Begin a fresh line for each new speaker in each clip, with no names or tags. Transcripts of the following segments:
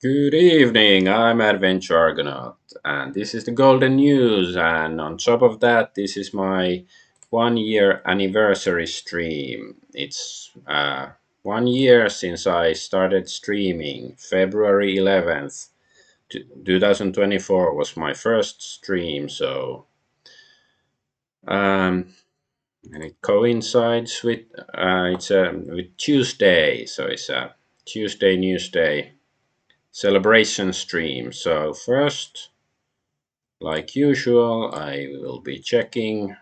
Good evening, I'm Adventure Argonaut, and this is the Golden News. And on top of that, this is my 1 year anniversary stream. It's 1 year since I started streaming. February 11th, 2024 was my first stream, so um, and it coincides with with Tuesday, so it's a Tuesday News Day celebration stream. So first, like usual, I will be checking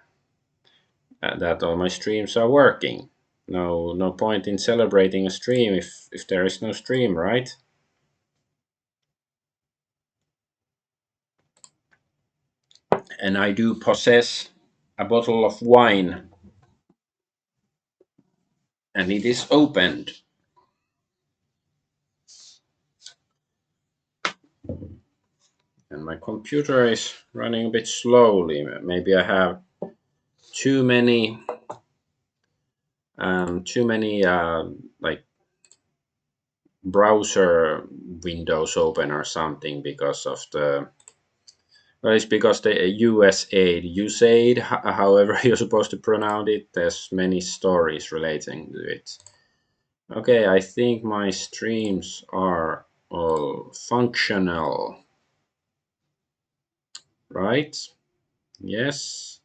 that all my streams are working. No point in celebrating a stream if there is no stream, right? And I do possess a bottle of wine, and it is opened. And my computer is running a bit slowly. Maybe I have too many, like browser windows open or something because of the well, it's because the USAID, however you're supposed to pronounce it, there's many stories relating to it. Okay, I think my streams are all functional, right? Yes,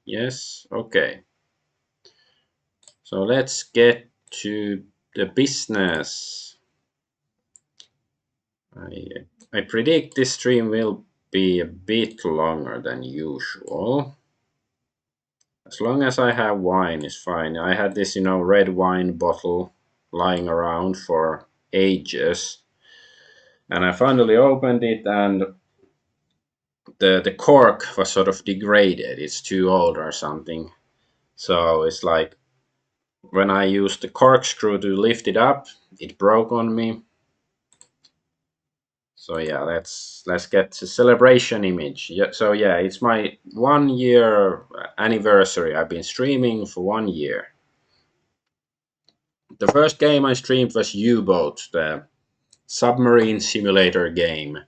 okay. So let's get to the business. I predict this stream will be a bit longer than usual. As long as I have wine, it's fine. I had this, red wine bottle lying around for ages, and I finally opened it, and the cork was sort of degraded. It's too old or something. So it's like when I used the corkscrew to lift it up, it broke on me. So yeah, let's get to celebration image. Yeah, so yeah, it's my 1 year anniversary. I've been streaming for 1 year. The first game I streamed was U-Boat, the submarine simulator game.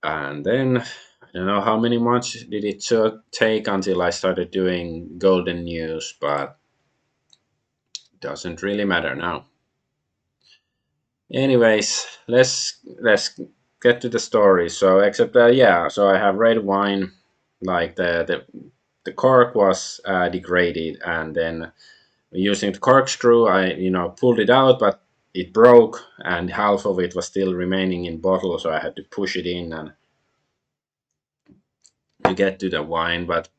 And then I don't know how many months did it take until I started doing Golden News, but it doesn't really matter now. Anyways, let's get to the story. So except yeah, so I have red wine, like the cork was degraded, and then using the corkscrew, I pulled it out, but it broke, and half of it was still remaining in bottle, so I had to push it in and to get to the wine. But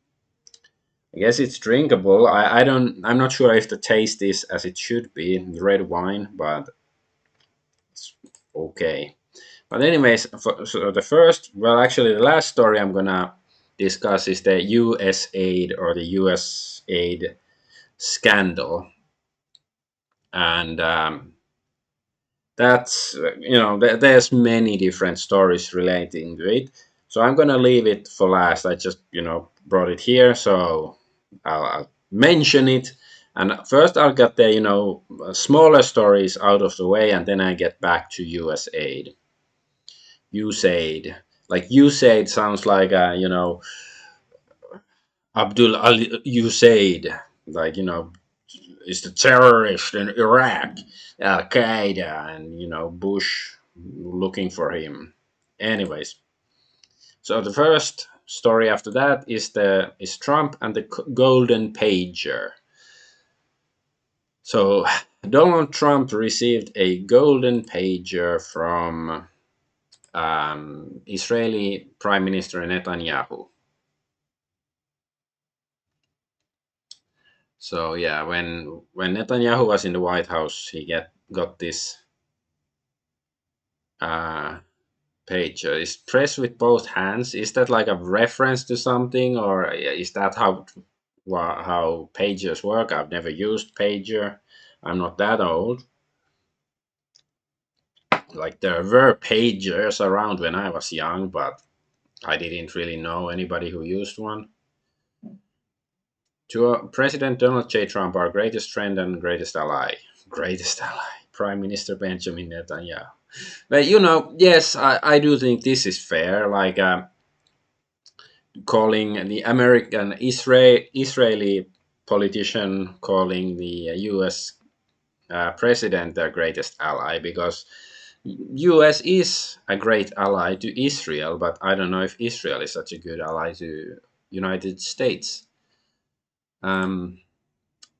I guess it's drinkable. I'm not sure if the taste is as it should be, the red wine, but it's okay. But anyways, so the first, well, actually, the last story I'm gonna discuss is the USAID or the USAID scandal, and that's there's many different stories relating to it. So I'm gonna leave it for last. I just brought it here, so I'll mention it. And first, I'll get the smaller stories out of the way, and then I get back to USAID. USAID, like USAID sounds like Abdul Ali USAID, like is the terrorist in Iraq, Al Qaeda, and Bush looking for him. Anyways, so the first story after that is Trump and the golden pager. So Donald Trump received a golden pager from Israeli Prime Minister Netanyahu. So yeah, when Netanyahu was in the White House, he got this uh, page. Is press with both hands. Is that like a reference to something, or is that how pagers work? I've never used pager. I'm not that old. Like there were pagers around when I was young, but I didn't really know anybody who used one. To President Donald J. Trump, our greatest friend and greatest ally, Prime Minister Benjamin Netanyahu. But yes, I do think this is fair. Like calling the Israeli politician calling the U.S. President their greatest ally, because U.S. is a great ally to Israel, but I don't know if Israel is such a good ally to United States. Um,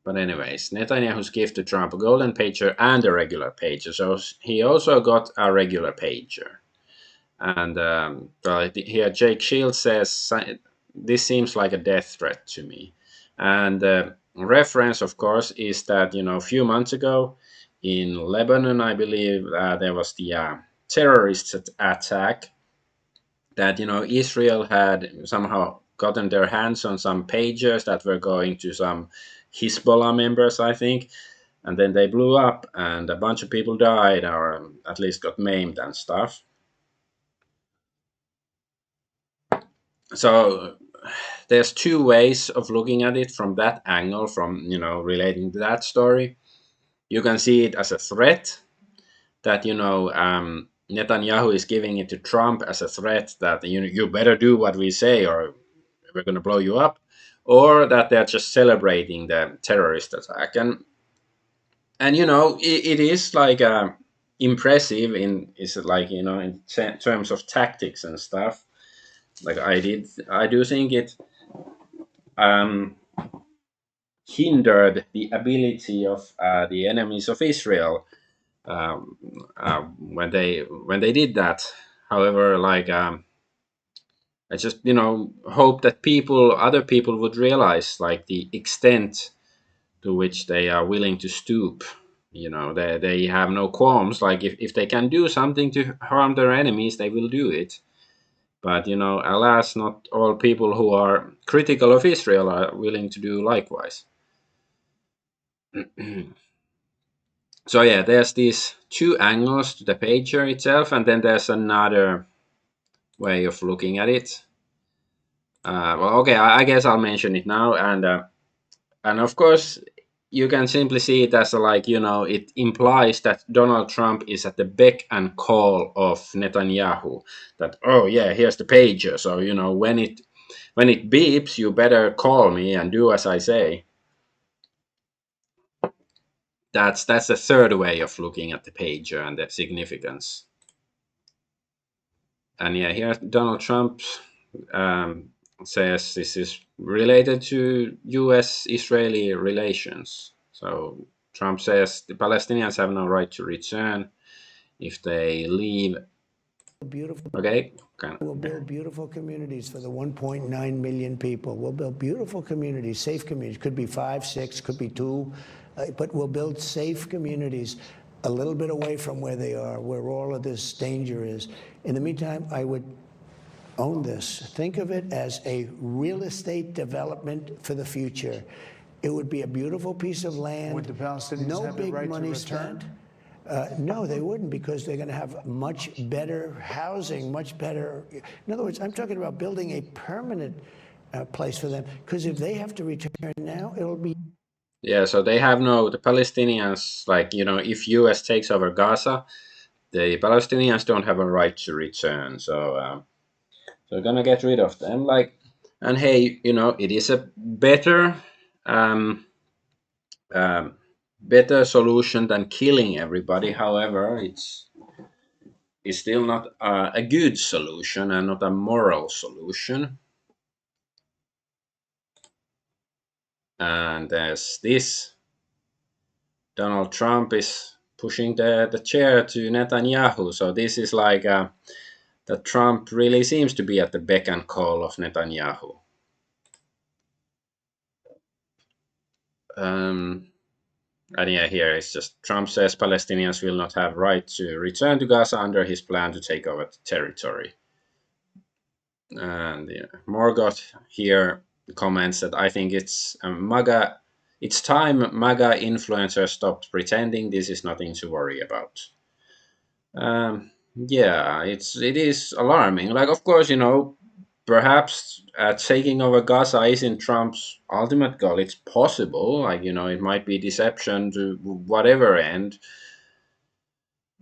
but anyways, Netanyahu's gift to Trump: a golden pager and a regular pager. So he also got a regular pager. And here, Jake Shields says, this seems like a death threat to me. And reference, of course, is that, a few months ago in Lebanon, I believe, there was the terrorist attack that, Israel had somehow gotten their hands on some pagers that were going to some Hezbollah members, I think. And then they blew up, and a bunch of people died, or at least got maimed and stuff. So there's two ways of looking at it from that angle, from relating to that story. You can see it as a threat that Netanyahu is giving it to Trump as a threat that you better do what we say or we're going to blow you up, or that they're just celebrating the terrorist attack. And it is like impressive in is it like in terms of tactics and stuff. Like I do think it um hindered the ability of the enemies of Israel when they did that. However, like I just hope that other people would realize like the extent to which they are willing to stoop. They have no qualms. Like if they can do something to harm their enemies, they will do it. But alas, not all people who are critical of Israel are willing to do likewise. So yeah, there's these two angles to the pager itself, and then there's another way of looking at it. Well, okay, I guess I'll mention it now, and of course, you can simply see it as it implies that Donald Trump is at the beck and call of Netanyahu. That, oh yeah, here's the pager, so when it beeps, you better call me and do as I say. That's the third way of looking at the pager and the significance. And yeah, here Donald Trump um, says this is related to U.S.-Israeli relations. So Trump says the Palestinians have no right to return if they leave.
Beautiful.
Okay.
We'll build beautiful communities for the 1.9 million people. We'll build beautiful communities, safe communities. Could be 5, 6, could be 2, but we'll build safe communities a little bit away from where they are, where all of this danger is. In the meantime, I would own this. Think of it as a real estate development for the future. It would be a beautiful piece of land.
Would the Palestinians
no
have the
big
right
money
to return?
spent. No, they wouldn't, because they're going to have much better housing, much better. In other words, I'm talking about building a permanent place for them, because if they have to return now, it'll be.
Yeah, so the Palestinians, like, if US takes over Gaza, the Palestinians don't have a right to return. So we're gonna get rid of them. Like, and hey, it is a um, um, better solution than killing everybody. However, it's still not a good solution and not a moral solution. And there's this: Donald Trump is pushing the chair to Netanyahu. So this is like that Trump really seems to be at the beck and call of Netanyahu. Um, And yeah, here it's just Trump says Palestinians will not have right to return to Gaza under his plan to take over the territory. And yeah, Morgoth here comments that I think it's MAGA. It's time MAGA influencers stopped pretending. This is nothing to worry about. Yeah, it is alarming. Like, of course, perhaps taking over Gaza isn't Trump's ultimate goal. It's possible, like, it might be deception to whatever end.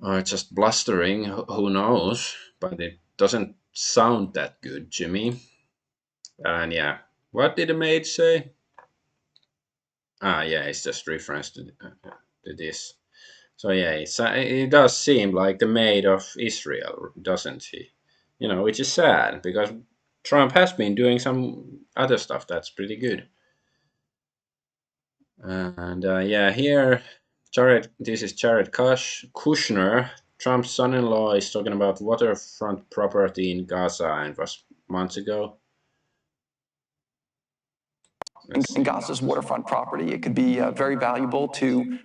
or just blustering, who knows? But it doesn't sound that good to me. And yeah, what did the maid say? Ah, yeah, it's just reference to this. So yeah, it does seem like the maid of Israel, doesn't he? Which is sad because Trump has been doing some other stuff that's pretty good. And yeah, here, this is Jared Kushner, Trump's son-in-law, is talking about waterfront property in Gaza, and it was months ago. Let's
In
see.
Gaza's waterfront property, it could be very valuable to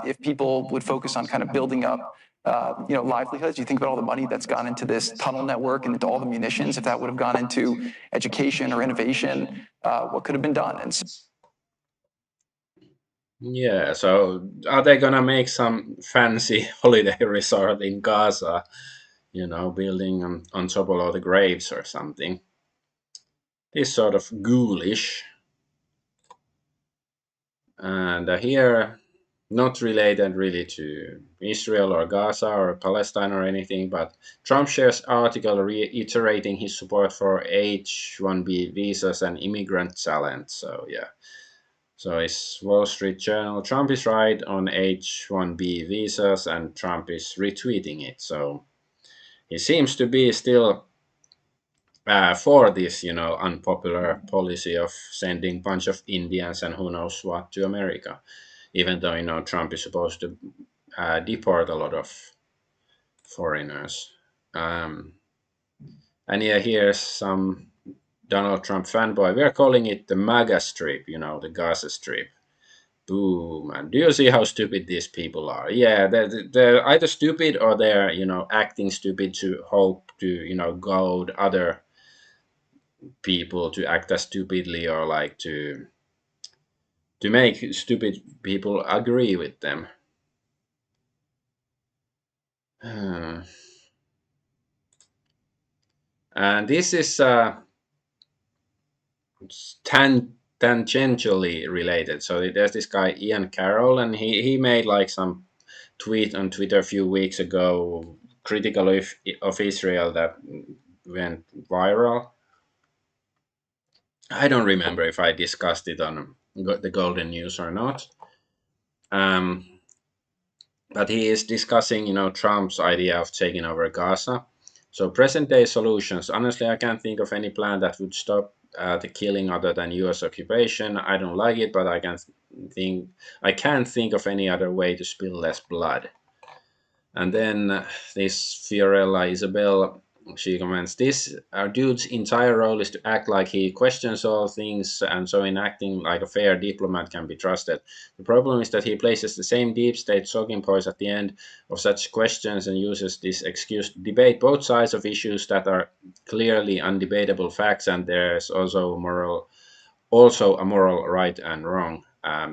if people would focus on kind of building up livelihoods. You think about all the money that's gone into this tunnel network and into all the munitions. If that would have gone into education or innovation, what could have been done? And so
Yeah, so are they gonna make some fancy holiday resort in Gaza? Building on top of all the graves or something? It's sort of ghoulish. And here, not related really to Israel or Gaza or Palestine or anything, but Trump shares article reiterating his support for H-1B visas and immigrant talent. So yeah, so it's Wall Street Journal. Trump is right on H-1B visas, and Trump is retweeting it. So he seems to be still for this, unpopular policy of sending bunch of Indians and who knows what to America, even though Trump is supposed to deport a lot of foreigners. Um, and yeah, here's some Donald Trump fanboy. We are calling it the MAGA Strip, the Gaza Strip. Boom! And do you see how stupid these people are? Yeah, they're either stupid or they're acting stupid to hope to goad other people to act as stupidly, or like to make stupid people agree with them. And this is tangentially related. So there's this guy Ian Carroll, and he made like some tweet on Twitter a few weeks ago, critical of Israel, that went viral. I don't remember if I discussed it on the Golden News or not. Um, but he is discussing, Trump's idea of taking over Gaza. So present day solutions. Honestly, I can't think of any plan that would stop the killing other than U.S. occupation. I don't like it, but think I can't think of any other way to spill less blood. And then this Fiorella Isabel, she comments, this our dude's entire role is to act like he questions all things, and so in acting like a fair diplomat can be trusted. The problem is that he places the same deep state talking points at the end of such questions and uses this excuse to debate both sides of issues that are clearly undebatable facts, and there's also a moral right and wrong.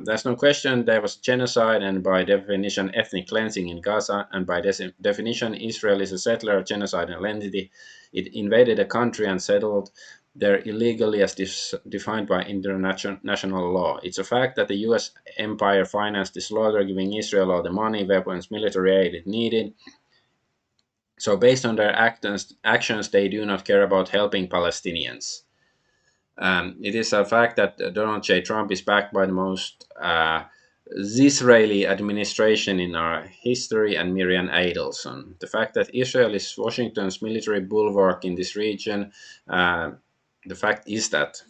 There's no question there was genocide and by definition ethnic cleansing in Gaza, and by definition Israel is a settler, genocidal entity. It invaded a country and settled there illegally as defined by international law. It's a fact that the US empire financed the slaughter, giving Israel all the money, weapons, military aid it needed. So based on their actions, they do not care about helping Palestinians. It is a fact that Donald J. Trump is backed by the most Israeli administration in our history, and Miriam Adelson. The fact that Israel is Washington's military bulwark in this region, the fact is that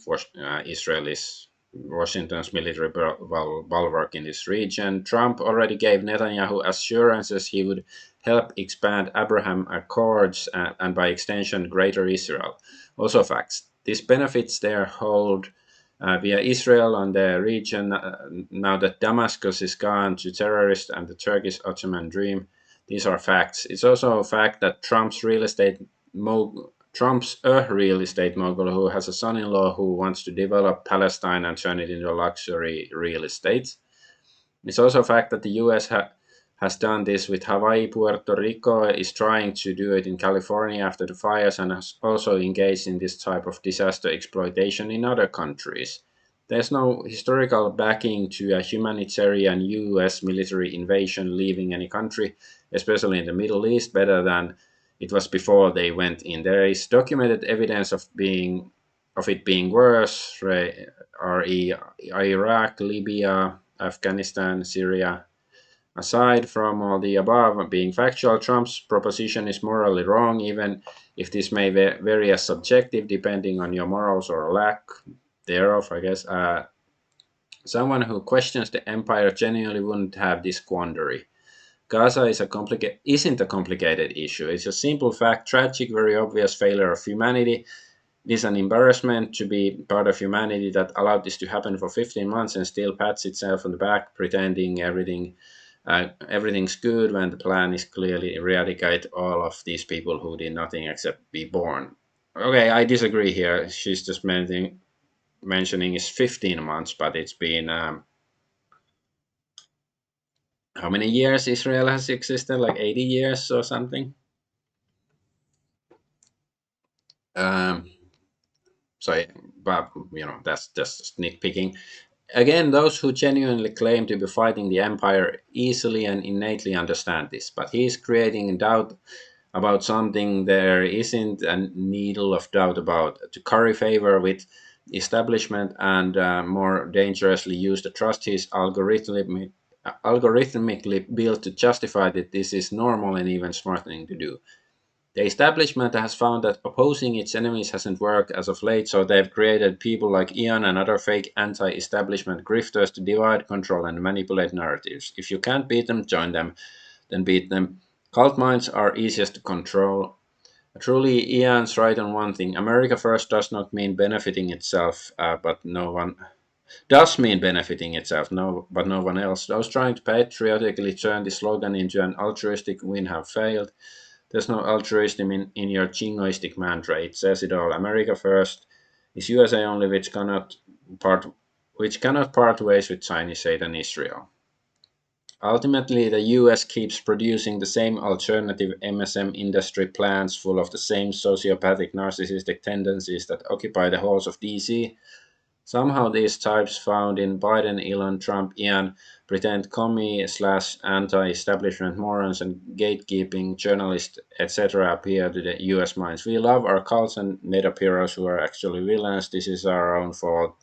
Israel is Washington's military bulwark in this region. Trump already gave Netanyahu assurances he would help expand Abraham Accords and by extension, Greater Israel. Also facts. This benefits their hold via Israel on the region now that Damascus is gone to terrorists and the Turkish Ottoman dream. These are facts. It's also a fact that Trump's a real estate mogul who has a son-in-law who wants to develop Palestine and turn it into luxury real estate. It's also a fact that the US has done this with Hawaii. Puerto Rico is trying to do it in California after the fires, and has also engaged in this type of disaster exploitation in other countries. There's no historical backing to a humanitarian US military invasion leaving any country, especially in the Middle East, better than it was before they went in. There is documented evidence of it being worse, re Iraq, Libya, Afghanistan, Syria. Aside from all the above being factual, Trump's proposition is morally wrong, even if this may vary as subjective depending on your morals or lack thereof, I guess. Someone who questions the empire genuinely wouldn't have this quandary. Gaza isn't a complicated issue. It's a simple fact, tragic, very obvious failure of humanity. It is an embarrassment to be part of humanity that allowed this to happen for 15 months and still pats itself on the back, pretending everything's good when the plan is clearly eradicate all of these people who did nothing except be born. Okay, I disagree here. She's just mentioning is 15 months, but it's been how many years Israel has existed? Like 80 years or something. Um, so, but that's just nitpicking. Again, those who genuinely claim to be fighting the empire easily and innately understand this, but he is creating doubt about something there isn't a needle of doubt about. To curry favor with establishment and more dangerously use the trust he is algorithmically built to justify that this is normal and even smart thing to do. The establishment has found that opposing its enemies hasn't worked as of late, so they've created people like Ian and other fake anti-establishment grifters to divide, control, and manipulate narratives. If you can't beat them, join them, then beat them. Cult minds are easiest to control. Truly, Ian's right on one thing. America first does not mean benefiting itself, but no one does mean benefiting itself, but no one else. Those trying to patriotically turn the slogan into an altruistic win have failed. There's no altruism in your jingoistic mantra. It says it all. America first is USA only, which cannot part ways with Chinese State and Israel. Ultimately, the US keeps producing the same alternative MSM industry plans full of the same sociopathic narcissistic tendencies that occupy the halls of DC. Somehow these types found in Biden, Elon, Trump, Ian pretend commie/anti-establishment morons and gatekeeping journalists, etc. appear to the US minds. We love our cults and made-up heroes who are actually villains. This is our own fault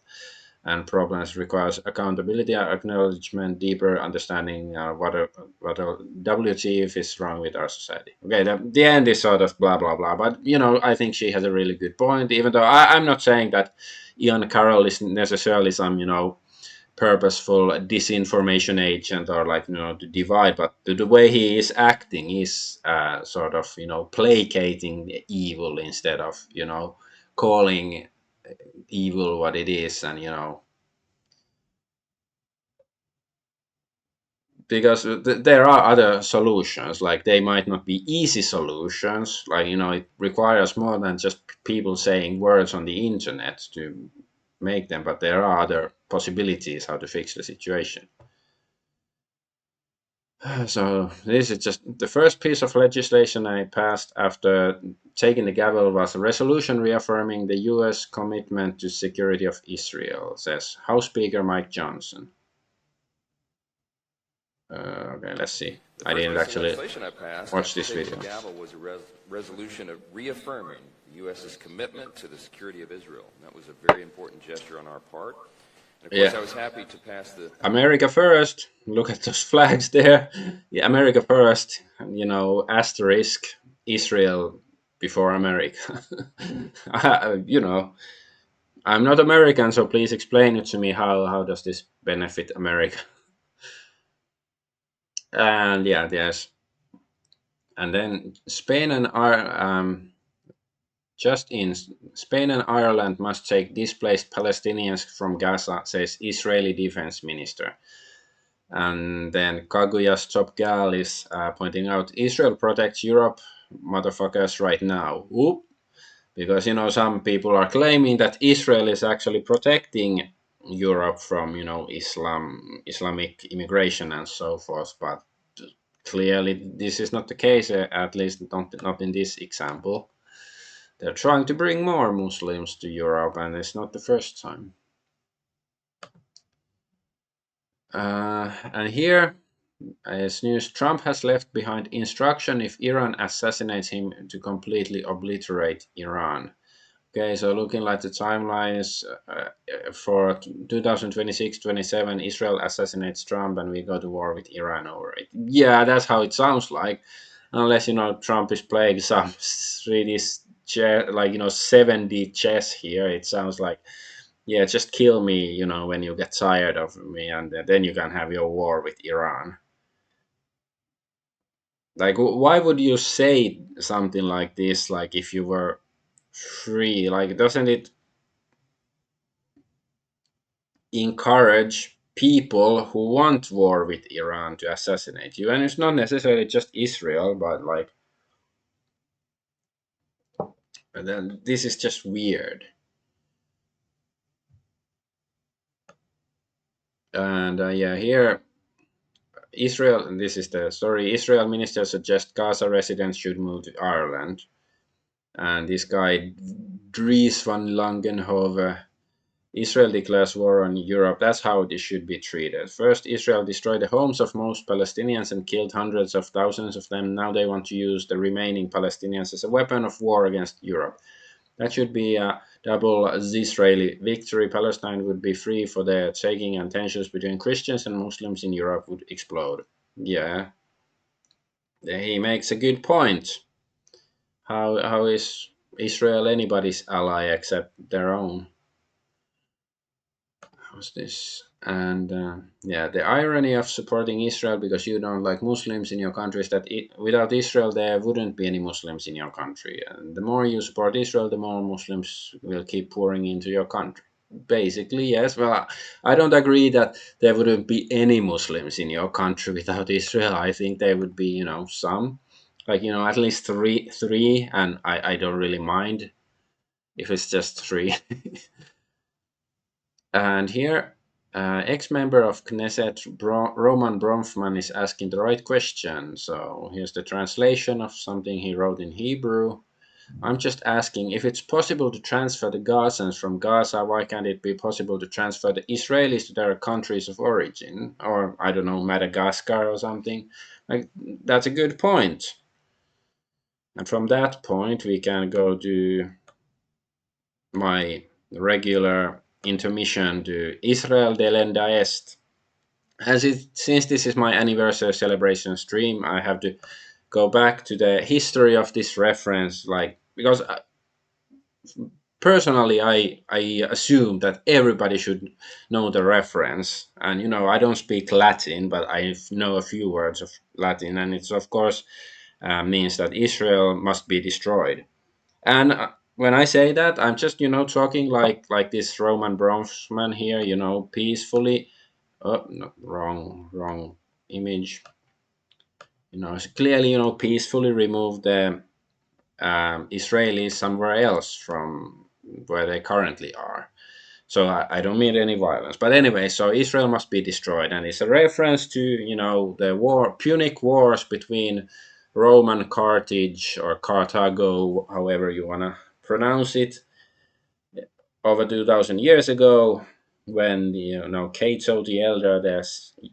and problems requires accountability, acknowledgement, deeper understanding what a WTF is wrong with our society. Okay, the end is sort of blah blah blah, but I think she has a really good point. Even though I'm not saying that Ian Carroll is necessarily some purposeful disinformation agent or like to divide, but the way he is acting is sort of placating the evil instead of calling evil what it is, and because there are other solutions, like they might not be easy solutions, like it requires more than just people saying words on the internet to make them, but there are other possibilities how to fix the situation. So this is just the first piece of legislation I passed after taking the gavel was a resolution reaffirming the US commitment to security of Israel, says House Speaker Mike Johnson. Okay, let's see. I didn't actually watch this video.
The gavel was a resolution of reaffirming the U.S.'s commitment to the security of Israel. And that was a very important gesture on our part. And of course, I was happy to pass the
America first. Look at those flags there. Yeah, America first. Asterisk Israel before America. I'm not American, so please explain it to me. How does this benefit America? And yeah, yes. And then Spain and Spain and Ireland must take displaced Palestinians from Gaza, says Israeli defense minister. And then Kaguya's top gal is pointing out Israel protects Europe, motherfuckers, right now. Oop. Because some people are claiming that Israel is actually protecting Europe from Islamic immigration and so forth, but clearly this is not the case, at least not in this example. They're trying to bring more Muslims to Europe, and it's not the first time. And here, as news, Trump has left behind instruction if Iran assassinates him to completely obliterate Iran. Okay, so looking like the timelines for 2026-27, Israel assassinates Trump and we go to war with Iran over it. Yeah, that's how it sounds like. Unless, Trump is playing some 3D chess, like, 7D chess here. It sounds like, yeah, just kill me, when you get tired of me, and then you can have your war with Iran. Like, why would you say something like this, like, if you were free? Like, doesn't it encourage people who want war with Iran to assassinate you? And it's not necessarily just Israel, but like, but then this is just weird. And yeah, here Israel, and this is the story. Israel minister suggests Gaza residents should move to Ireland. And this guy Dries van Langenhove, Israel declares war on Europe. That's how this should be treated. First, Israel destroyed the homes of most Palestinians and killed hundreds of thousands of them. Now they want to use the remaining Palestinians as a weapon of war against Europe. That should be a double Israeli victory. Palestine would be free for the taking, and tensions between Christians and Muslims in Europe would explode. Yeah, he makes a good point. How is Israel anybody's ally except their own? How's this? And yeah, the irony of supporting Israel because you don't like Muslims in your country is that without Israel there wouldn't be any Muslims in your country. And the more you support Israel, the more Muslims will keep pouring into your country. Basically, yes. Well, I don't agree that there wouldn't be any Muslims in your country without Israel. I think there would be, some, like, at least three, and I don't really mind if it's just three. And here, ex-member of Knesset Roman Bronfman is asking the right question. So here's the translation of something he wrote in Hebrew. I'm just asking, if it's possible to transfer the Gazans from Gaza, why can't it be possible to transfer the Israelis to their countries of origin? Or, I don't know, Madagascar or something? Like, that's a good point. And from that point, we can go to my regular intermission to Israel delenda est. Since this is my anniversary celebration stream, I have to go back to the history of this reference, like, because personally I assume that everybody should know the reference, and I don't speak Latin, but I know a few words of Latin, and it's of course means that Israel must be destroyed. And when I say that, I'm just talking like this Roman bronzeman here, peacefully. Oh, no, wrong image. Clearly, peacefully remove the Israelis somewhere else from where they currently are. So I don't mean any violence. But anyway, so Israel must be destroyed. And it's a reference to, the Punic Wars between Roman Carthage or Carthago, however you want to pronounce it, over 2,000 years ago, when Cato the Elder, the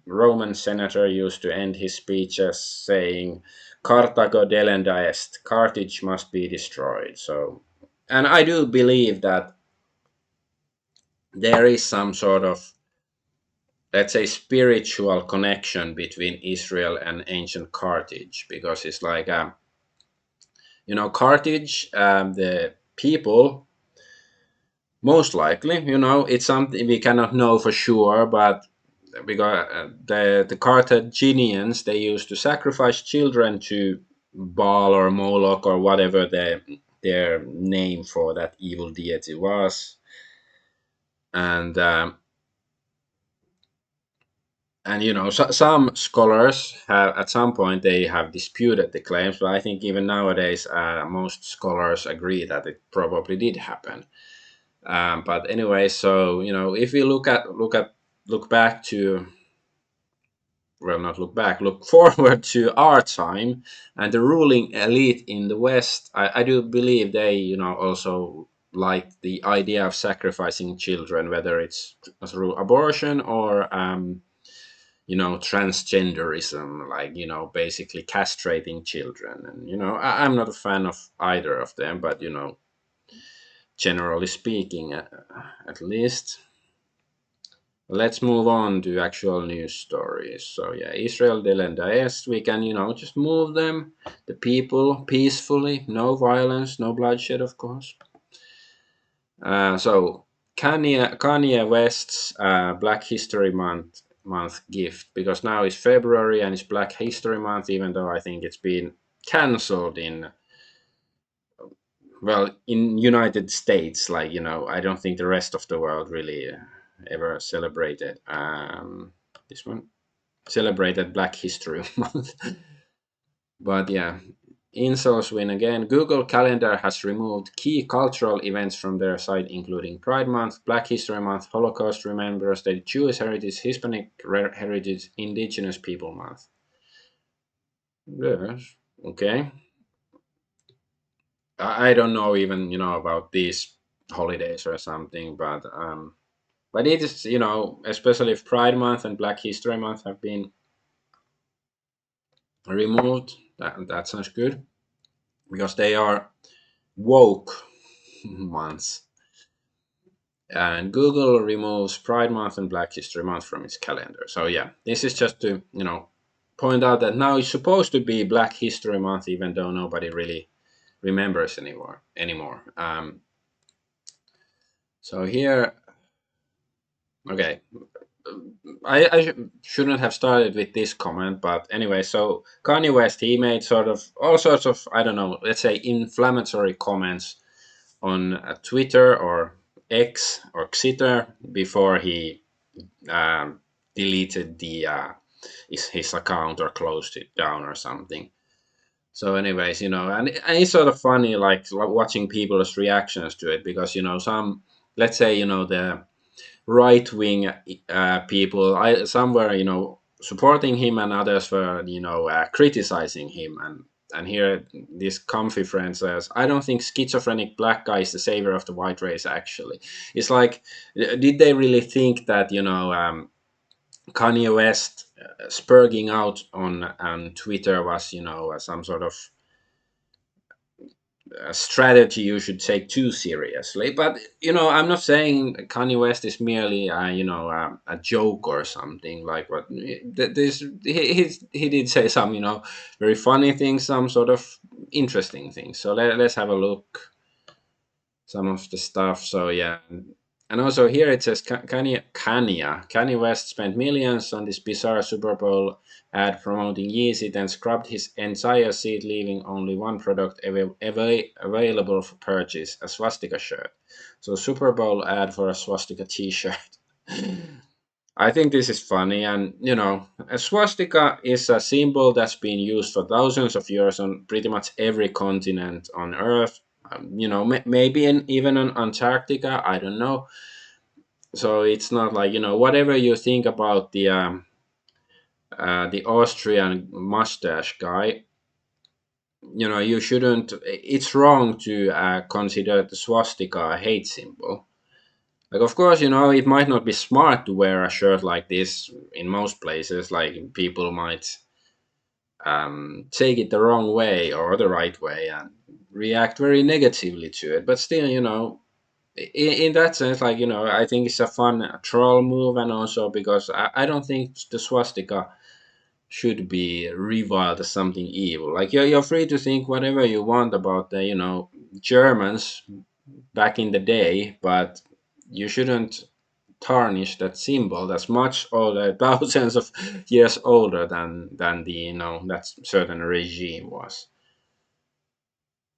Roman senator, used to end his speeches saying, "Carthago delenda est," Carthage must be destroyed. So, and I do believe that there is some sort of, let's say, spiritual connection between Israel and ancient Carthage, because it's like, Carthage, the people, most likely, it's something we cannot know for sure, but because the Carthaginians, they used to sacrifice children to Baal or Moloch or whatever their name for that evil deity was, and some scholars have at some point they have disputed the claims, but I think even nowadays most scholars agree that it probably did happen. But anyway, so if we look back to, well, not look back, look forward to our time and the ruling elite in the West, I do believe they also like the idea of sacrificing children, whether it's through abortion or transgenderism, like, basically castrating children. And, I'm not a fan of either of them, but, generally speaking, at least. Let's move on to actual news stories. So yeah, Israel del Daesh, we can, just move them, the people, peacefully, no violence, no bloodshed, of course. So Kanye West's Black History Month gift, because now it's February and it's Black History Month, even though I think it's been cancelled in United States. Like, I don't think the rest of the world really ever celebrated this one, celebrated Black History Month. But yeah, incels win again. Google Calendar has removed key cultural events from their site, including Pride Month, Black History Month, Holocaust Remembrance Day, Jewish Heritage, Hispanic Heritage, Indigenous People Month. Yes, okay. I don't know even about these holidays or something, but it is, especially if Pride Month and Black History Month have been removed, that sounds good, because they are woke months. And Google removes Pride Month and Black History Month from its calendar. So yeah, this is just to point out that now it's supposed to be Black History Month, even though nobody really remembers anymore. So here, okay, I shouldn't have started with this comment, but anyway, so Kanye West, he made sort of all sorts of, I don't know, let's say inflammatory comments on Twitter or X or Xitter before he deleted his account or closed it down or something. So, anyways, and it's sort of funny, like watching people's reactions to it, because some, let's say, the right wing people, some were supporting him, and others were criticizing him. And here this comfy friend says, I don't think schizophrenic black guy is the savior of the white race. Actually, it's like, did they really think that Kanye West spurging out on Twitter was some sort of a strategy you should take too seriously? But I'm not saying Kanye West is merely a joke or something. Like, what this he did say some very funny things, some sort of interesting things. So let's have a look some of the stuff. So yeah, and also here it says Kanye West spent millions on this bizarre Super Bowl ad promoting Yeezy, then scrubbed his entire seat, leaving only one product available for purchase: a swastika shirt. So Super Bowl ad for a swastika T-shirt. I think this is funny, and a swastika is a symbol that's been used for thousands of years on pretty much every continent on Earth. Maybe even on Antarctica. I don't know. So it's not like whatever you think about the Austrian mustache guy. You shouldn't. It's wrong to consider the swastika a hate symbol. Like, of course, it might not be smart to wear a shirt like this in most places. Like, people might take it the wrong way or the right way and react very negatively to it. But still, in that sense, like, I think it's a fun troll move, and also because I don't think the swastika should be reviled as something evil. Like, you're free to think whatever you want about the Germans back in the day, but you shouldn't tarnish that symbol that's much older, thousands of years older than the that certain regime was.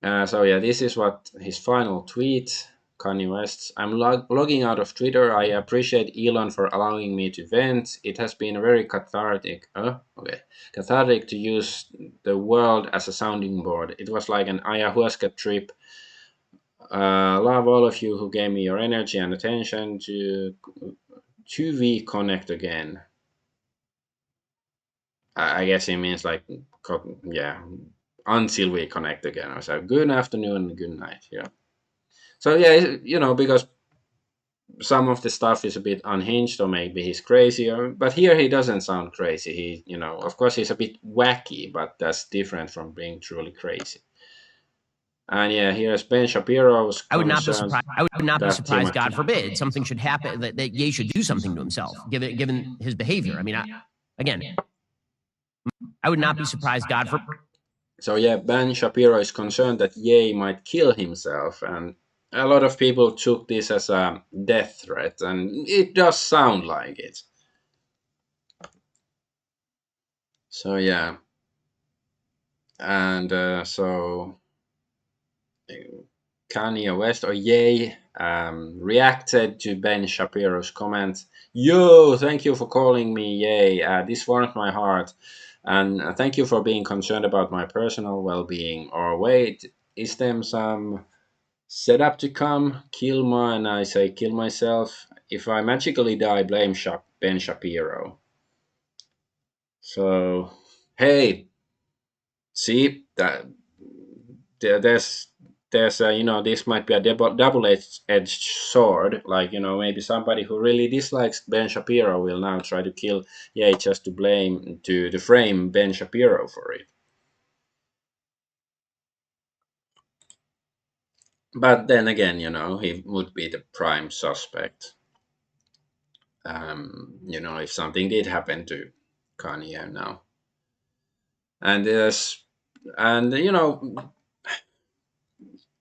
So yeah, this is what his final tweet. Kanye West: I'm logging out of Twitter. I appreciate Elon for allowing me to vent. It has been very cathartic. Cathartic to use the world as a sounding board. It was like an ayahuasca trip. Love all of you who gave me your energy and attention to we connect again. I guess it means like, yeah, until we connect again. So good afternoon and good night. Yeah. So yeah, because some of the stuff is a bit unhinged, or maybe he's crazy, but here he doesn't sound crazy. He, of course he's a bit wacky, but that's different from being truly crazy. And yeah, here's Ben Shapiro's
I would not be
concern
surprised. I would not be
that
surprised.
Timothy.
God forbid, something should happen that Ye should do something to himself, given his behavior. I mean, again, I would not be surprised. God forbid.
So yeah, Ben Shapiro is concerned that Ye might kill himself, and a lot of people took this as a death threat, and it does sound like it. So yeah, and so Kanye West, or Ye, reacted to Ben Shapiro's comment. Yo, thank you for calling me Ye. This warmed my heart. And thank you for being concerned about my personal well-being. Or wait, is there some setup to come? And I say kill myself. If I magically die, blame Ben Shapiro. So, hey, see that there's this might be a double-edged sword. Like, maybe somebody who really dislikes Ben Shapiro will now try to kill just to frame Ben Shapiro for it. But then again, he would be the prime suspect. If something did happen to Kanye now. And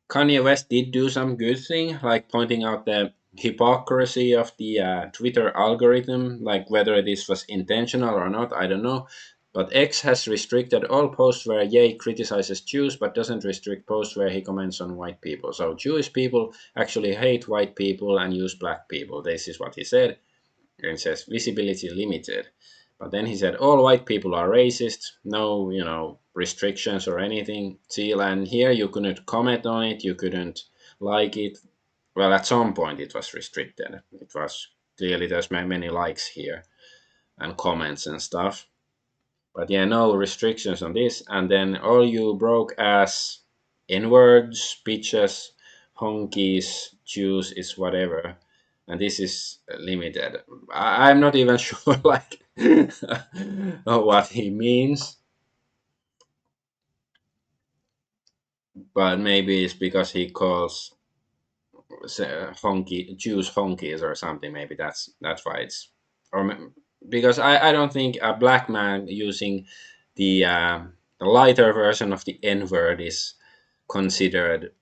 Kanye West did do some good thing, like pointing out the hypocrisy of the Twitter algorithm, like whether this was intentional or not, I don't know. But X has restricted all posts where Ye criticizes Jews, but doesn't restrict posts where he comments on white people. So Jewish people actually hate white people and use black people. This is what he said. And it says visibility limited. But then he said all white people are racist, no, restrictions or anything. See, and here you couldn't comment on it, you couldn't like it. Well, at some point it was restricted. It was clearly there's many likes here and comments and stuff. But yeah, no restrictions on this. And then all you broke ass N-words, bitches, honkies, Jews is whatever. And this is limited. I'm not even sure, like, what he means. But maybe it's because he calls Jews honkies or something. Maybe that's why it's, or because I don't think a black man using the lighter version of the N word is considered,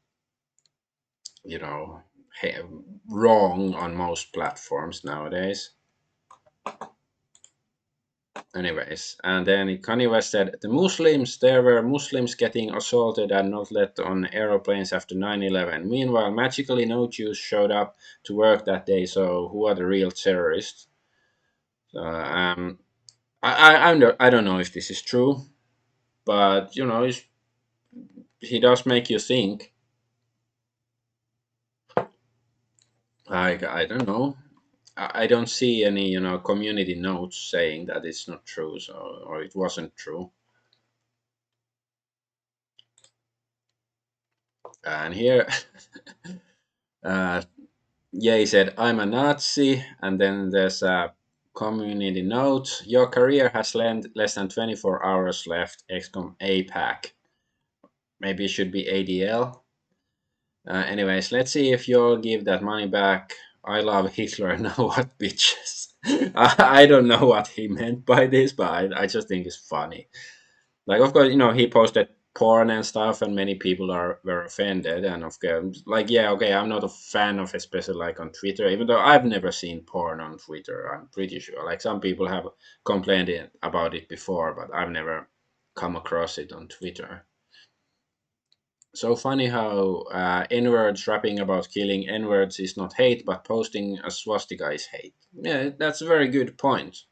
you know, wrong on most platforms nowadays. Anyways, and then Kanye West said, there were Muslims getting assaulted and not let on aeroplanes after 9/11. Meanwhile, magically no Jews showed up to work that day, so who are the real terrorists? I don't know if this is true, but, he does make you think. Like, I don't know. I don't see any, community notes saying that it's not true, or it wasn't true. And here, he said, I'm a Nazi, and then there's a community note. Your career has less than 24 hours left, XCOM APAC. Maybe it should be ADL. Anyways, let's see if you'll give that money back. I love Hitler. Now what, bitches? I don't know what he meant by this, but I just think it's funny. Like, of course, he posted porn and stuff, and many people were offended. And of course, like, yeah, okay, I'm not a fan of, especially like on Twitter, even though I've never seen porn on Twitter. I'm pretty sure. Like, some people have complained about it before, but I've never come across it on Twitter. So funny how N-words rapping about killing N-words is not hate, but posting a swastika is hate. Yeah, that's a very good point.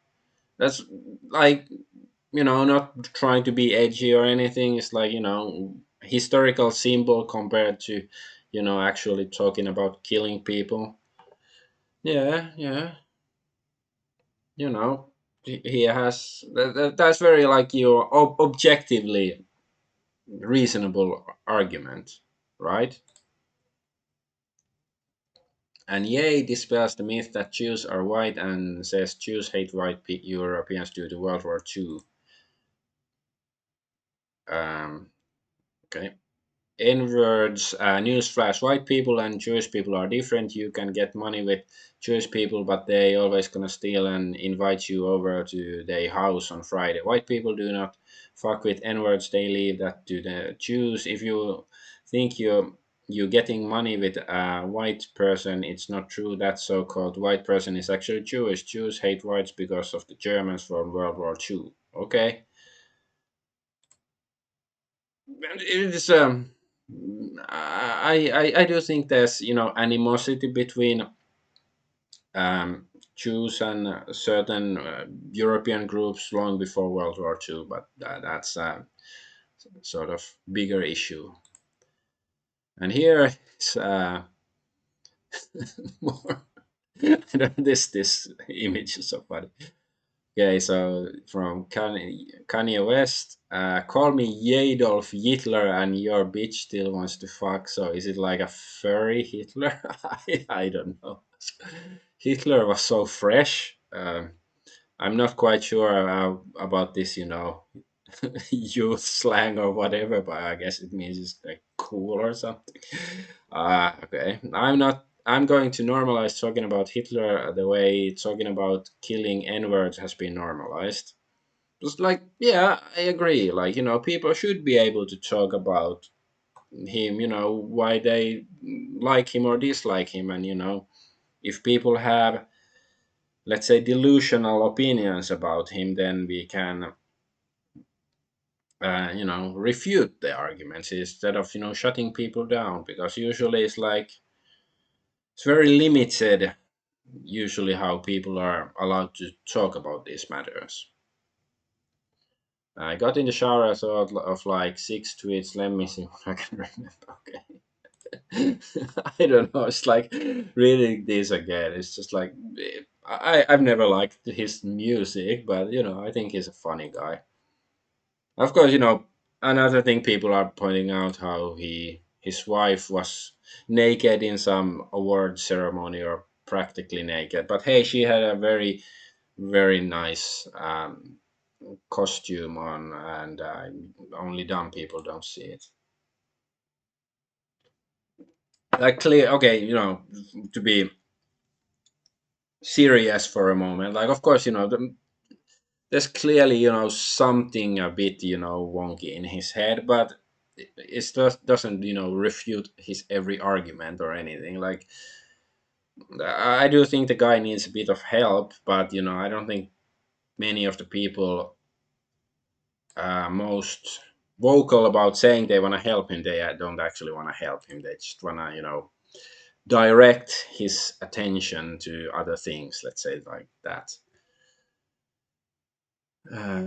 That's like, not trying to be edgy or anything. It's like, historical symbol compared to, actually talking about killing people. Yeah, yeah. You know, he has, that's very like your objectively reasonable argument, right? And Ye dispels the myth that Jews are white and says Jews hate white Europeans due to World War II. Okay. N-words, newsflash, white people and Jewish people are different. You can get money with Jewish people, but they always gonna steal and invite you over to their house on Friday. White people do not fuck with N-words. They leave that to the Jews. If you think you're getting money with a white person, it's not true. That so-called white person is actually Jewish. Jews hate whites because of the Germans from World War II. Okay. And it's I do think there's animosity between Jews and certain European groups long before World War II, but that's a sort of bigger issue. And here is more. This image is so funny. Okay, so from Kanye West, call me Adolf Hitler and your bitch still wants to fuck. So is it like a furry Hitler? I don't know. Hitler was so fresh. I'm not quite sure about this, youth slang or whatever, but I guess it means it's like cool or something. Okay, I'm going to normalize talking about Hitler the way talking about killing N-words has been normalized. Just like, yeah, I agree. Like, people should be able to talk about him, why they like him or dislike him. And, if people have, let's say, delusional opinions about him, then we can refute the arguments instead of shutting people down, because usually it's very limited usually how people are allowed to talk about these matters. I got in the shower, I thought of like 6 tweets. Let me see what I can remember. Okay. I don't know. It's like reading this again. It's just like I've never liked his music, but I think he's a funny guy. Of course, another thing people are pointing out how his wife was naked in some award ceremony or practically naked. But hey, she had a very very nice costume on, and only dumb people don't see it. Like clear, okay, to be serious for a moment. Like, of course, there's clearly something a bit wonky in his head, but it just doesn't refute his every argument or anything. Like, I do think the guy needs a bit of help, but I don't think many of the people most vocal about saying they want to help him, they don't actually want to help him. They just want to direct his attention to other things, let's say, like that.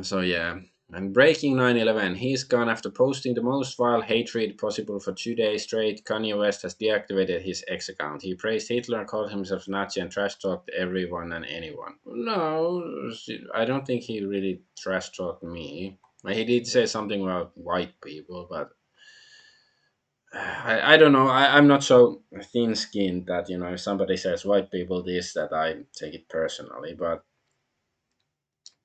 So yeah. And breaking 9/11, he's gone after posting the most vile hatred possible for 2 days straight. Kanye West has deactivated his X account. He praised Hitler and called himself Nazi and trash talked everyone and anyone. No, I don't think he really trash talked me. He did say something about white people, but I don't know. I'm not so thin skinned that, if somebody says white people this, that I take it personally. But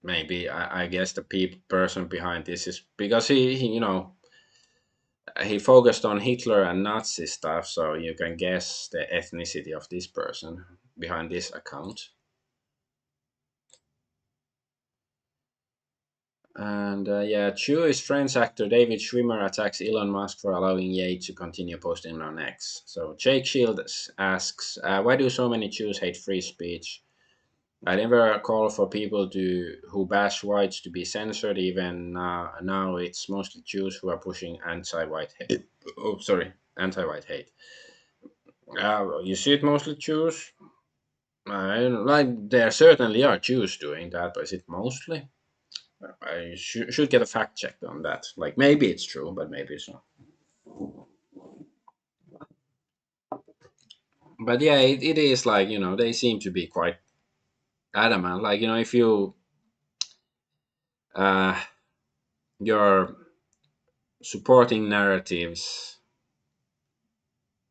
maybe I guess the person behind this is because he focused on Hitler and Nazi stuff, so you can guess the ethnicity of this person behind this account. And yeah, Jewish French actor David Schwimmer attacks Elon Musk for allowing Ye to continue posting on X. So Jake Shields asks, why do so many Jews hate free speech? I never call for people who bash whites to be censored. Even now, it's mostly Jews who are pushing anti-white hate. Oh, sorry, anti-white hate. You see it mostly Jews. Like there certainly are Jews doing that, but is it mostly? I should get a fact check on that. Like maybe it's true, but maybe it's not. But yeah, it is like they seem to be quite adamant. Like if uh, you're supporting narratives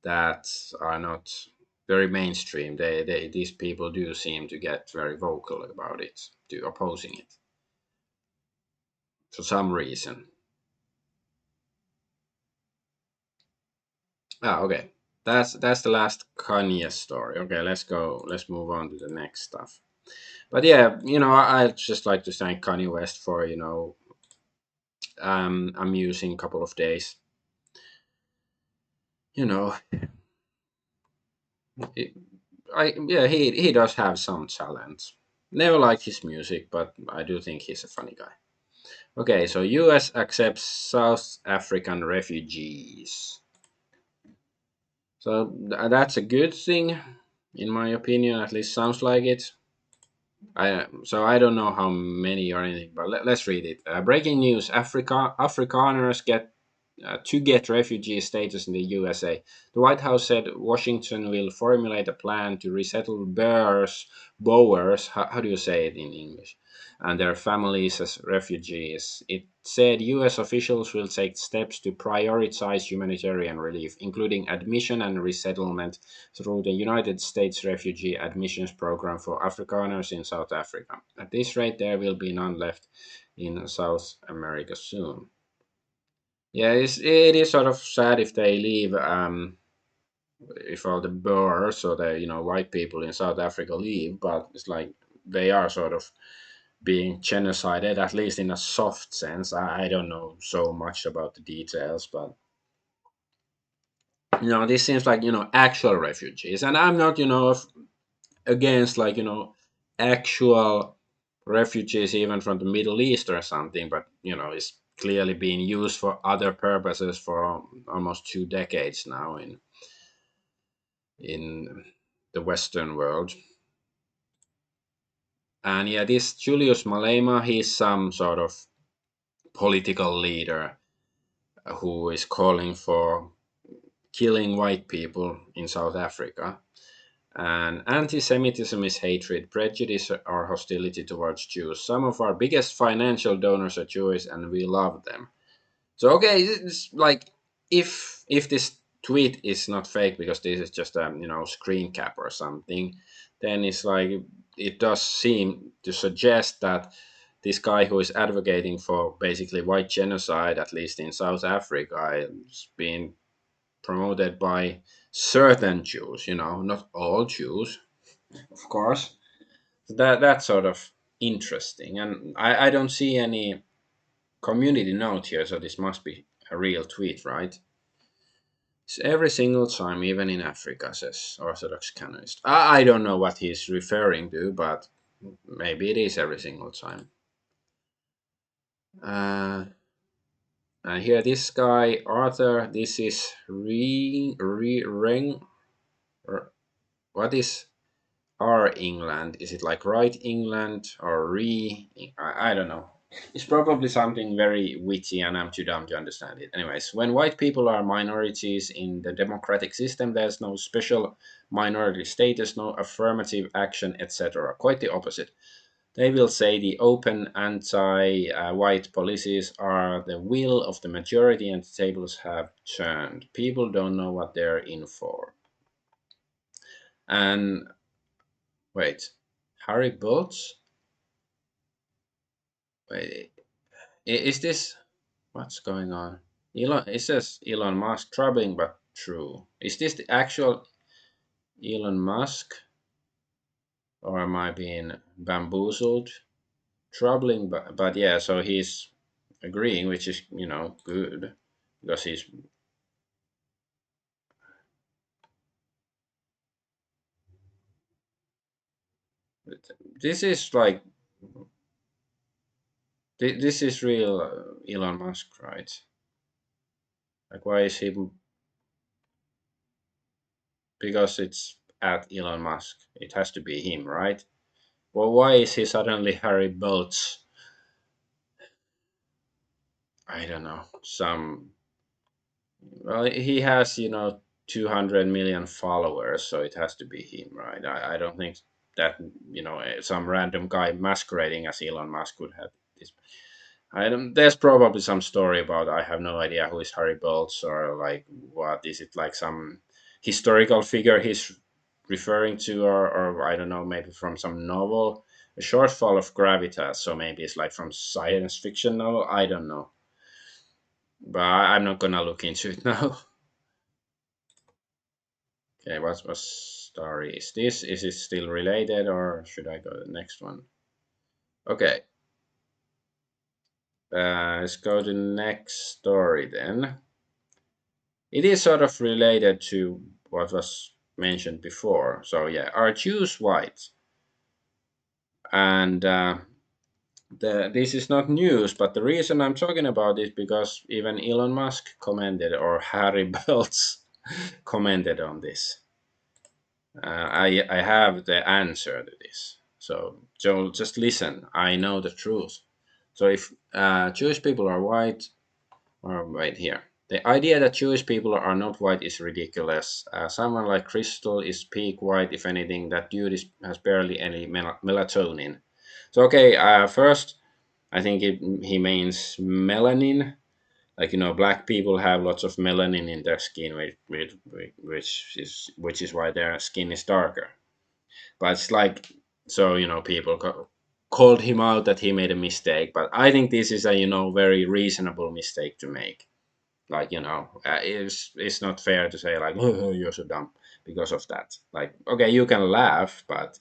that are not very mainstream. These people do seem to get very vocal about it, to opposing it for some reason. Ah, okay. That's the last Kanye story. Okay, let's go. Let's move on to the next stuff. But yeah, I'd just like to thank Kanye West for amusing couple of days. You know, it, yeah, he does have some talent. Never liked his music, but I do think he's a funny guy. Okay, so U.S. accepts South African refugees. So that's a good thing, in my opinion. At least sounds like it. I don't know how many or anything, but let's read it. Breaking news: Afrikaners get refugee status in the USA. The White House said Washington will formulate a plan to resettle Boers, how do you say it in English, and their families as refugees. It said US officials will take steps to prioritize humanitarian relief, including admission and resettlement through the United States Refugee Admissions Program for Afrikaners in South Africa. At this rate, there will be none left in South America soon. Yeah, it is sort of sad if they leave, if all the Boers or the white people in South Africa leave, but it's like they are sort of being genocided, at least in a soft sense. I don't know so much about the details, but this seems like actual refugees, and I'm not against like actual refugees even from the Middle East or something, but it's clearly being used for other purposes for almost 2 decades now in the Western world. And yeah, this Julius Malema, he's some sort of political leader who is calling for killing white people in South Africa. And anti Semitism is hatred, prejudice, or hostility towards Jews. Some of our biggest financial donors are Jewish and we love them. So, okay, it's like if this tweet is not fake because this is just a screen cap or something, then it's like it does seem to suggest that this guy who is advocating for basically white genocide, at least in South Africa, is being promoted by certain Jews, not all Jews, of course. That's sort of interesting, and I don't see any community note here, so this must be a real tweet, right? It's every single time, even in Africa, says Orthodox canonist. I don't know what he's referring to, but maybe it is every single time. Uh, and here, this guy, Arthur, this is what is R England? Is it like right England or I don't know. It's probably something very witty and I'm too dumb to understand it. Anyways, when white people are minorities in the democratic system, there's no special minority status, no affirmative action, etc. Quite the opposite. They will say the open anti white policies are the will of the majority and the tables have turned. People don't know what they're in for. And wait, Harry Bolts? Wait, is this what's going on? It says Elon Musk, troubling but true. Is this the actual Elon Musk, or am I being bamboozled? Troubling, but yeah. So he's agreeing, which is good because he's. This is like this is real Elon Musk, right? Like, why is he? Because it's at Elon Musk. It has to be him, right? Well, why is he suddenly Harry Bolts? I don't know. Well, he has 200 million followers, so it has to be him, right? I don't think that some random guy masquerading as Elon Musk would have this. I don't. There's probably some story about. I have no idea who is Harry Bolts or like what is it like some historical figure he's referring to, or I don't know, maybe from some novel, a shortfall of gravitas. So maybe it's like from science fiction novel. I don't know, but I'm not gonna look into it now. Okay, what story is this? Is it still related, or should I go to the next one? Okay, let's go to the next story then. It is sort of related to what was mentioned before. So yeah, are Jews white? And this is not news, but the reason I'm talking about it because even Elon Musk commented, or Harry Belts commented on this. I have the answer to this. So just listen. I know the truth. So if Jewish people are white, or wait here. The idea that Jewish people are not white is ridiculous. Someone like Crystal is peak white. If anything, that dude has barely any melatonin. So okay, first I think he means melanin. Like black people have lots of melanin in their skin, which is why their skin is darker. But it's like, so people called him out that he made a mistake. But I think this is a very reasonable mistake to make. Like it's not fair to say like, oh, you're so dumb because of that. Like, okay, you can laugh, but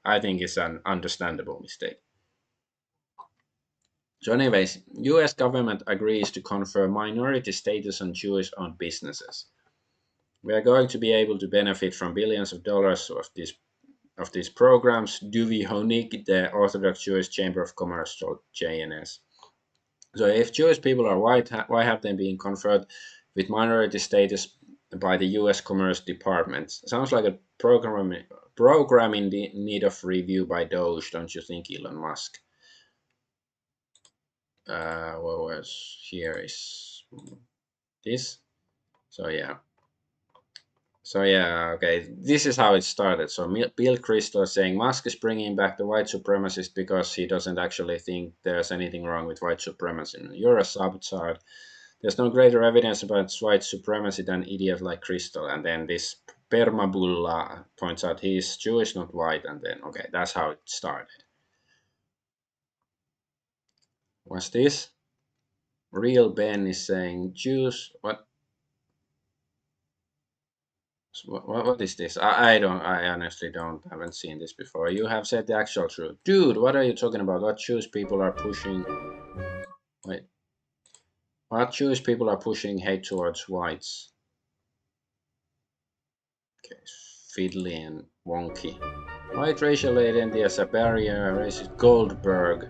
I think it's an understandable mistake. So anyways, US government agrees to confer minority status on Jewish owned businesses. We are going to be able to benefit from billions of dollars of these programs. Duvi Honig, the Orthodox Jewish Chamber of Commerce, told JNS. So if Jewish people are white, why have they been conferred with minority status by the U.S. Commerce Department? Sounds like a program in need of review by Doge, don't you think, Elon Musk? What was here is this. So yeah. So yeah, okay. This is how it started. So Bill Kristol is saying Musk is bringing back the white supremacist because he doesn't actually think there's anything wrong with white supremacy. You're a subtard. There's no greater evidence about white supremacy than idiot like Crystal. And then this Permabulla points out he's Jewish, not white. And then, okay, that's how it started. What's this? Real Ben is saying Jews. What? What is this? I honestly haven't seen this before. You have said the actual truth. Dude, what are you talking about? What Jewish people are pushing? Wait. What Jewish people are pushing hate towards whites? Okay, fiddly and wonky. White racial identity as a barrier, racist Goldberg,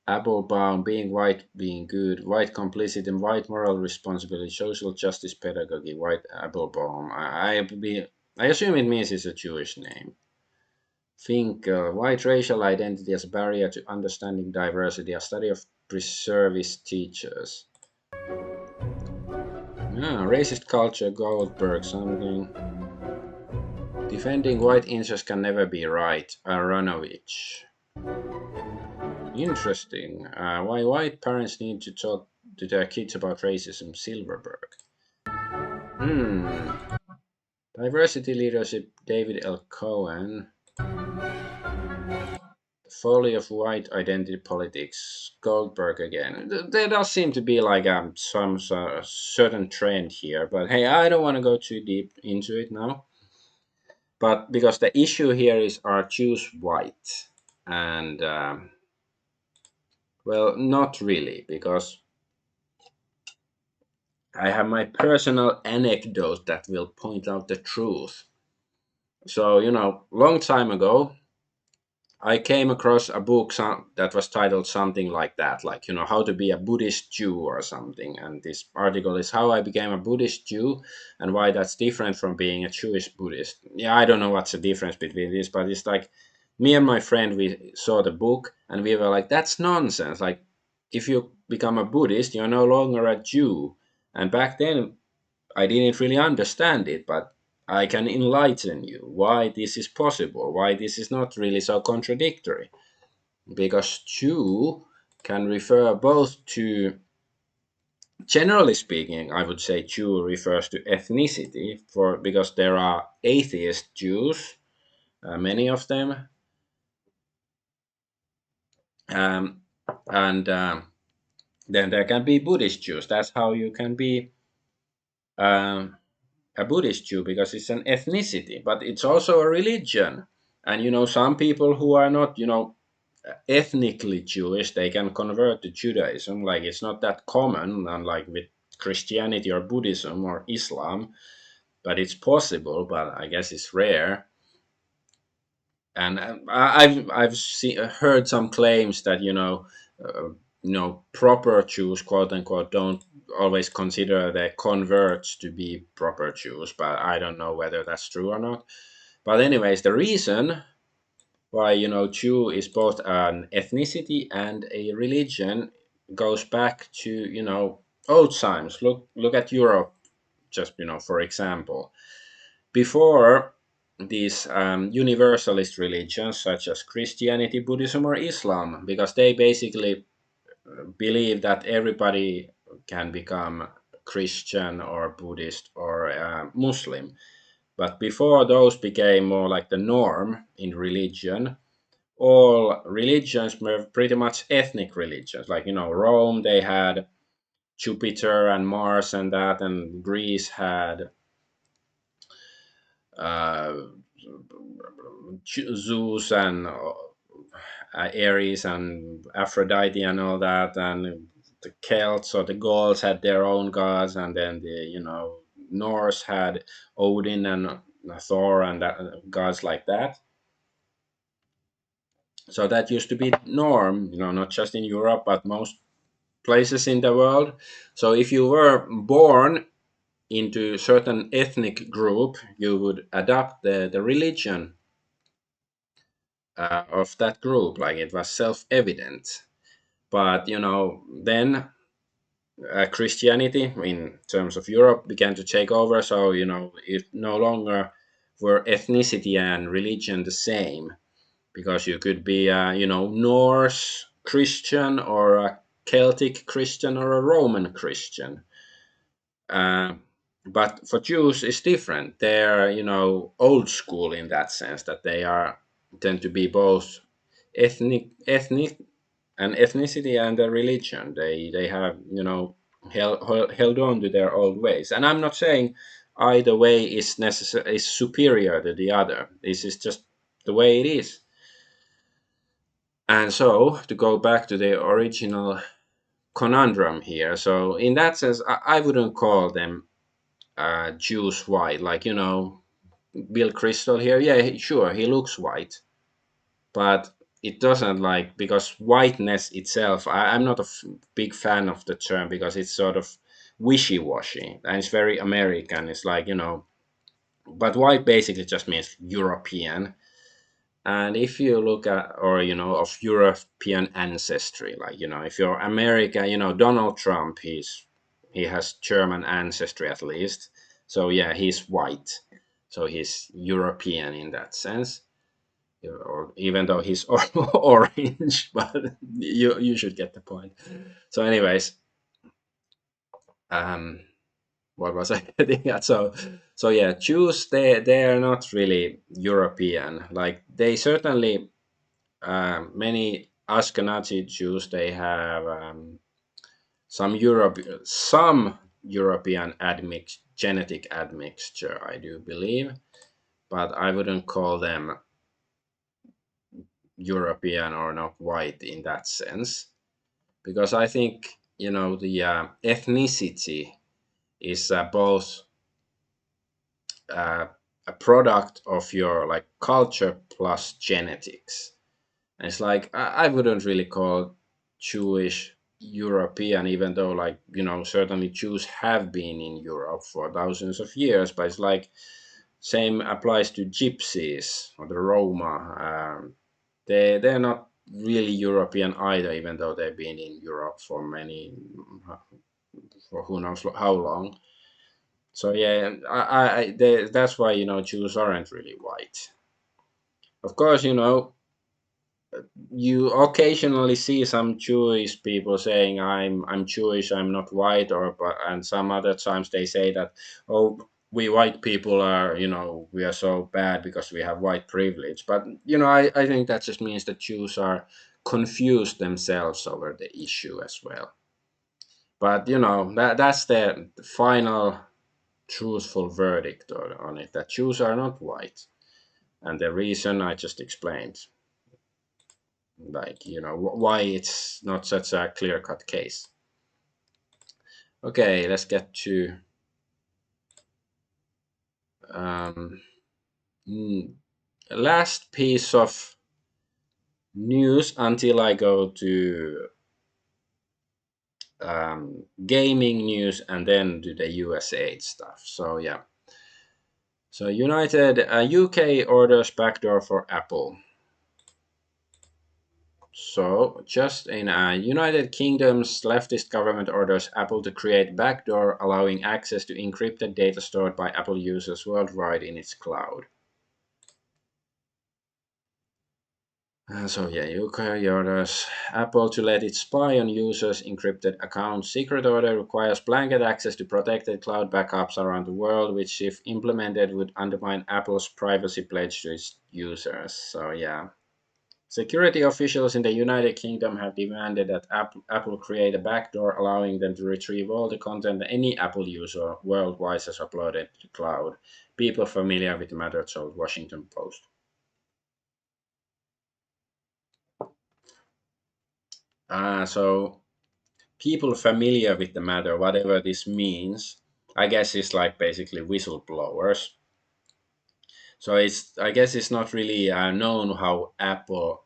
Applebaum, being white, being good, white complicity, white moral responsibility, social justice pedagogy, white Applebaum. I assume it means it's a Jewish name. Finkel, white racial identity as a barrier to understanding diversity, a study of preservist teachers. Racist culture, Goldberg, something. Defending white interests can never be right, Aronovich. Interesting. Why white parents need to talk to their kids about racism, Silverberg. Diversity leadership, David L. Cohen. Folly of white identity politics, Goldberg again. There does seem to be like some certain trend here, but hey, I don't want to go too deep into it now. But because the issue here is, are Jews white? And well, not really, because I have my personal anecdote that will point out the truth. So, long time ago, I came across a book that was titled something like that, like, how to be a Buddhist Jew or something. And this article is how I became a Buddhist Jew and why that's different from being a Jewish Buddhist. Yeah, I don't know what's the difference between this, but it's like me and my friend, we saw the book and we were like, that's nonsense. Like, if you become a Buddhist, you're no longer a Jew. And back then, I didn't really understand it, but I can enlighten you why this is possible, why this is not really so contradictory. Because Jew can refer both to generally speaking, I would say Jew refers to ethnicity because there are atheist Jews, many of them, um, and then there can be Buddhist Jews. That's how you can be um, a Buddhist Jew, because it's an ethnicity, but it's also a religion. And some people who are not, ethnically Jewish, they can convert to Judaism. Like, it's not that common, unlike with Christianity or Buddhism or Islam, but it's possible. But I guess it's rare. And heard some claims that proper Jews, quote unquote, don't always consider their converts to be proper Jews, but I don't know whether that's true or not. But anyways, the reason why Jew is both an ethnicity and a religion goes back to old times. Look at Europe, just for example. Before these universalist religions such as Christianity, Buddhism, or Islam, because they basically believe that everybody can become Christian or Buddhist or Muslim. But before those became more like the norm in religion, all religions were pretty much ethnic religions. Like, Rome, they had Jupiter and Mars and that, and Greece had uh, Zeus and Ares and Aphrodite and all that, and the Celts or the Gauls had their own gods, and then the Norse had Odin and Thor and gods like that. So that used to be norm, not just in Europe but most places in the world. So if you were born into certain ethnic group, you would adopt the religion of that group, like it was self-evident. But then Christianity, in terms of Europe, began to take over. So it no longer were ethnicity and religion the same, because you could be a Norse Christian or a Celtic Christian or a Roman Christian. Uh, but for Jews, it's different. They're old school in that sense, that they are tend to be both ethnic and ethnicity and a religion. They have held on to their old ways. And I'm not saying either way is superior to the other. This is just the way it is. And so, to go back to the original conundrum here, so in that sense, I wouldn't call them Jews white. Like, Bill Crystal here, yeah, sure, he looks white, but it doesn't, like, because whiteness itself, I'm not a big fan of the term, because it's sort of wishy-washy and it's very American. It's like, but white basically just means European. And if you look at, or of European ancestry, like if you're American, Donald Trump, he has German ancestry at least, so yeah, he's white, so he's European in that sense. Or even though he's orange, but you should get the point. So anyways, um what was I getting at? So yeah, Jews, they are not really European. Like, they certainly, many Ashkenazi Jews, they have some European genetic admixture, I do believe, but I wouldn't call them European or not white in that sense, because I think the ethnicity is both uh, a product of your, like, culture plus genetics. And it's like, I wouldn't really call Jewish European, even though, like, certainly Jews have been in Europe for thousands of years. But it's like, same applies to gypsies or the Roma. They're not really European either, even though they've been in Europe for who knows how long. So yeah, that's why Jews aren't really white. Of course, you occasionally see some Jewish people saying I'm Jewish, I'm not white, and some other times they say that, oh, we white people are, we are so bad because we have white privilege. But I think that just means that Jews are confused themselves over the issue as well. But that's the final truthful verdict on it, that Jews are not white, and the reason I just explained, like why it's not such a clear cut case. Okay, let's get to um, last piece of news until I go to gaming news and then do the USAID stuff. So yeah, so UK orders backdoor for Apple. So, just in United Kingdom's leftist government orders Apple to create backdoor allowing access to encrypted data stored by Apple users worldwide in its cloud. So yeah, UK orders Apple to let it spy on users' encrypted accounts. Secret order requires blanket access to protected cloud backups around the world, which, if implemented, would undermine Apple's privacy pledge to its users. So yeah. Security officials in the United Kingdom have demanded that Apple create a backdoor allowing them to retrieve all the content any Apple user worldwide has uploaded to the cloud. People familiar with the matter told Washington Post. So people familiar with the matter, whatever this means, I guess it's like basically whistleblowers. So I guess it's not really known how Apple.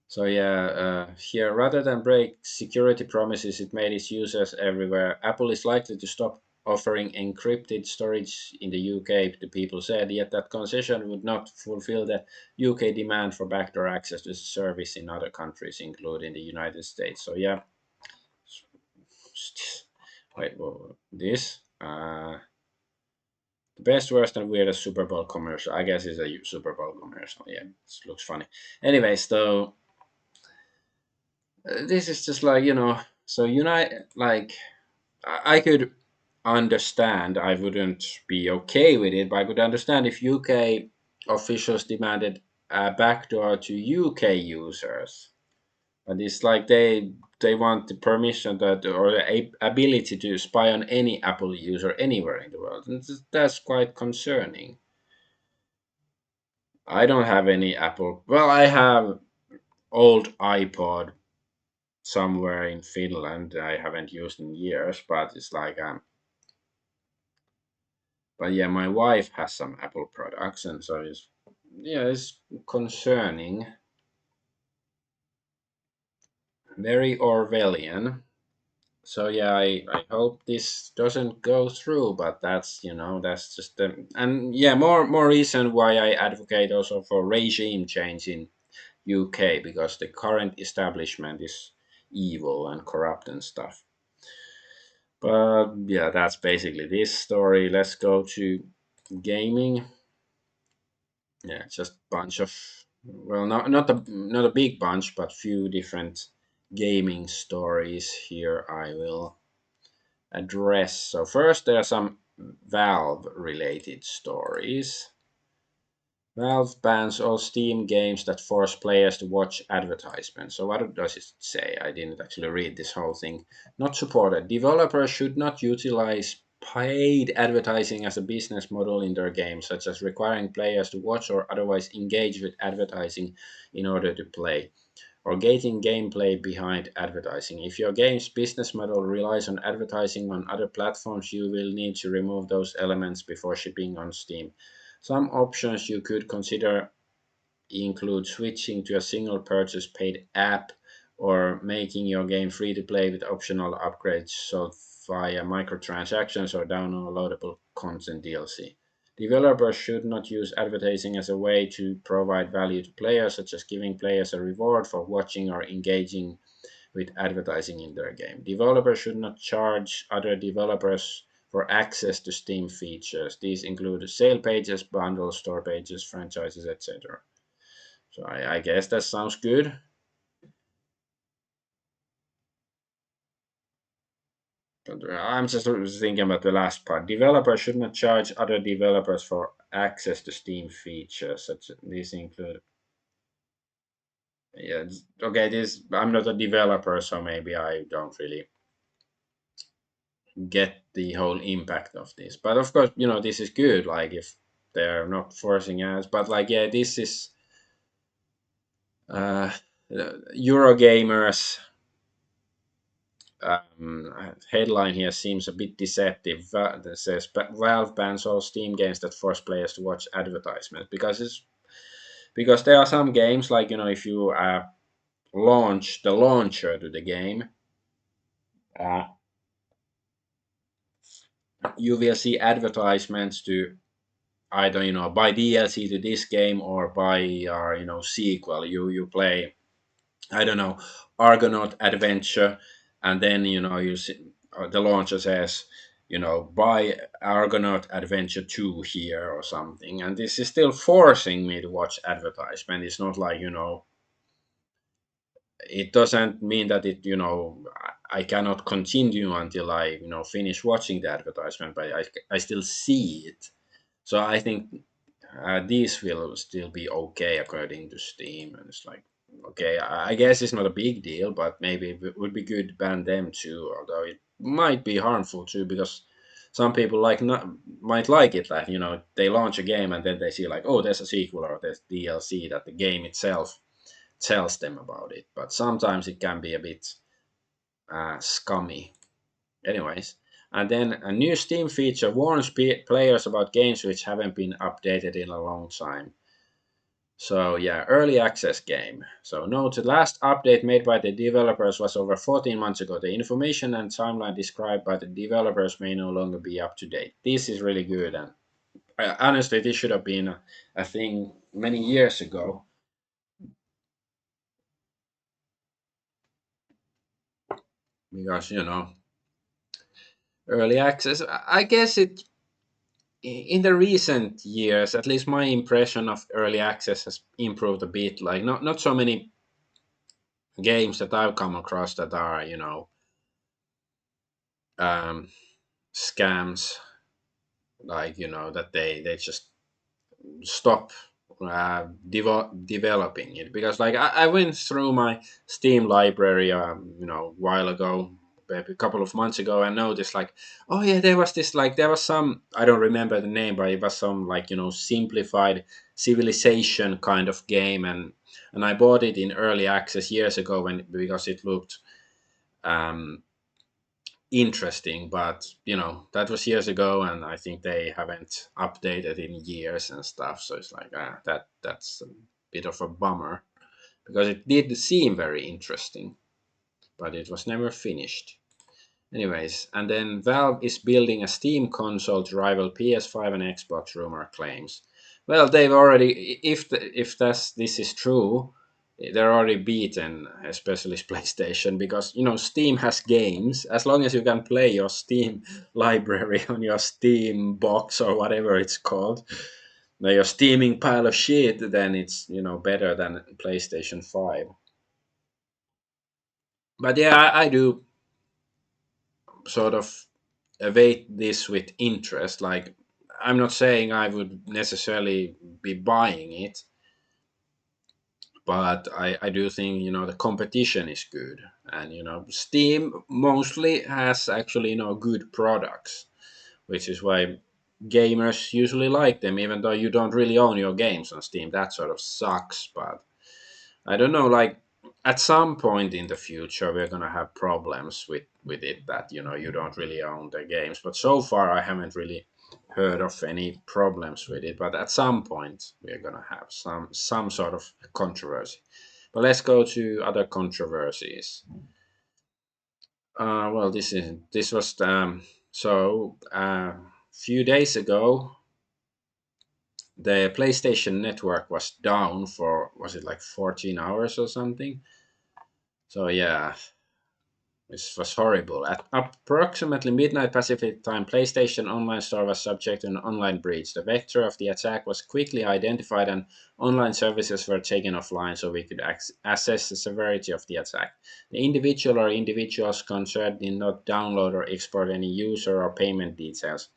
So yeah, here, rather than break security promises it made its users everywhere, Apple is likely to stop offering encrypted storage in the UK, the people said, yet that concession would not fulfill the UK demand for backdoor access to the service in other countries, including the United States. So yeah, wait, this? The best, worst, and weirdest Super Bowl commercial. I guess it's a Super Bowl commercial. Yeah, it looks funny. Anyways, though, this is just like so like I could understand, I wouldn't be okay with it, but I could understand if UK officials demanded a backdoor to UK users. But it's like they want the permission that, or the ability to spy on any Apple user anywhere in the world, and that's quite concerning. I don't have any Apple. Well, I have old iPod somewhere in Finland. I haven't used in years, but it's like but yeah, my wife has some Apple products, and so it's concerning, very Orwellian. So yeah, I hope this doesn't go through, but that's just and yeah, more reason why I advocate also for regime change in UK, because the current establishment is evil and corrupt and stuff. But yeah, that's basically this story. Let's go to gaming. Yeah, just bunch of, well, not a big bunch, but few different gaming stories here I will address. So first, there are some Valve related stories. Valve bans all Steam games that force players to watch advertisements. So what does it say? I didn't actually read this whole thing. Not supported. Developers should not utilize paid advertising as a business model in their games, such as requiring players to watch or otherwise engage with advertising in order to play, or gating gameplay behind advertising. If your game's business model relies on advertising on other platforms, you will need to remove those elements before shipping on Steam. Some options you could consider include switching to a single purchase paid app, or making your game free to play with optional upgrades sold via microtransactions or downloadable content DLC. Developers should not use advertising as a way to provide value to players, such as giving players a reward for watching or engaging with advertising in their game. Developers should not charge other developers for access to Steam features. These include sale pages, bundles, store pages, franchises, etc. So I guess that sounds good. But I'm just thinking about the last part. Developers should not charge other developers for access to Steam features. Such these include. Yeah, okay. This I'm not a developer, so maybe I don't really get the whole impact of this. But of course, this is good. Like if they're not forcing us, but like yeah, this is uh, Eurogamers headline here seems a bit deceptive. That says Valve bans all Steam games that force players to watch advertisements because there are some games like if you launch the launcher to the game, uh, you will see advertisements to either buy DLC to this game or buy our sequel. You play, I don't know, Argonaut Adventure, and then you see the launcher says buy Argonaut Adventure 2 here or something, and this is still forcing me to watch advertisement. It's not like it doesn't mean that I cannot continue until I finish watching the advertisement, but I still see it. So I think these will still be okay according to Steam, and it's like okay, I guess it's not a big deal, but maybe it would be good to ban them too. Although it might be harmful too, because some people might like it that they launch a game and then they see like, oh, there's a sequel or there's DLC that the game itself tells them about it. But sometimes it can be a bit scummy. Anyways, and then a new Steam feature warns players about games which haven't been updated in a long time. So yeah, early access game. So note the last update made by the developers was over 14 months ago. The information and timeline described by the developers may no longer be up to date. This is really good, and honestly, this should have been a thing many years ago because early access. I guess it in the recent years, at least my impression of early access has improved a bit. Like not so many games that I've come across that are um, scams. Like that they just stop developing it because like I went through my Steam library a while ago, maybe a couple of months ago, and noticed like, oh yeah, there was this, like there was some, I don't remember the name, but it was some like simplified civilization kind of game, and I bought it in early access years ago because it looked um interesting, but that was years ago, and I think they haven't updated in years and stuff, so it's like that's a bit of a bummer because it did seem very interesting, but it was never finished. Anyways, and then Valve is building a Steam console to rival PS5 and Xbox, rumor claims. Well, they've already, if this is true, they're already beaten, especially PlayStation, because Steam has games. As long as you can play your Steam library on your Steam box or whatever it's called, now your steaming pile of shit, then it's better than PlayStation 5. But yeah, I do sort of await this with interest. Like, I'm not saying I would necessarily be buying it, but I do think the competition is good, and Steam mostly has actually good products, which is why gamers usually like them, even though you don't really own your games on Steam. That sort of sucks, but I don't know, like at some point in the future we're gonna have problems with it that you don't really own the games. But so far I haven't really heard of any problems with it. But at some point we're gonna have some sort of controversy. But let's go to other controversies. Well, this was so few days ago the PlayStation Network was down for, was it like 14 hours or something? So yeah, which was horrible. At approximately midnight Pacific time, PlayStation Online Store was subject to an online breach. The vector of the attack was quickly identified and online services were taken offline so we could assess the severity of the attack. The individual or individuals concerned did not download or export any user or payment details.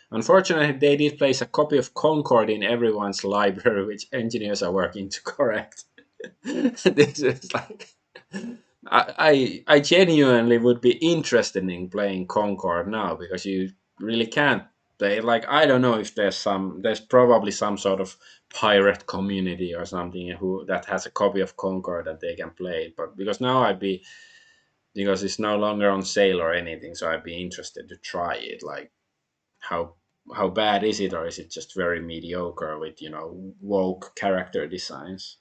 Unfortunately, they did place a copy of Concord in everyone's library, which engineers are working to correct. This is like I genuinely would be interested in playing Concord now because you really can't play. Like I don't know if there's probably some sort of pirate community or something who that has a copy of Concord that they can play. But because now because it's no longer on sale or anything, so I'd be interested to try it. Like how how bad is it, or is it just very mediocre with woke character designs?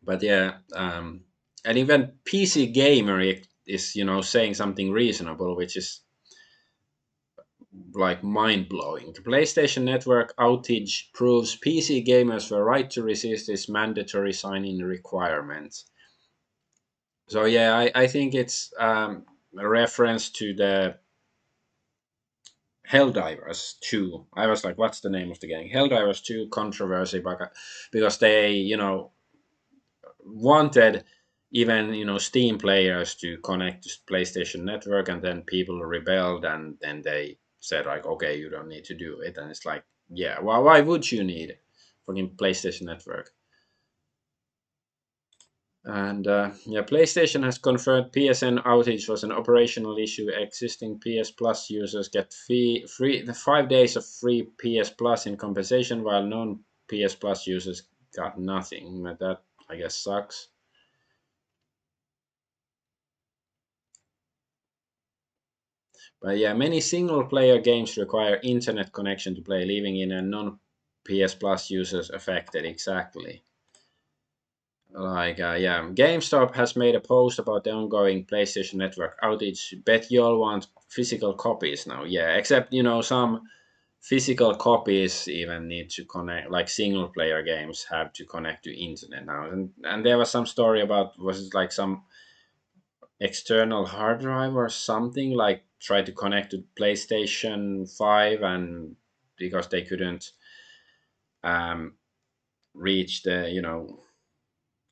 But yeah, and even PC Gamer is saying something reasonable, which is like mind blowing. The PlayStation Network outage proves PC gamers were right to resist this mandatory sign-in requirement. So yeah, I think it's a reference to the Helldivers 2. I was like, what's the name of the game? Helldivers 2 controversy, because they wanted even Steam players to connect to PlayStation Network, and then people rebelled, and then they said like, okay, you don't need to do it, and it's like, yeah, well, why would you need fucking PlayStation Network? And yeah, PlayStation has confirmed PSN outage was an operational issue. Existing PS Plus users get free the 5 days of free PS Plus in compensation, while non PS Plus users got nothing. But that I guess sucks. But yeah, many single player games require internet connection to play, leaving in a non PS Plus users affected. Exactly. Like, yeah, GameStop has made a post about the ongoing PlayStation Network outage. Bet you all want physical copies now. Yeah, except, some physical copies even need to connect, like single player games have to connect to internet now. And there was some story about, was it like some external hard drive or something, like try to connect to PlayStation 5, and because they couldn't um, reach the,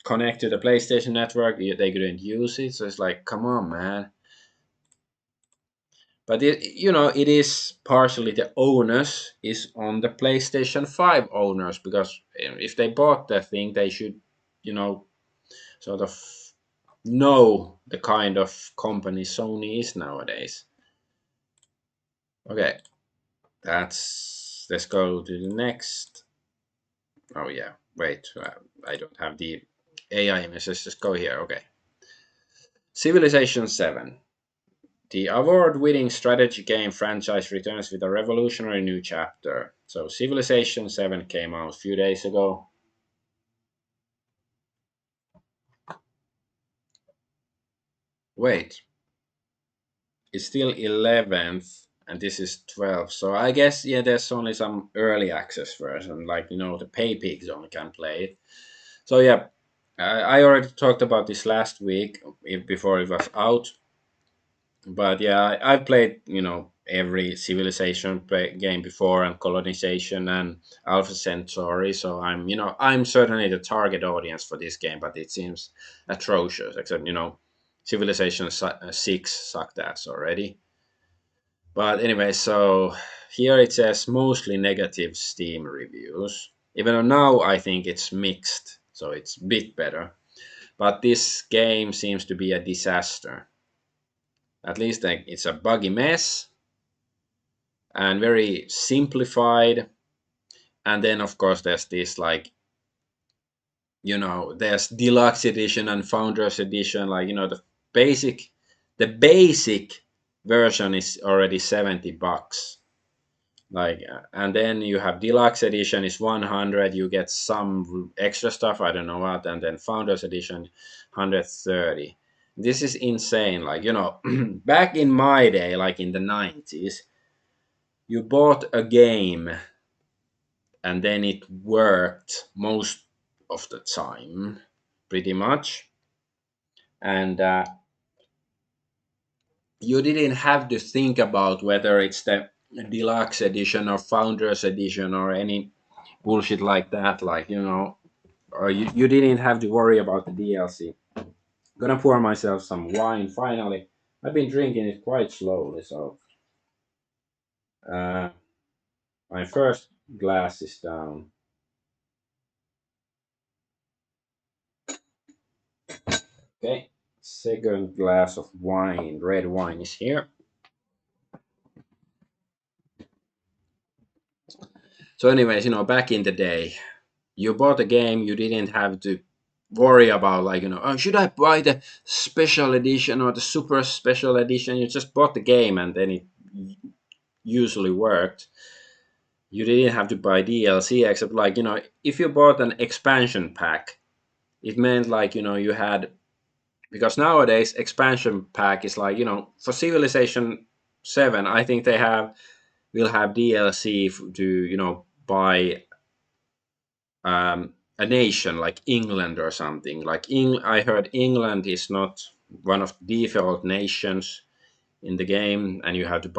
connect to the PlayStation Network, they couldn't use it. So it's like, come on, man. But it is partially the onus is on the PlayStation 5 owners, because if they bought the thing, they should, sort of know the kind of company Sony is nowadays. Okay, let's go to the next. Oh yeah, wait, I don't have the AI image. Let's just go here. Okay, Civilization 7. The award-winning strategy game franchise returns with a revolutionary new chapter. So Civilization 7 came out a few days ago. Wait, it's still 11th and this is 12th. So I guess, yeah, there's only some early access version, like, the pay pigs only can play it. So yeah, I already talked about this last week before it was out. But yeah, I've played every Civilization game before, and Colonization and Alpha Centauri. So I'm certainly the target audience for this game, but it seems atrocious. Except Civilization 6 sucked ass already. But anyway, so here it says mostly negative Steam reviews. Even though now I think it's mixed, so it's a bit better. But this game seems to be a disaster. At least it's a buggy mess and very simplified. And then of course there's this, like, there's deluxe edition and founders edition. Like, the basic version is already $70. Like, and then you have deluxe edition is 100. You get some extra stuff, I don't know what, and then founders edition 130. This is insane. Like, back in my day, like in the 90s, you bought a game and then it worked most of the time. pretty much. And you didn't have to think about whether it's the deluxe edition or founders edition or any bullshit like that, like, or you didn't have to worry about the DLC. Gonna pour myself some wine finally. I've been drinking it quite slowly, so uh, my first glass is down. Okay, second glass of wine, red wine, is here. So, anyways, back in the day, you bought a game, you didn't have to worry about, like, oh, should I buy the special edition or the super special edition? You just bought the game, and then it usually worked. You didn't have to buy DLC, except, like, if you bought an expansion pack, it meant, like, you had, because nowadays expansion pack is like, for Civilization 7, I think they will have DLC to, buy a nation like England or something. Like, I heard England is not one of the default nations in the game, and you have to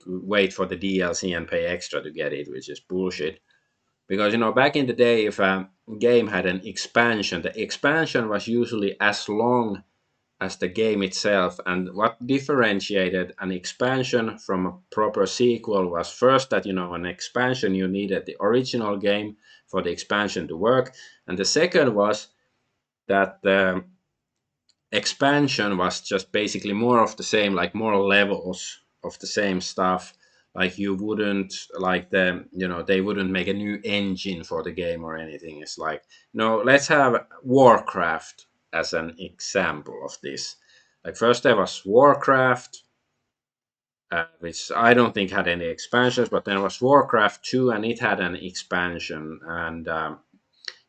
wait for the DLC and pay extra to get it, which is bullshit. Because, back in the day, if a game had an expansion, the expansion was usually as long as the game itself. And what differentiated an expansion from a proper sequel was, first, that, an expansion, you needed the original game for the expansion to work. And the second was that the expansion was just basically more of the same, like more levels of the same stuff. Like, you wouldn't, like, they wouldn't make a new engine for the game or anything. It's like, no, let's have Warcraft as an example of this. Like, first there was Warcraft, which I don't think had any expansions, but then was Warcraft 2, and it had an expansion. And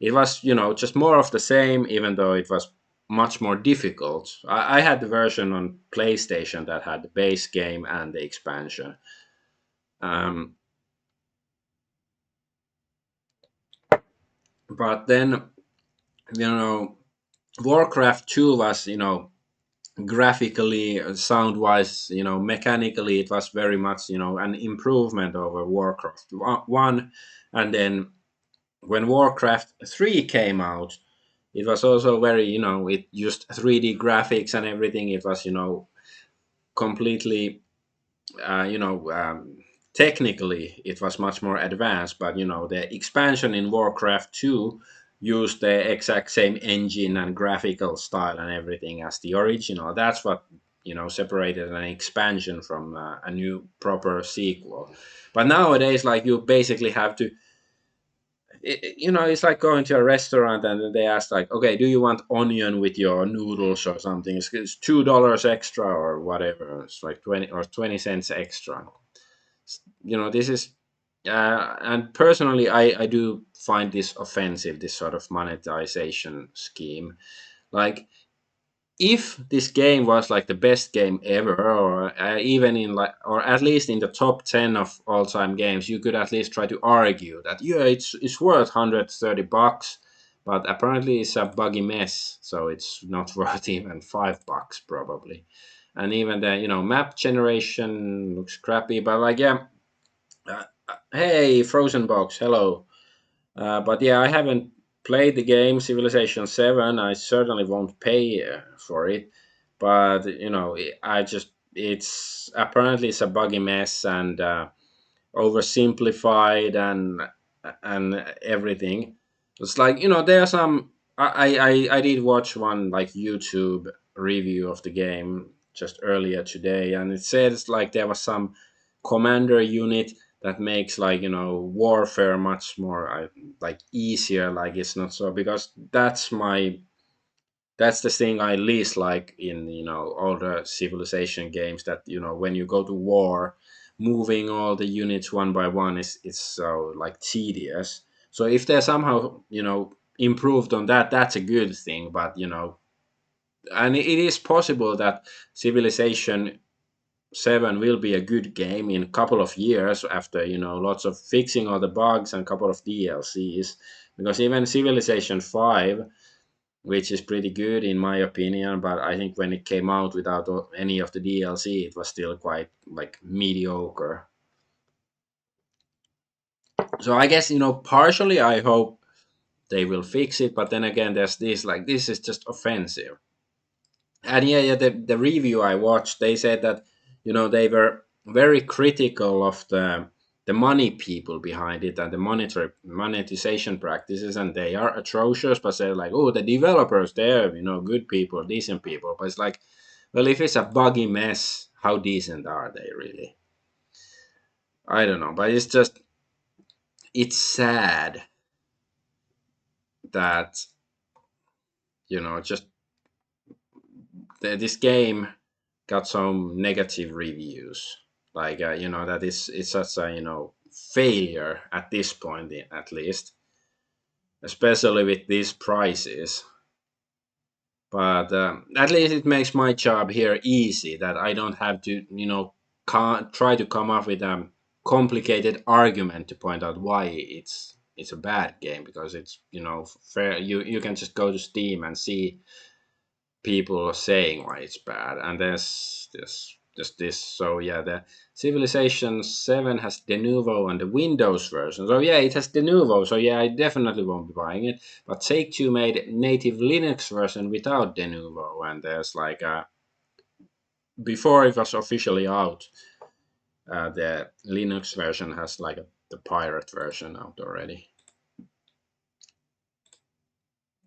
it was, just more of the same, even though it was much more difficult. I had the version on PlayStation that had the base game and the expansion. Um, but then, Warcraft 2 was, graphically, sound wise, mechanically, it was very much, an improvement over Warcraft 1. And then when Warcraft 3 came out, it was also very, it used 3D graphics and everything. It was, completely, technically, it was much more advanced. But, the expansion in Warcraft 2 used the exact same engine and graphical style and everything as the original. That's what, separated an expansion from a new proper sequel. But nowadays, like, you basically have to, it's like going to a restaurant and they ask, like, okay, do you want onion with your noodles or something? It's $2 extra or whatever. It's like 20 cents extra. This is, and personally, I do find this offensive, this sort of monetization scheme. Like, if this game was like the best game ever, or even in, like, or at least in the top 10 of all-time games, you could at least try to argue that, yeah, it's worth $130, but apparently it's a buggy mess, so it's not worth even $5 probably. And even the, map generation looks crappy, but, like, yeah, hey, Frozen Box, hello. But yeah, I haven't played the game Civilization 7. I certainly won't pay for it. But, I just, it's apparently it's a buggy mess and oversimplified and everything. It's like, there are some. I did watch one, like, YouTube review of the game just earlier today, and it says, like, there was some commander unit that makes, like, warfare much more like easier. Like, it's not so, because that's the thing I least like in, all the civilization games, that, when you go to war, moving all the units one by one is so, like, tedious. So if they're somehow, improved on that, that's a good thing. But, and it is possible that Civilization 7 will be a good game in a couple of years after, lots of fixing all the bugs and a couple of DLCs. Because even Civilization 5, which is pretty good in my opinion. But I think when it came out without any of the DLC, it was still quite like mediocre. So I guess, partially I hope they will fix it, but then again, there's this like this is just offensive. And yeah, the review I watched, they said that they were very critical of the money people behind it and the monetization practices, and they are atrocious. But they're like, oh, the developers, they're good people, decent people. But it's like, well, if it's a buggy mess, how decent are they really? I don't know, but it's sad that just this game got some negative reviews. Like that it's such a failure at this point, at least, especially with these prices. But at least it makes my job here easy. That I don't have to try to come up with a complicated argument to point out why it's a bad game, because it's fair. You can just go to Steam and see people saying why it's bad, and there's this. So yeah, the Civilization 7 has Denuvo on the Windows version. So yeah, it has Denuvo. So yeah, I definitely won't be buying it. But Take-Two made native Linux version without Denuvo, and there's like before it was officially out, the Linux version has like the pirate version out already.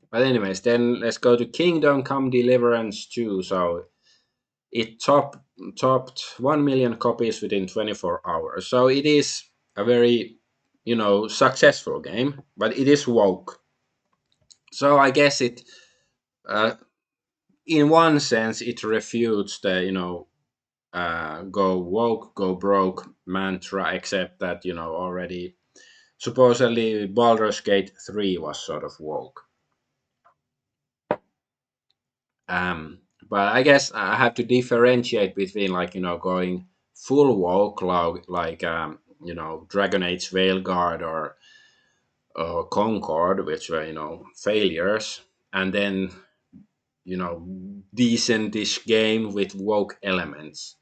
But anyways, then let's go to Kingdom Come Deliverance 2. So it topped 1 million copies within 24 hours. So it is a very, successful game, but it is woke. So I guess uh, in one sense, it refutes the, go woke, go broke mantra, except that, already supposedly Baldur's Gate 3 was sort of woke. Um, but I guess I have to differentiate between like going full woke like Dragon Age Veilguard or Concord, which were failures, and then decentish game with woke elements.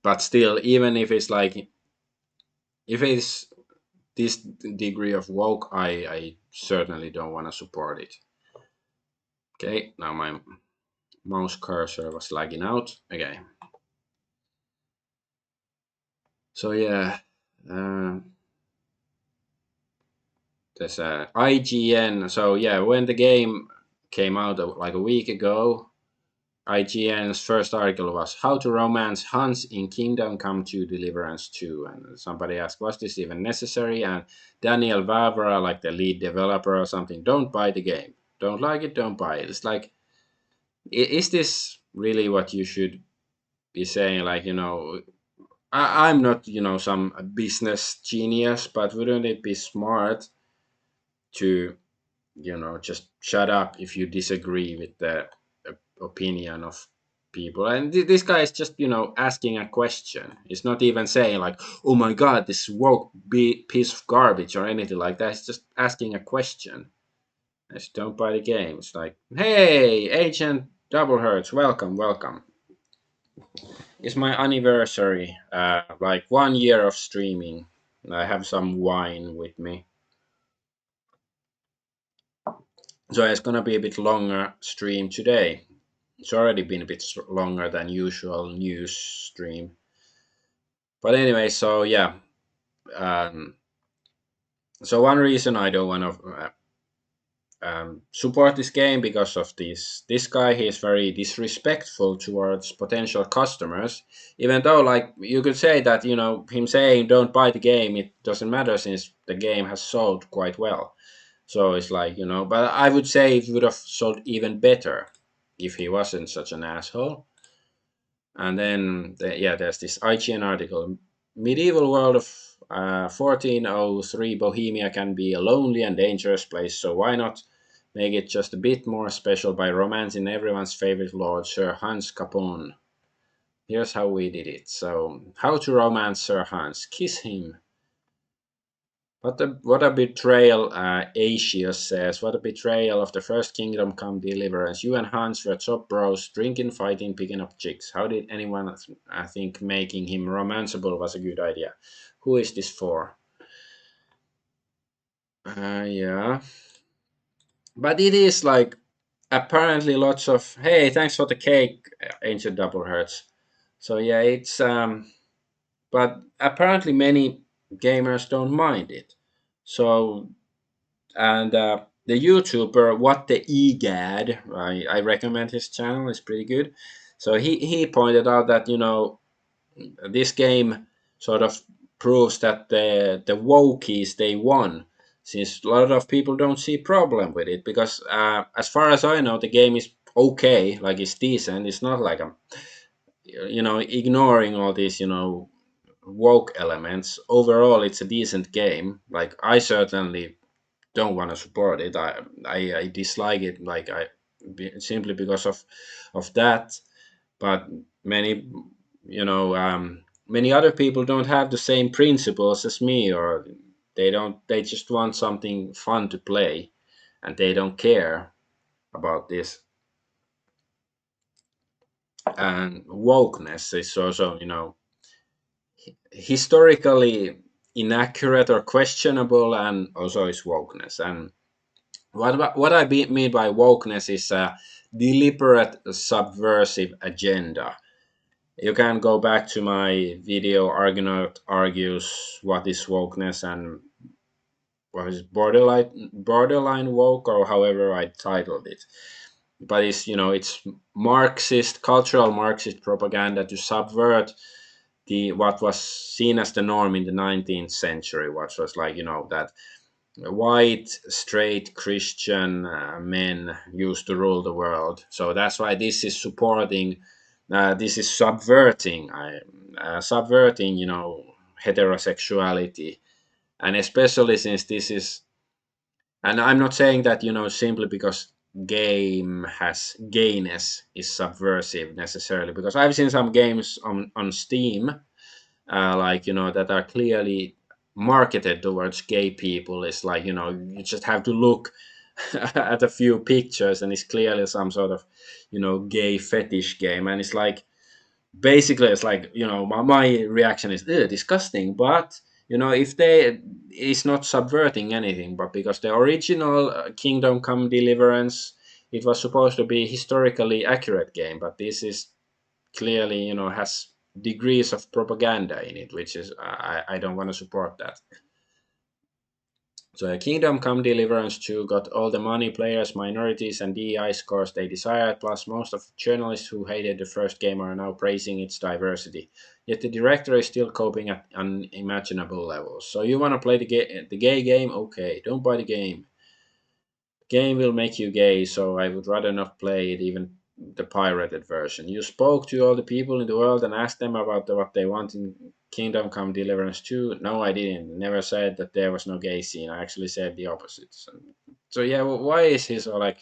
But still, even if it's like if it's this degree of woke, I certainly don't want to support it. Okay, now my mouse cursor was lagging out. Okay. So yeah, uh, there's a IGN. So yeah, when the game came out like a week ago, IGN's first article was "How to Romance Hans in Kingdom Come to Deliverance 2," and somebody asked, "Was this even necessary?" And Daniel Vavra, like the lead developer or something, "Don't buy the game. Don't like it. Don't buy it." It's like, is this really what you should be saying? Like I'm not some business genius, but wouldn't it be smart to just shut up if you disagree with the opinion of people? And this guy is just asking a question. He's not even saying like, oh my god, this woke piece of garbage or anything like that. He's just asking a question. I just don't buy the game. It's like, hey, Agent Double Hertz, welcome. It's my anniversary, like 1 year of streaming. I have some wine with me. So it's gonna be a bit longer stream today. It's already been a bit longer than usual news stream. But anyway, so yeah. Um, so one reason I don't want to support this game because of this guy. He is very disrespectful towards potential customers. Even though, like, you could say that him saying don't buy the game, it doesn't matter since the game has sold quite well. So it's like but I would say it would have sold even better if he wasn't such an asshole. And then yeah, there's this IGN article. Medieval world of 1403 Bohemia can be a lonely and dangerous place, so why not make it just a bit more special by romancing everyone's favorite lord, Sir Hans Capone? Here's how we did it. So, how to romance Sir Hans: kiss him. What a betrayal, Asia says. What a betrayal of the first Kingdom Come deliverance. You and Hans were top bros, drinking, fighting, picking up chicks. How did anyone think making him romanceable was a good idea? Who is this for? Yeah. But it is like apparently lots of hey, thanks for the cake, Ancient Double Hertz. So yeah, it's but apparently many gamers don't mind it. So and the YouTuber What the Egad, I recommend his channel. It's pretty good. So he pointed out that this game sort of proves that the wokies they won, since a lot of people don't see problem with it because as far as I know the game is okay, like it's decent. It's not like a ignoring all these woke elements. Overall it's a decent game. Like I certainly don't want to support it. I dislike it. Like simply because of that. But many, many other people don't have the same principles as me, or they don't. They just want something fun to play, and they don't care about this. And wokeness is also, historically inaccurate or questionable, and also is wokeness. And what I mean by wokeness is a deliberate subversive agenda. You can go back to my video Argonaut argues what is wokeness and what is borderline woke, or however I titled it. But it's Marxist, cultural Marxist propaganda to subvert the what was seen as the norm in the 19th century, what was like that white straight Christian men used to rule the world. So that's why this is supporting, this is subverting, heterosexuality, and especially since this is, and I'm not saying that simply because game has gayness is subversive necessarily, because I've seen some games on Steam like that are clearly marketed towards gay people. Is like you just have to look at a few pictures and it's clearly some sort of gay fetish game, and it's like basically it's like my reaction is disgusting. But if they is not subverting anything, but because the original Kingdom Come Deliverance, it was supposed to be historically accurate game, but this is clearly has degrees of propaganda in it, which is I don't want to support that. So Kingdom Come Deliverance 2 got all the money players, minorities, and DEI scores they desired, plus most of the journalists who hated the first game are now praising its diversity. Yet the director is still coping at unimaginable levels. So you want to play the gay game? Okay, don't buy the game. Game will make you gay, so I would rather not play it, even the pirated version. You spoke to all the people in the world and asked them about what they want in Kingdom Come Deliverance 2. No, I didn't. Never said that there was no gay scene. I actually said the opposite. So yeah, why is he so like?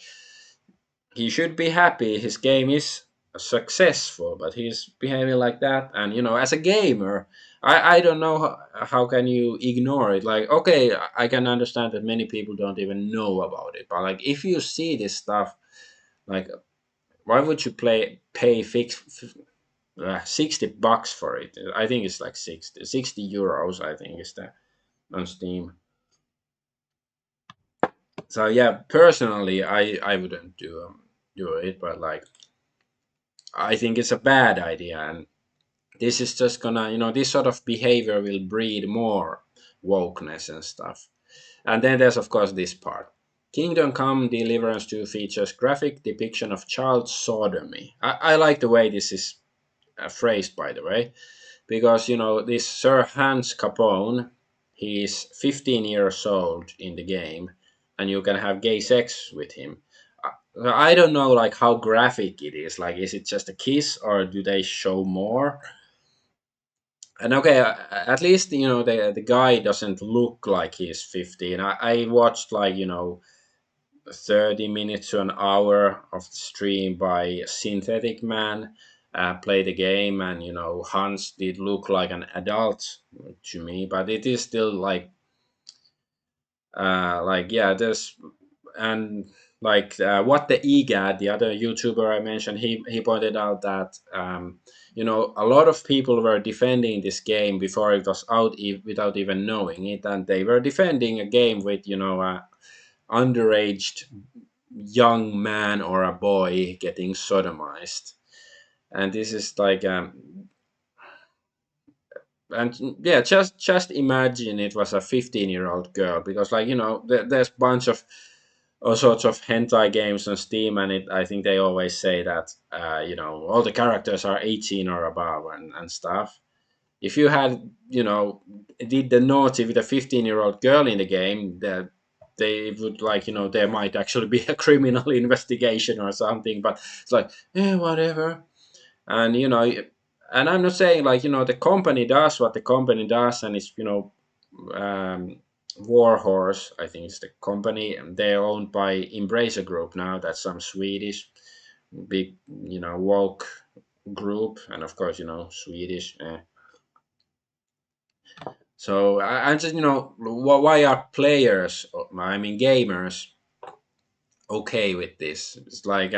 He should be happy. His game is successful, but he's behaving like that. And as a gamer, I don't know how can you ignore it. Like, okay, I can understand that many people don't even know about it, but like if you see this stuff, like why would you pay 60 bucks for it? I think it's like 60 euros, I think is the on Steam. So yeah, personally I wouldn't do it, but like I think it's a bad idea, and this is just gonna, this sort of behavior will breed more wokeness and stuff. And then there's of course this part. Kingdom Come Deliverance 2 features graphic depiction of child sodomy. I like the way this is phrased, by the way, because this Sir Hans Capone, he's 15 years old in the game, and you can have gay sex with him. I don't know like how graphic it is. Like, is it just a kiss or do they show more? And okay, at least the guy doesn't look like he's 15. I watched like 30 minutes to an hour of the stream by Synthetic Man play the game, and Hans did look like an adult to me, but it is still like like yeah, there's and like what the EGAD, the other YouTuber I mentioned, he pointed out that a lot of people were defending this game before it was out without even knowing it, and they were defending a game with a underaged young man or a boy getting sodomized, and this is like and yeah, just imagine it was a 15-year-old girl, because like there's bunch of all sorts of hentai games on Steam, and I think they always say that all the characters are 18 or above and stuff. If you had did the naughty with a 15-year-old girl in the game, that they would like there might actually be a criminal investigation or something, but it's like whatever. And and I'm not saying like the company does what the company does, and it's um, Warhorse, I think it's the company, and they're owned by Embracer Group now. That's some Swedish big woke group, and of course Swedish. So I'm just why are players, I mean gamers, okay with this? It's like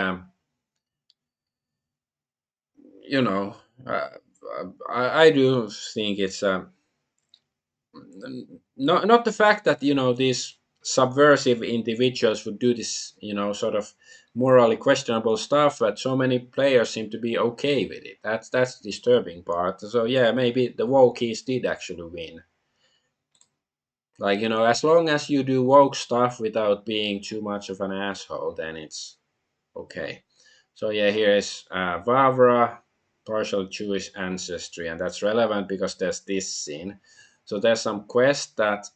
you know uh, I do think it's not the fact that these subversive individuals would do this sort of morally questionable stuff, but so many players seem to be okay with it. That's the disturbing part. So yeah, maybe the wokies did actually win. Like as long as you do woke stuff without being too much of an asshole, then it's okay. So yeah, here is Vavra, partial Jewish ancestry, and that's relevant because there's this scene. So there's some quest that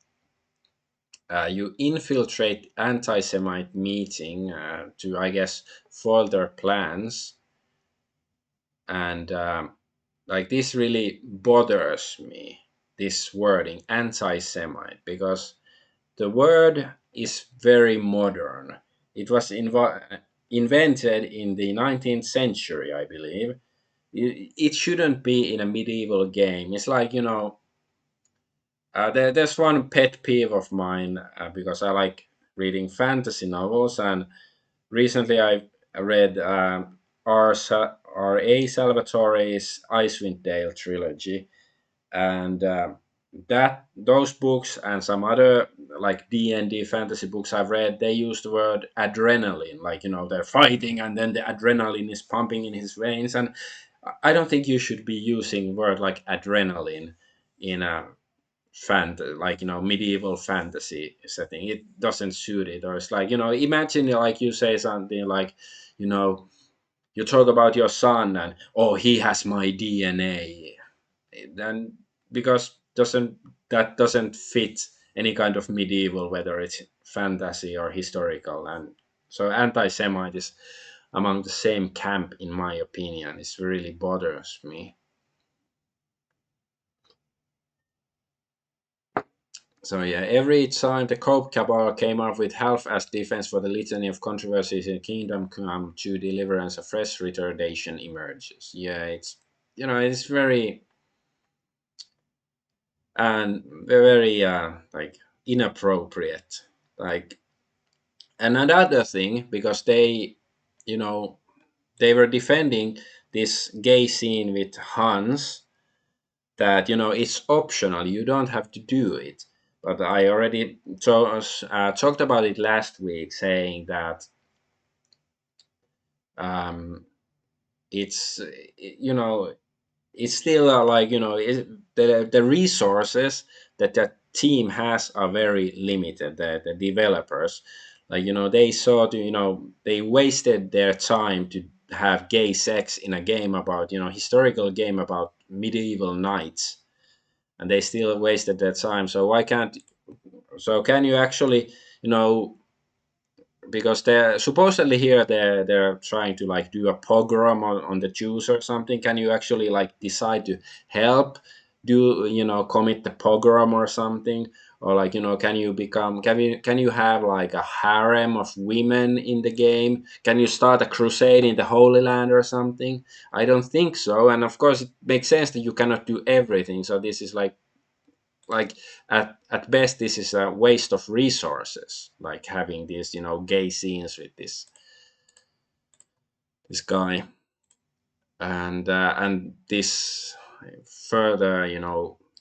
you infiltrate anti-Semite meeting to, I guess, foil their plans, and like this really bothers me. This wording, anti-Semite, because the word is very modern. It was invented in the 19th century, I believe. It shouldn't be in a medieval game. It's like there's one pet peeve of mine, because I like reading fantasy novels, and recently I read R.A. Salvatore's Icewind Dale trilogy, and that those books and some other like D&D fantasy books I've read, they use the word adrenaline, like they're fighting and then the adrenaline is pumping in his veins, and I don't think you should be using word like adrenaline in a like medieval fantasy setting. It doesn't suit it. Or it's like imagine like you say something like you know you talk about your son and oh, he has my DNA, then because doesn't fit any kind of medieval, whether it's fantasy or historical. And so anti-Semite is among the same camp, in my opinion. It really bothers me. So yeah, every time the Cope Cabal came up with half-assed defense for the litany of controversies in Kingdom Come to Deliverance, a fresh retardation emerges. Yeah, it's it's very and very like inappropriate. Like, and another thing, because you know they were defending this gay scene with Hans, that it's optional, you don't have to do it. But I already talked about it last week, saying that um, it's you know it's still like the resources that that team has are very limited. The developers, like they saw to they wasted their time to have gay sex in a game about historical game about medieval knights, and they still wasted their time. So why can't so can you actually you know because they're supposedly here they're trying to like do a pogrom on the Jews or something. Can you actually like decide to help do commit the pogrom or something? Or like can you become can you have like a harem of women in the game? Can you start a crusade in the Holy Land or something? I don't think so. And of course it makes sense that you cannot do everything, so this is like like at best this is a waste of resources, like having these gay scenes with this guy. And this further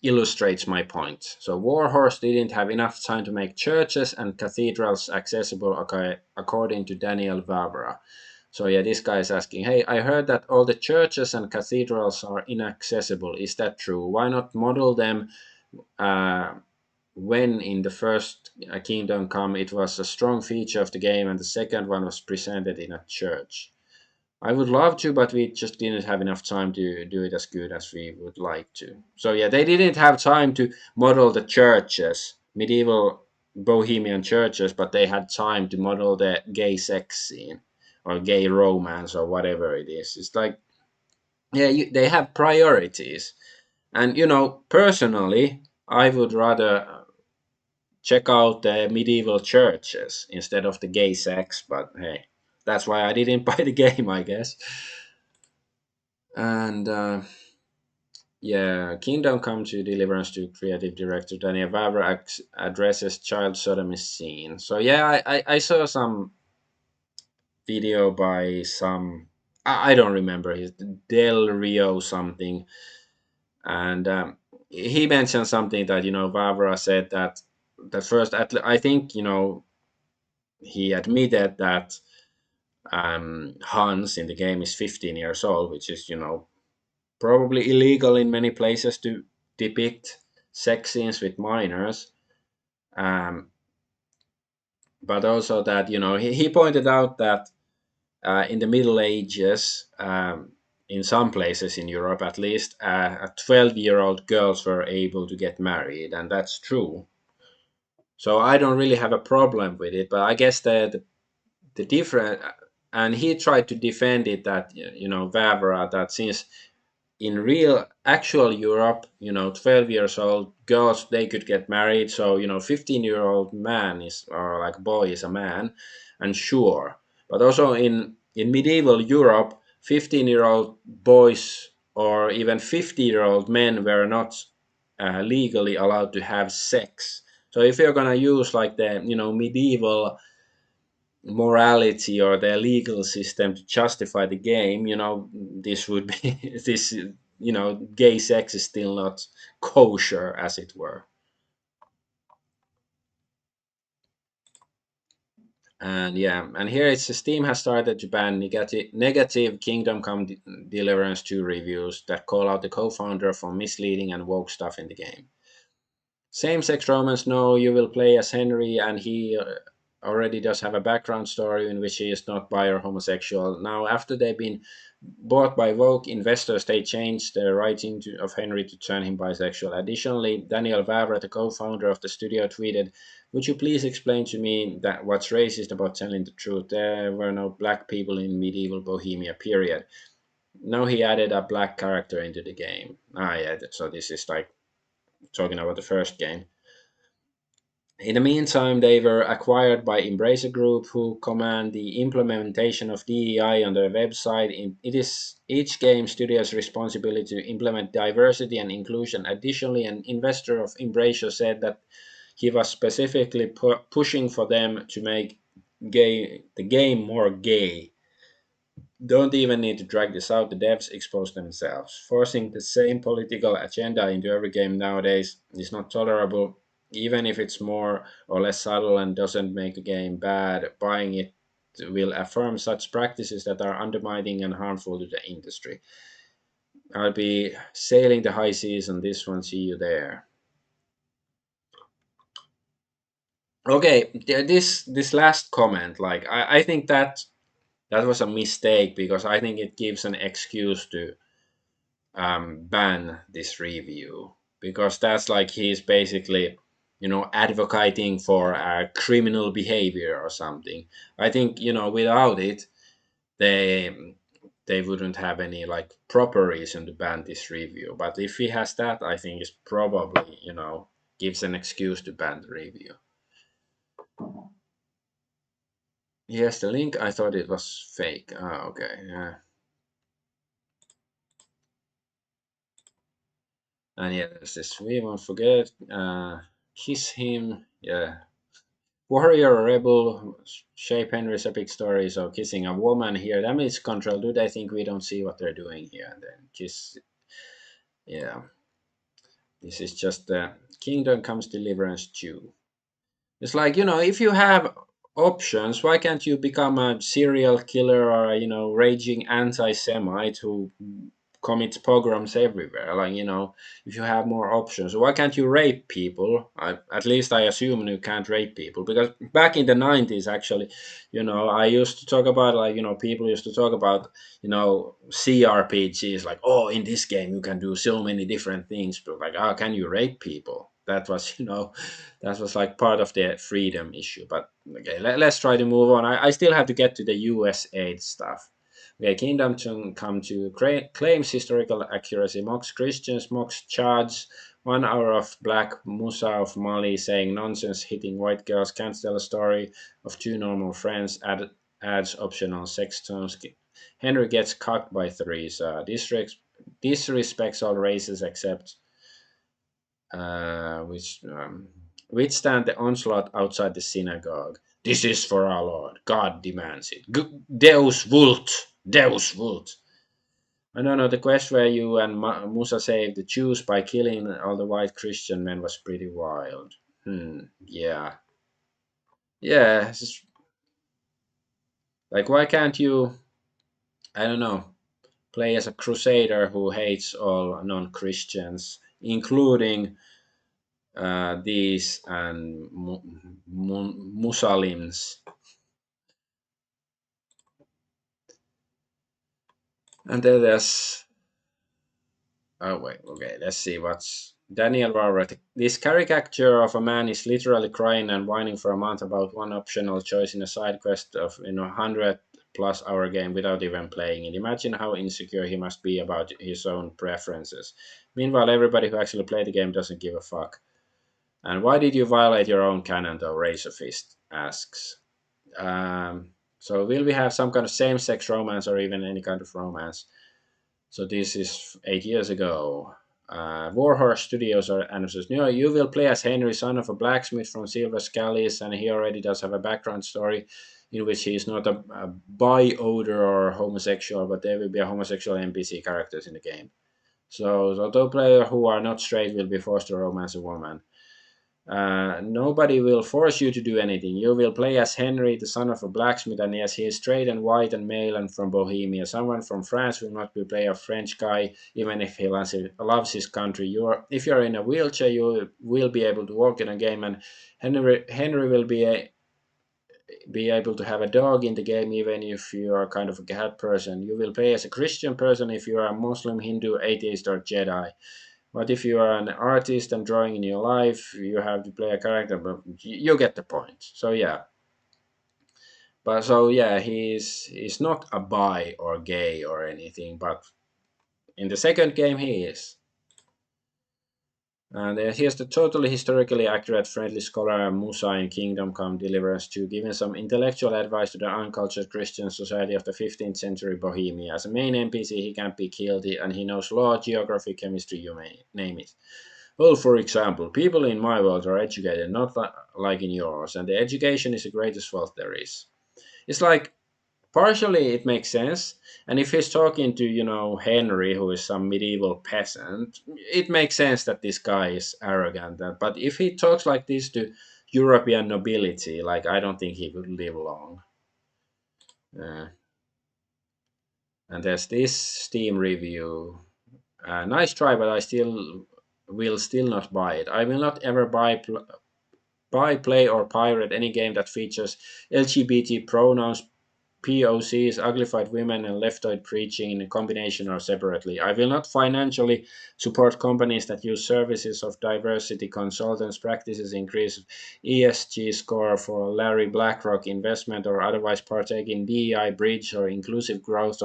illustrates my point. So Warhorse didn't have enough time to make churches and cathedrals accessible, okay, according to Daniel Vavra. So yeah, this guy is asking, hey, I heard that all the churches and cathedrals are inaccessible. Is that true? Why not model them uh, when in the first Kingdom Come it was a strong feature of the game and the second one was presented in a church? I would love to, but we just didn't have enough time to do it as good as we would like to. So yeah, they didn't have time to model the churches, medieval Bohemian churches, but they had time to model the gay sex scene or gay romance or whatever it is. It's like, yeah, they have priorities. And personally, I would rather check out the medieval churches instead of the gay sex, but hey, that's why I didn't buy the game, I guess. And yeah, Kingdom Come to Deliverance to creative director Daniel Vavra addresses child sodomy scene. So yeah, I saw some video by some, I don't remember his Del Rio something, and he mentioned something that Vavra said that the first I think he admitted that Hans in the game is 15 years old, which is probably illegal in many places to depict sex scenes with minors. Um, but also that he pointed out that in the Middle Ages, in some places in Europe at least, 12-year-old girls were able to get married, and that's true. So I don't really have a problem with it, but I guess the different, and he tried to defend it that Vavra, that since in real actual Europe, 12 years old girls, they could get married. So 15-year-old man is, or like boy is a man, and sure. But also in medieval Europe, 15-year-old boys or even 50-year-old men were not legally allowed to have sex. So if you're gonna use like the medieval morality or their legal system to justify the game, this would be this, gay sex is still not kosher, as it were. And yeah, and here it's Steam has started to ban negative Kingdom Come Deliverance 2 reviews that call out the co-founder for misleading and woke stuff in the game. Same-sex romance, no, you will play as Henry, and he already does have a background story in which he is not bi or homosexual. Now, after they've been bought by woke investors, they changed the writing of Henry to turn him bisexual. Additionally, Daniel Vavra, the co-founder of the studio, tweeted, "Would you please explain to me that what's racist about telling the truth? There were no black people in medieval Bohemia, period." Now he added a black character into the game. Ah, yeah, so this is like talking about the first game. In the meantime, they were acquired by Embracer Group, who command the implementation of DEI on their website. It is each game studio's responsibility to implement diversity and inclusion. Additionally, an investor of Embracer said that he was specifically pushing for them to make the game more gay. Don't even need to drag this out, the devs expose themselves. Forcing the same political agenda into every game nowadays is not tolerable, even if it's more or less subtle and doesn't make the game bad. Buying it will affirm such practices that are undermining and harmful to the industry. I'll be sailing the high seas on this one, see you there. Okay, this last comment, like I think that was a mistake because I think it gives an excuse to ban this review, because that's like he's basically advocating for criminal behavior or something. I think without it they wouldn't have any like proper reason to ban this review, but if he has that, I think it's probably gives an excuse to ban the review. Yes, the link, I thought it was fake. Okay, yeah. And yeah, there's this we won't forget. Kiss him. Yeah. Warrior Rebel shape Henry's epic story. So kissing a woman here, damage control. Do they think we don't see what they're doing here? And then kiss. Yeah. This is just the kingdom comes deliverance Jew. It's like, if you have options, why can't you become a serial killer or a, raging anti-Semite who commits pogroms everywhere? Like, if you have more options, why can't you rape people? At least I assume you can't rape people, because back in the 90s, actually, I used to talk about, like, people used to talk about, CRPGs, like, oh, in this game you can do so many different things, but like, oh, can you rape people? That was, that was like part of the freedom issue. But okay, let's try to move on. I still have to get to the USAID stuff. Okay, Kingdom come to claims historical accuracy, mocks Christians, mocks Chads, 1 hour of Black Musa of Mali saying nonsense, hitting white girls, can't tell a story of two normal friends, adds optional sex tones. Henry gets cocked by Theresa. Disrespects all races except which withstand the onslaught outside the synagogue. This is for our Lord. God demands it. Deus vult. Deus vult. I don't know. The quest where you and Musa saved the Jews by killing all the white Christian men was pretty wild. Yeah. Yeah. Like, why can't you, I don't know, play as a crusader who hates all non Christians, including these and Muslims. And then there's, oh wait, okay, let's see what's Daniel Warwick. This caricature of a man is literally crying and whining for a month about one optional choice in a side quest of 100+ hour game without even playing it. Imagine how insecure he must be about his own preferences. Meanwhile, everybody who actually played the game doesn't give a fuck. And why did you violate your own canon, though? Razor Fist asks. So will we have some kind of same-sex romance or even any kind of romance? So this is 8 years ago. Warhorse Studios are announces, you will play as Henry, son of a blacksmith from Silver Scallies, and he already does have a background story in which he is not a bi-odor or homosexual, but there will be a homosexual NPC characters in the game. So the players who are not straight will be forced to romance a woman. Nobody will force you to do anything. You will play as Henry, the son of a blacksmith, and yes, he is straight and white and male and from Bohemia. Someone from France will not be play a French guy, even if he loves his country. If you're in a wheelchair, you will be able to walk in a game, and Henry will be able to have a dog in the game, even if you are kind of a cat person. You will play as a Christian person if you are a Muslim, Hindu, atheist, or Jedi. But if you are an artist and drawing in your life, you have to play a character, but you get the point. So yeah. But so yeah, he's not a bi or gay or anything, but in the second game he is. And here's the totally historically accurate friendly scholar Musa in Kingdom Come Deliverance 2, giving some intellectual advice to the uncultured Christian society of the 15th century Bohemia. As a main NPC, he can't be killed, and he knows law, geography, chemistry, you may name it. Well, for example, people in my world are educated, not like in yours, and the education is the greatest wealth there is. It's like, partially it makes sense, and if he's talking to, Henry, who is some medieval peasant, it makes sense that this guy is arrogant. But if he talks like this to European nobility, like, I don't think he could live long. Uh, and there's this Steam review. Nice try, but I will still not buy it. I will not ever buy, play, or pirate any game that features LGBT pronouns, POCs, uglified women, and leftoid preaching in a combination or separately. I will not financially support companies that use services of diversity consultants, practices increase ESG score for Larry BlackRock investment, or otherwise partake in DEI bridge or inclusive growth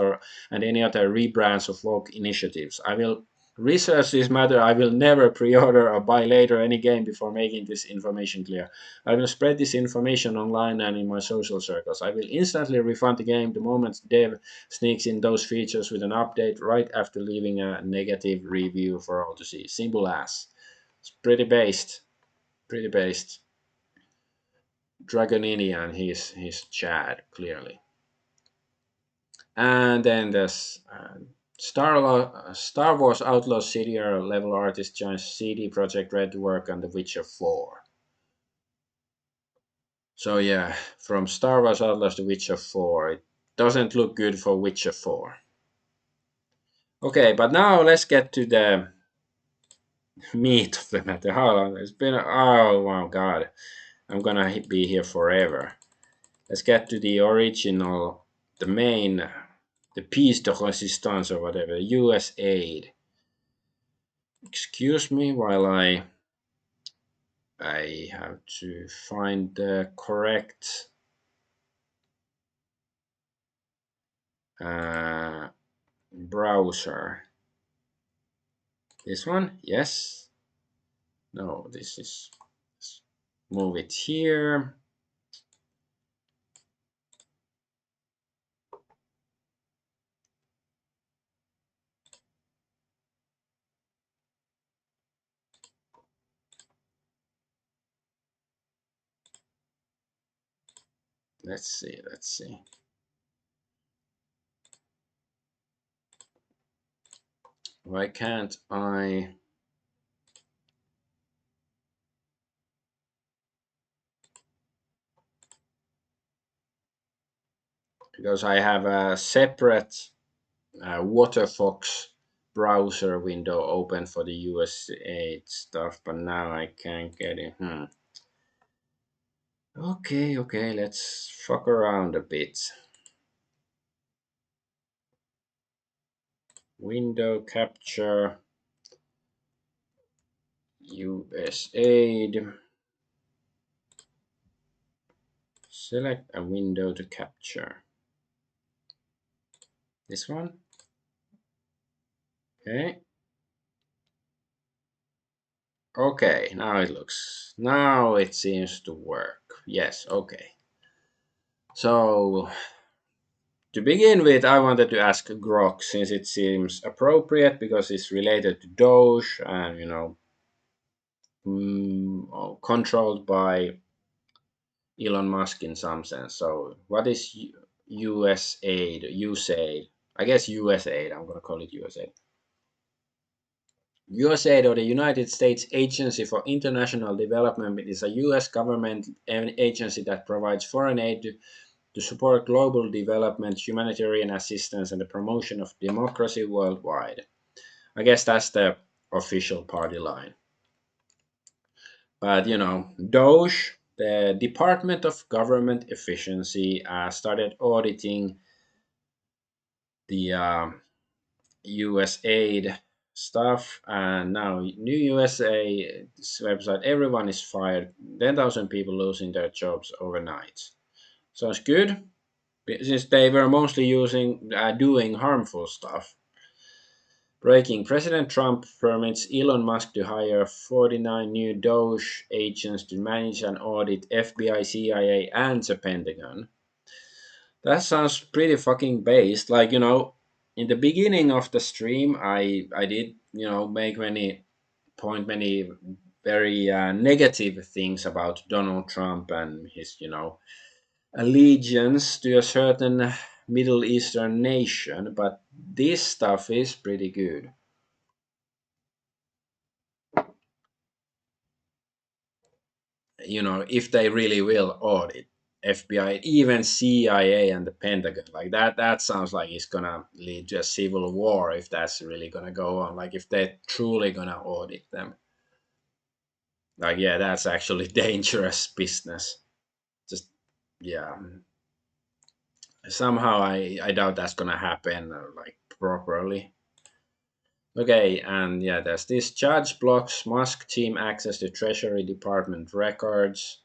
and any other rebrands of woke initiatives. I will Research this matter. I will never pre-order or buy later any game before making this information clear. I will spread this information online and in my social circles. I will instantly refund the game the moment dev sneaks in those features with an update right after leaving a negative review for all to see. Simple as. It's pretty based. Pretty based. Dragonini and his Chad, clearly. And then there's Star Wars Outlaw CDR level artist joins CD Projekt Red to work on The Witcher 4. So yeah, from Star Wars Outlaws to Witcher 4. It doesn't look good for Witcher 4. Okay, but now let's get to the meat of the matter. How long? It's been, oh my god. I'm gonna be here forever. Let's get to the original, the main, the piece de resistance or whatever, USAID. Excuse me while I have to find the correct browser. This one? Yes. No, this is. Let's move it here. Let's see. Let's see. Why can't I? Because I have a separate Waterfox browser window open for the USAID stuff, but now I can't get it. Okay, let's fuck around a bit. Window capture, USAID. Select a window to capture. This one. Okay. Okay, now it seems to work. Yes, okay. So, to begin with, I wanted to ask Grok, since it seems appropriate because it's related to Doge and, controlled by Elon Musk in some sense. So, what is USAID? USAID. I guess USAID. I'm going to call it USAID. USAID, or the United States Agency for International Development, is a U.S. government agency that provides foreign aid to support global development, humanitarian assistance, and the promotion of democracy worldwide. I guess that's the official party line. But, Doge, the Department of Government Efficiency, started auditing the USAID stuff, and now new USA website, everyone is fired. 10,000 people losing their jobs overnight. Sounds good, since they were mostly doing harmful stuff. Breaking: President Trump permits Elon Musk to hire 49 new Doge agents to manage and audit FBI, CIA, and the Pentagon. That sounds pretty fucking based. Like, in the beginning of the stream, I did, make many very negative things about Donald Trump and his, allegiance to a certain Middle Eastern nation, but this stuff is pretty good. If they really will audit FBI, even CIA and the Pentagon, like that sounds like it's gonna lead to a civil war if that's really gonna go on. Like if they're truly gonna audit them. Like, yeah, that's actually dangerous business. Just, yeah. Somehow I doubt that's gonna happen like properly. Okay, and yeah, there's this judge blocks Musk team access to Treasury Department records.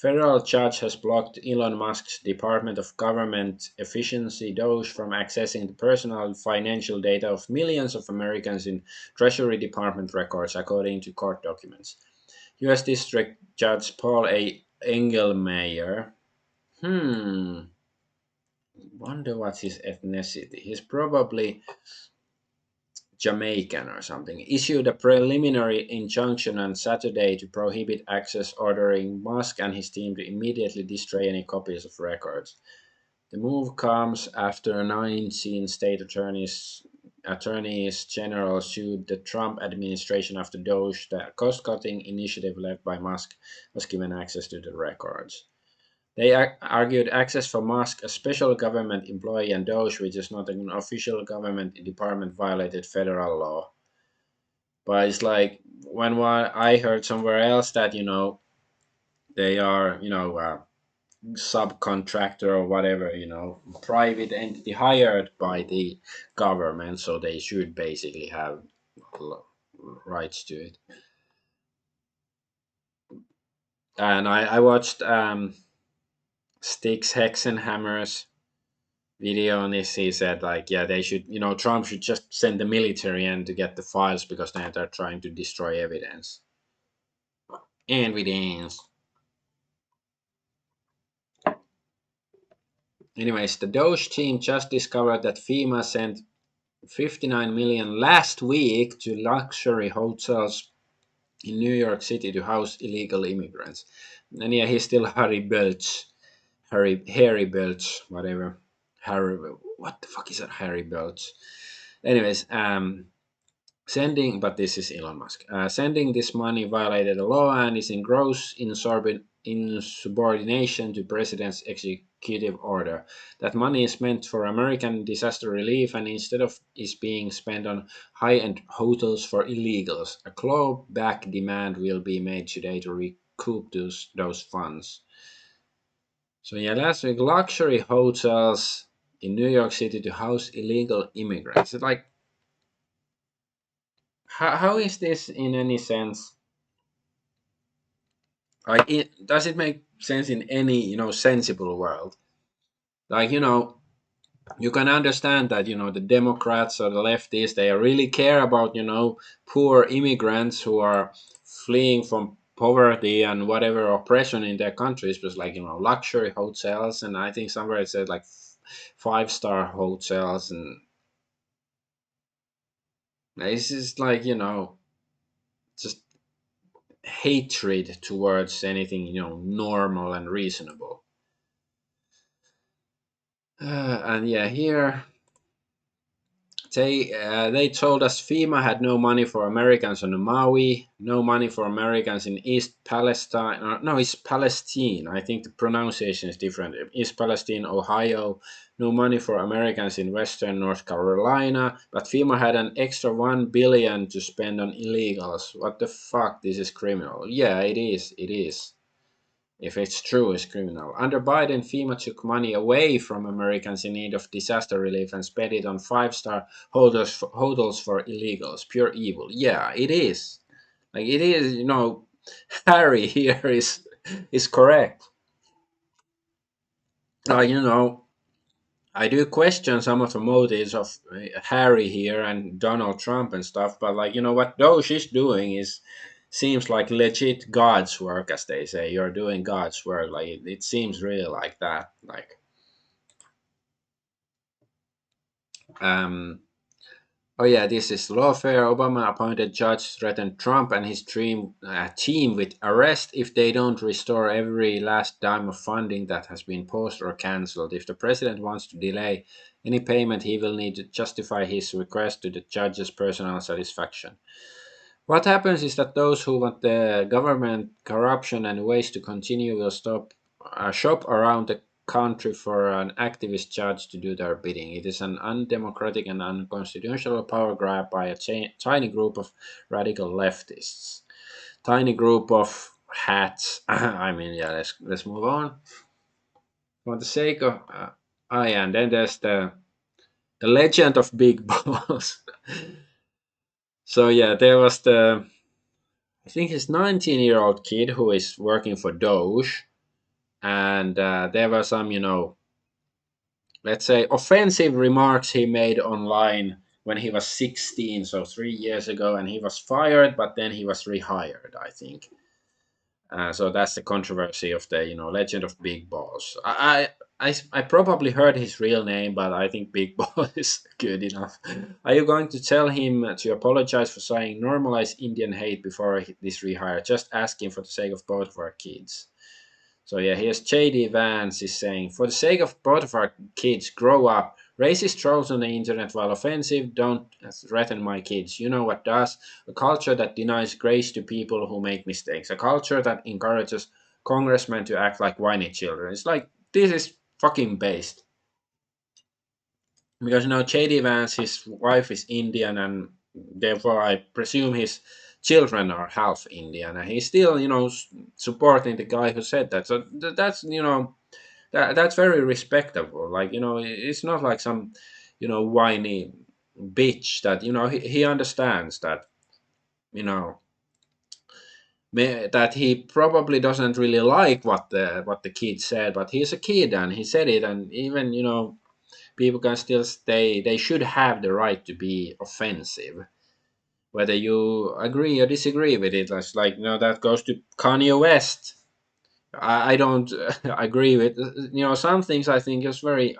Federal judge has blocked Elon Musk's Department of Government Efficiency Doge from accessing the personal and financial data of millions of Americans in Treasury Department records, according to court documents. U.S. District Judge Paul A. Engelmeyer. Wonder what's his ethnicity. He's probably Jamaican or something, issued a preliminary injunction on Saturday to prohibit access, ordering Musk and his team to immediately destroy any copies of records. The move comes after 19 state attorneys general sued the Trump administration after Doge, the cost-cutting initiative led by Musk, was given access to the records. They argued access for Musk, a special government employee, and Doge, which is not an official government department, violated federal law. But it's like when I heard somewhere else that they are subcontractor or whatever, private entity hired by the government, so they should basically have rights to it. And I watched Sticks Hexenhammer's video on this. He said like, yeah, they should, Trump should just send the military in to get the files because they're trying to destroy evidence. Anyways, the Doge team just discovered that FEMA sent 59 million last week to luxury hotels in New York City to house illegal immigrants. And yeah, he's still Harry Belch. Harry Belch, whatever. What the fuck is that Harry Belch? Anyways, but this is Elon Musk. Sending this money violated the law and is in gross insubordination to president's executive order. That money is meant for American disaster relief and instead of is being spent on high-end hotels for illegals. A clawback demand will be made today to recoup those funds. So yeah, last week, luxury hotels in New York City to house illegal immigrants. It's like, how is this in any sense? Like, does it make sense in any sensible world? Like you can understand that the Democrats or the leftists, they really care about poor immigrants who are fleeing from poverty and whatever oppression in their countries, but like luxury hotels, and I think somewhere it said like 5-star hotels, and this is like just hatred towards anything normal and reasonable. And yeah, here they told us FEMA had no money for Americans on Maui, no money for Americans in East Palestine. No, it's Palestine. I think the pronunciation is different. East Palestine, Ohio. No money for Americans in Western North Carolina. But FEMA had an extra $1 billion to spend on illegals. What the fuck? This is criminal. Yeah, it is. It is. If it's true, it's criminal. Under Biden, FEMA took money away from Americans in need of disaster relief and spent it on 5-star hotels for illegals. Pure evil. Yeah, it is. Like it is. Harry here is correct. I do question some of the motives of Harry here and Donald Trump and stuff, but what Doge is doing seems like legit God's work, as they say. You're doing God's work. Like it seems really like that. Like, oh yeah, this is lawfare. Obama appointed judge threatened Trump and his team with arrest if they don't restore every last dime of funding that has been paused or cancelled. If the president wants to delay any payment, he will need to justify his request to the judge's personal satisfaction. What happens is that those who want the government corruption and waste to continue will shop around the country for an activist judge to do their bidding. It is an undemocratic and unconstitutional power grab by a tiny group of radical leftists. Tiny group of hats. I mean, yeah, let's move on. For the sake of, yeah, and then there's the legend of big balls. So yeah, there was I think his 19-year-old kid who is working for Doge. and there were some, let's say, offensive remarks he made online when he was 16, so 3 years ago, and he was fired, but then he was rehired, I think. So that's the controversy of the, legend of Big Boss. I probably heard his real name, but I think Big Boss is good enough. Are you going to tell him to apologize for saying normalize Indian hate before this rehire? Just ask him for the sake of both of our kids. So yeah, here's JD Vance is saying, for the sake of both of our kids, grow up. Racist trolls on the internet, while offensive, don't threaten my kids. You know what does? A culture that denies grace to people who make mistakes. A culture that encourages congressmen to act like whiny children. It's like, this is fucking based. Because, JD Vance, his wife is Indian, and therefore I presume his children are half Indian, and he's still, supporting the guy who said that. So that's, that's very respectable. Like, it's not like some, whiny bitch that, he understands that, you know that he probably doesn't really like what the kid said, but he's a kid and he said it, and even, people can still stay. They should have the right to be offensive, whether you agree or disagree with it. That's like, that goes to Kanye West. I don't agree with, some things. I think is very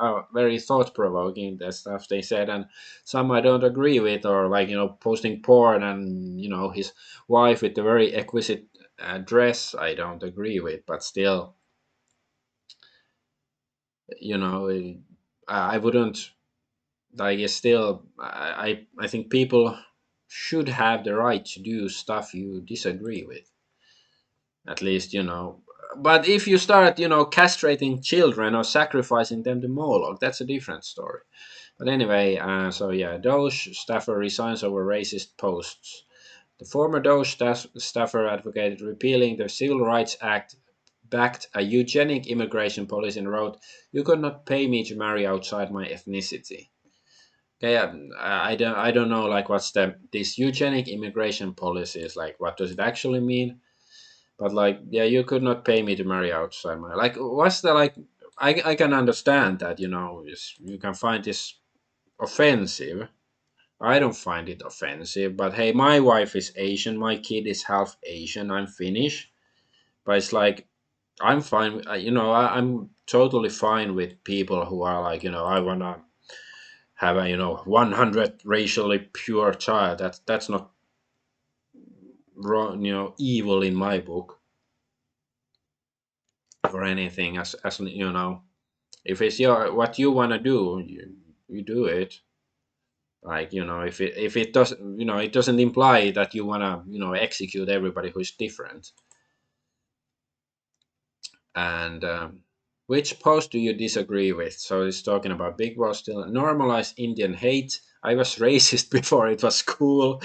thought provoking, the stuff they said, and some I don't agree with, or like, posting porn, and his wife with the very exquisite dress, I don't agree with, but still, I wouldn't, like, it's still, I think people should have the right to do stuff you disagree with, at least, but if you start, castrating children or sacrificing them to Moloch, that's a different story. But anyway, so yeah, Doge staffer resigns over racist posts. The former Doge staffer advocated repealing the Civil Rights Act, backed a eugenic immigration policy, and wrote, "You could not pay me to marry outside my ethnicity." Okay, I don't know, like, what's this eugenic immigration policy is like. What does it actually mean? But like, yeah, you could not pay me to marry outside my, like, what's the, like, I can understand that, you can find this offensive. I don't find it offensive, but hey, my wife is Asian, my kid is half Asian, I'm Finnish, but it's like, I'm fine. I'm totally fine with people who are like, I wanna have a, 100 racially pure child. That's not wrong, evil in my book or anything. As if it's what you want to do, you do it. Like, if it doesn't, it doesn't imply that you want to, execute everybody who's different. And which post do you disagree with? So it's talking about Big Boss still. Normalize Indian hate. I was racist before it was cool.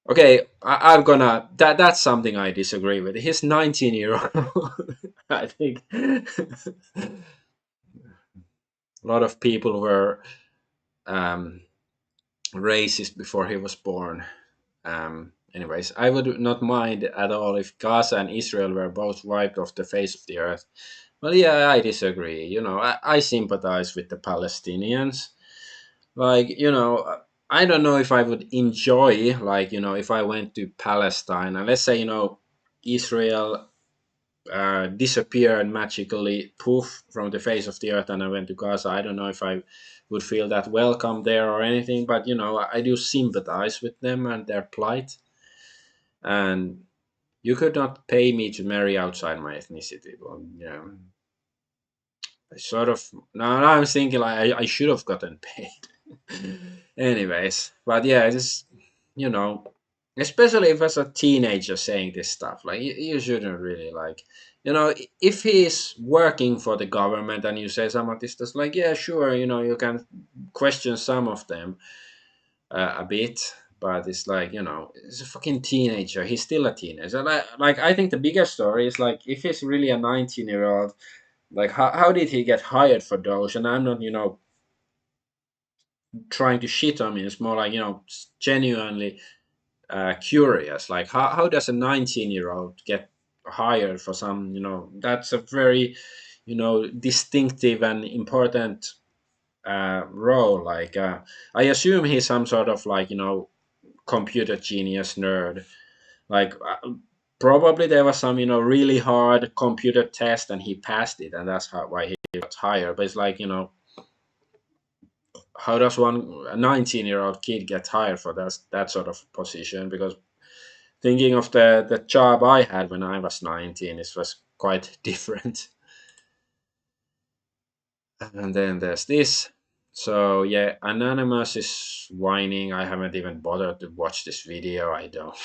Okay, I'm gonna, that's something I disagree with. He's 19-year-old. I think a lot of people were um, racist before he was born. Anyways, I would not mind at all if Gaza and Israel were both wiped off the face of the earth. Well, yeah, I disagree. I sympathize with the Palestinians. Like, I don't know if I would enjoy, like, if I went to Palestine and let's say, Israel disappeared magically, poof, from the face of the earth, and I went to Gaza. I don't know if I would feel that welcome there or anything, but, I do sympathize with them and their plight. And you could not pay me to marry outside my ethnicity. Well, yeah, I sort of, now I'm thinking like I should have gotten paid. Anyways, but yeah, it's, you know, especially if as a teenager saying this stuff, like, you shouldn't really, like, if he's working for the government and you say some of this stuff, like, yeah, sure, you can question some of them a bit, but it's like, it's a fucking teenager. He's still a teenager. Like, I think the bigger story is like, if he's really a 19-year-old, like, how did he get hired for those? And I'm not, trying to shit on him. It's more like, genuinely curious. Like, how does a 19-year-old get hired for some, that's a very, distinctive and important role. Like, I assume he's some sort of like, computer genius nerd. Like, probably there was some, really hard computer test and he passed it, and that's why he got hired. But it's like, how does a 19-year-old kid get hired for that sort of position? Because thinking of the job I had when I was 19, it was quite different. And then there's this. So yeah, Anonymous is whining. I haven't even bothered to watch this video. I don't.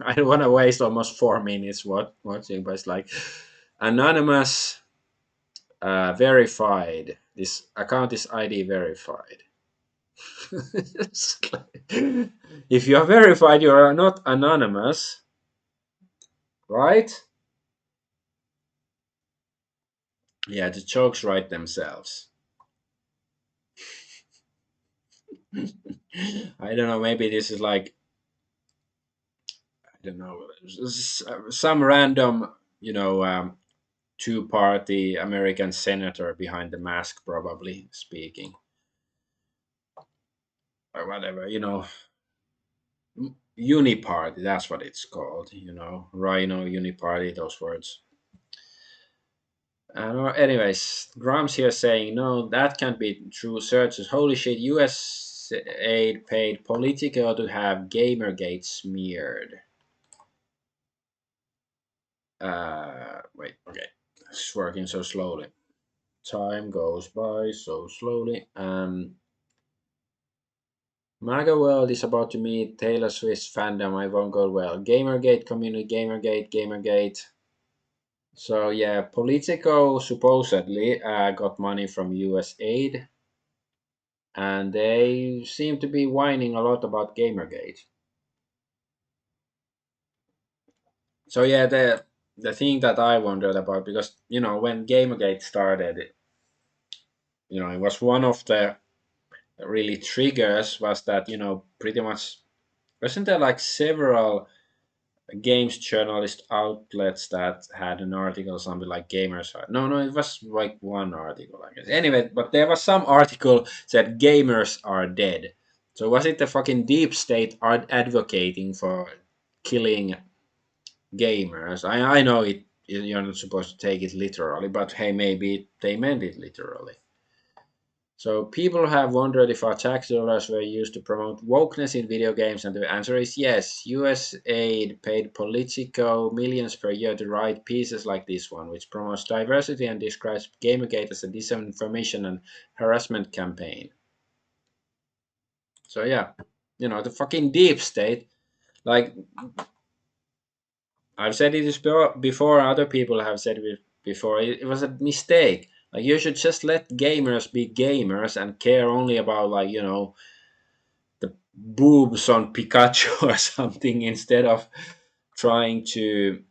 I don't want to waste almost 4 minutes watching, but it's like Anonymous verified. This account is ID verified. If you are verified, you are not anonymous, right? Yeah, the jokes write themselves. I don't know. Maybe this is like, I don't know, some random, two-party American senator behind the mask, probably speaking, or whatever. Uniparty. That's what it's called. Rhino Uniparty. Those words. Anyways, Grum's here saying, no, that can't be true. Searches. Holy shit, USAID paid Politico to have Gamergate smeared. Wait, okay. It's working so slowly. Time goes by so slowly. MAGA World is about to meet Taylor Swift's fandom. I won't go well. Gamergate community, Gamergate. So yeah, Politico supposedly got money from USAID, and they seem to be whining a lot about Gamergate. So yeah, the thing that I wondered about, because when Gamergate started, it was one of the really triggers was that pretty much, wasn't there like several games journalist outlets that had an article, something like Gamers. No, it was like one article, I guess. Anyway, but there was some article said gamers are dead. So was it the fucking deep state advocating for killing gamers? I know you're not supposed to take it literally, but hey, maybe they meant it literally. So people have wondered if our tax dollars were used to promote wokeness in video games, and the answer is yes. USAID paid Politico millions per year to write pieces like this one, which promotes diversity and describes Gamergate as a disinformation and harassment campaign. So yeah, the fucking deep state, like I've said it before, other people have said it before, it was a mistake. Like, you should just let gamers be gamers and care only about, like, the boobs on Pikachu or something, instead of trying to,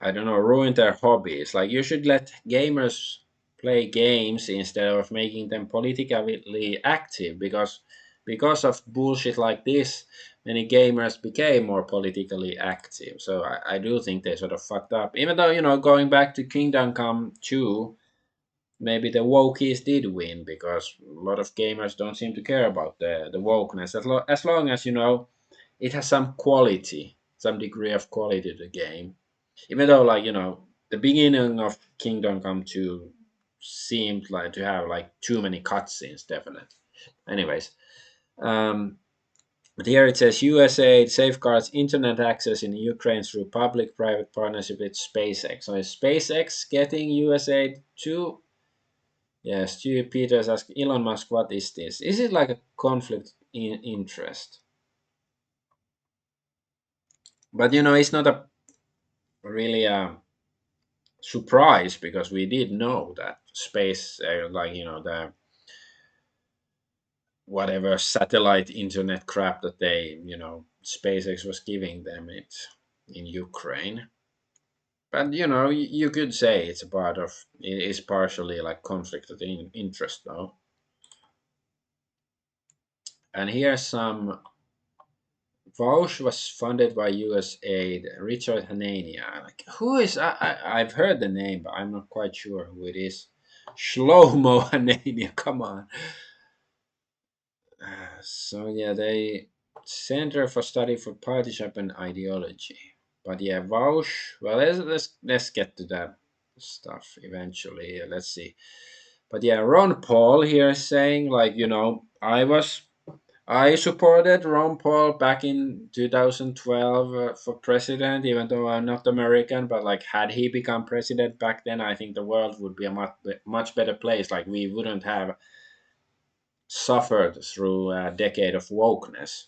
I don't know, ruin their hobbies. Like, you should let gamers play games instead of making them politically active, because of bullshit like this, many gamers became more politically active. So I do think they sort of fucked up. Even though, going back to Kingdom Come 2, maybe the wokies did win, because a lot of gamers don't seem to care about the wokeness, as long as it has some quality, some degree of quality to the game. Even though, like, the beginning of Kingdom Come 2 seemed like to have like too many cutscenes, definitely. Anyways, but here it says USAID safeguards internet access in Ukraine through public-private partnership with SpaceX. So is SpaceX getting USAID too? Yes, Stu Peters asked Elon Musk, what is this? Is it like a conflict in interest? But it's not a really a surprise, because we did know that space, like, the whatever satellite internet crap that they, SpaceX was giving them it in Ukraine. But you could say it's a part of, it is partially like conflict of interest, though. And here's some Vaush was funded by USAID. Richard Hanania. Like, who is? I've heard the name, but I'm not quite sure who it is. Shlomo Hanania. Come on. So yeah, they Center for Study for Partisanship and Ideology. But yeah, Vaush. Well, let's get to that stuff eventually. Let's see. But yeah, Ron Paul here is saying, like, I supported Ron Paul back in 2012 for president, even though I'm not American. But like, had he become president back then, I think the world would be a much better place. Like, we wouldn't have suffered through a decade of wokeness.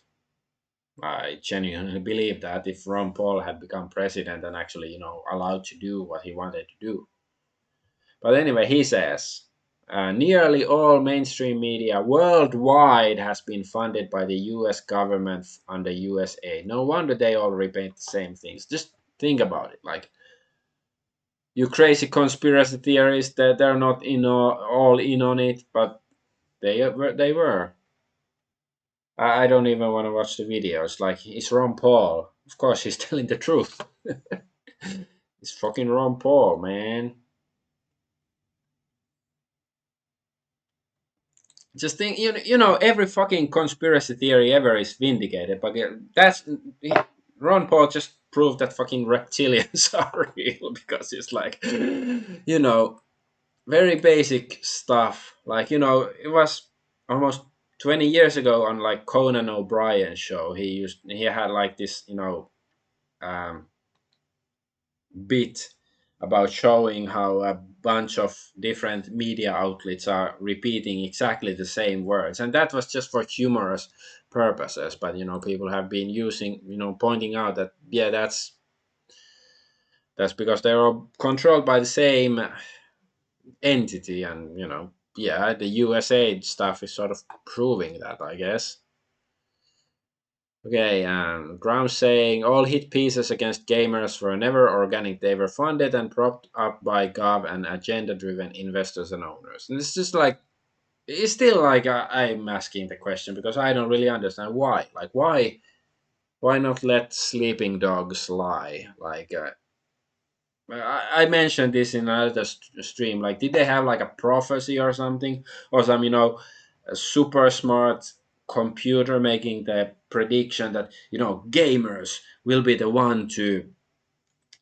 I genuinely believe that if Ron Paul had become president and actually, allowed to do what he wanted to do. But anyway, he says nearly all mainstream media worldwide has been funded by the US government under USAID. No wonder they all repeat the same things. Just think about it. Like, you crazy conspiracy theorists that they're not all in on it, but they were. I don't even want to watch the videos. Like, it's Ron Paul. Of course, he's telling the truth. It's fucking Ron Paul, man. Just think, every fucking conspiracy theory ever is vindicated, but that's Ron Paul just proved that fucking reptilians are real because it's like, very basic stuff. Like, it was almost 20 years ago on like Conan O'Brien's show. He had like this, um, bit about showing how a bunch of different media outlets are repeating exactly the same words, and that was just for humorous purposes. But people have been using, pointing out that, yeah, that's because they are controlled by the same entity, and yeah, the USA stuff is sort of proving that, I guess. Okay, Ground saying all hit pieces against gamers were never organic. They were funded and propped up by Gov and agenda-driven investors and owners. And it's just like, it's still like I'm asking the question because I don't really understand why. Like, why not let sleeping dogs lie? Like, I mentioned this in another stream. Like, did they have like a prophecy or something, or some a super smart computer making the prediction that gamers will be the one to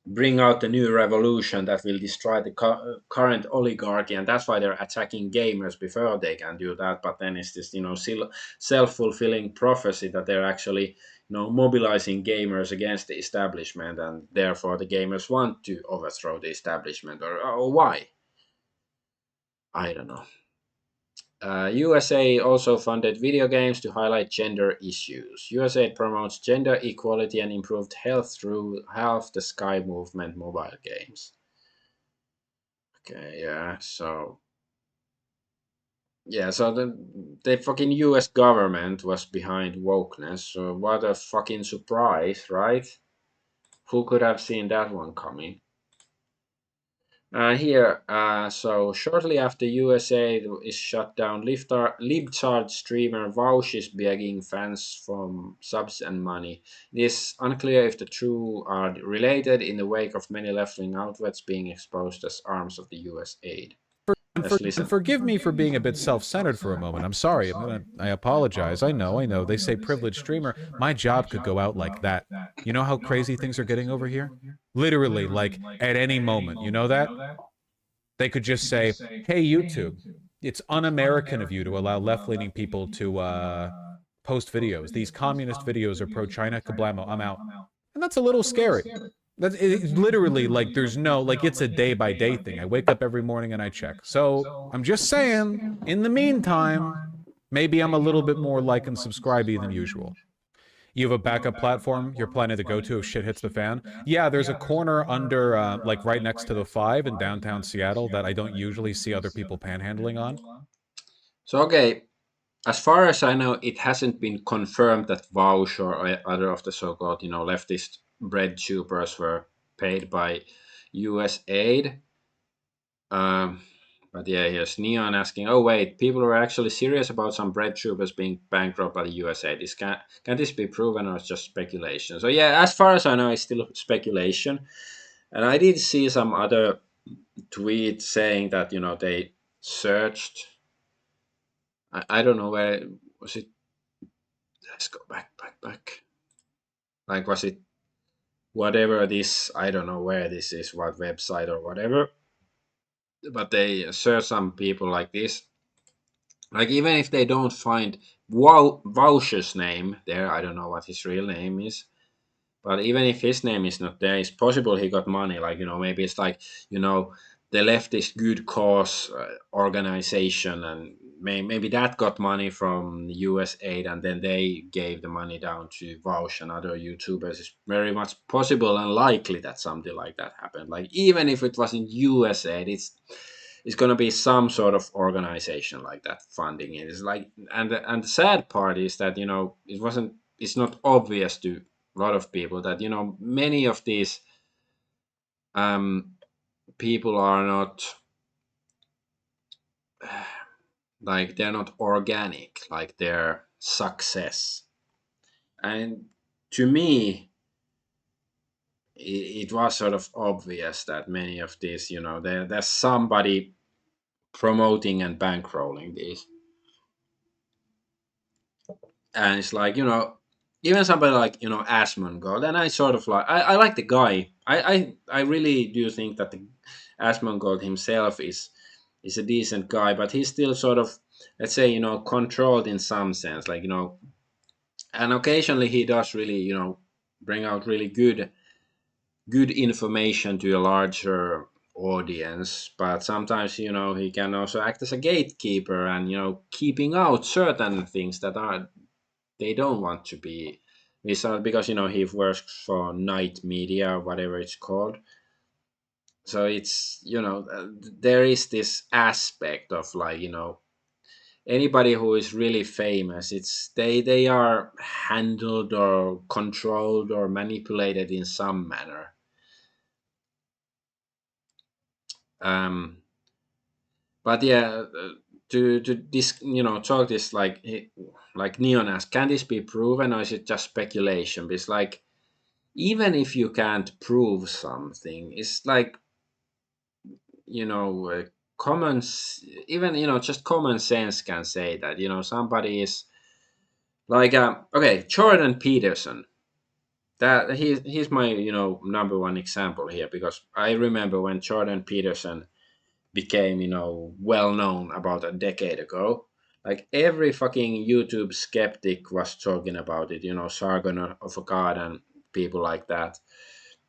bring out the new revolution that will destroy the current oligarchy, and that's why they're attacking gamers before they can do that. But then it's this self-fulfilling prophecy that they're actually mobilizing gamers against the establishment, and therefore the gamers want to overthrow the establishment, or why? I don't know. USA also funded video games to highlight gender issues. USA promotes gender equality and improved health through Half the Sky movement mobile games. Okay, yeah, so the fucking US government was behind wokeness, so what a fucking surprise, right? Who could have seen that one coming? So shortly after USA is shut down, libtard streamer Vaush is begging fans for subs and money. It is unclear if the two are related in the wake of many left-wing outlets being exposed as arms of the US aid.
And forgive me for being a bit self-centered for a moment. I'm sorry. I apologize. I know. They say privileged streamer. My job could go out like that. You know how crazy things are getting over here? Literally, like, at any moment. You know that? They could just say, hey, YouTube, it's un-American of you to allow left-leaning people to post videos. These communist videos are pro-China. Kablamo, I'm out. And that's a little scary. It's literally like there's no, like, it's a day-by-day thing. I wake up every morning and I check. So I'm just saying, in the meantime, maybe I'm a little bit more like and subscribe-y than usual. You have a backup platform you're planning to go to if shit hits the fan? Yeah, there's a corner under, like, right next to the 5 in downtown Seattle that I don't usually see other people panhandling on.
So, okay, as far as I know, it hasn't been confirmed that Vaush or other of the so-called, leftist bread tubers were paid by US aid. But yeah, here's Neon asking, oh wait, people are actually serious about some bread troopers being bankrupt by the USA. Can this be proven or it's just speculation? So yeah, as far as I know, it's still speculation. And I did see some other tweet saying that, they searched. I don't know where was it. Let's go back. Like, was it whatever this? I don't know where this is, what website or whatever. But they search some people like this. Like, even if they don't find Voucher's name there, I don't know what his real name is. But even if his name is not there, it's possible he got money. Like, maybe it's like, the leftist good cause organization, and maybe that got money from USAID, and then they gave the money down to Vaush and other YouTubers. It's very much possible and likely that something like that happened. Like, even if it wasn't USAID, it's going to be some sort of organization like that funding it. It's like, and the sad part is that, it's not obvious to a lot of people that, many of these um, people are not like, they're not organic, like their success. And to me, it was sort of obvious that many of these, there's somebody promoting and bankrolling these. And it's like, even somebody like, Asmongold, and I sort of like, I like the guy. I really do think that the Asmongold himself is a decent guy, but he's still sort of, let's say, controlled in some sense, like, and occasionally he does really, bring out really good information to a larger audience, but sometimes, he can also act as a gatekeeper and, keeping out certain things that are, they don't want to be visible, because, he works for Night Media, whatever it's called. So it's, there is this aspect of, like, anybody who is really famous, it's they are handled or controlled or manipulated in some manner. um but yeah, to this, talk this, like Neon asked, can this be proven or is it just speculation? It's like, even if you can't prove something, it's like, you know uh, even, just common sense can say that, somebody is like, okay, Jordan Peterson. That he's my, number one example here, because I remember when Jordan Peterson became, well known about a decade ago. Like, every fucking YouTube skeptic was talking about it, Sargon of Akkad and people like that,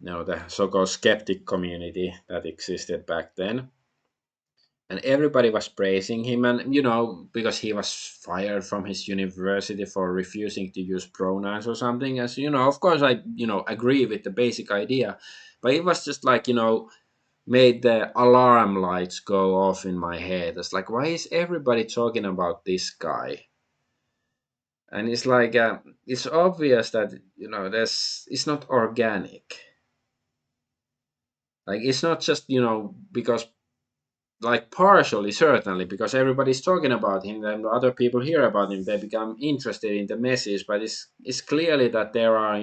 the so-called skeptic community that existed back then. And everybody was praising him, and, because he was fired from his university for refusing to use pronouns or something. As of course, I, agree with the basic idea, but it was just like, made the alarm lights go off in my head. It's like, why is everybody talking about this guy? And it's like, it's obvious that, there's it's not organic. Like, it's not just, because, like, partially, certainly, because everybody's talking about him and other people hear about him, they become interested in the message. But it's clearly that there are,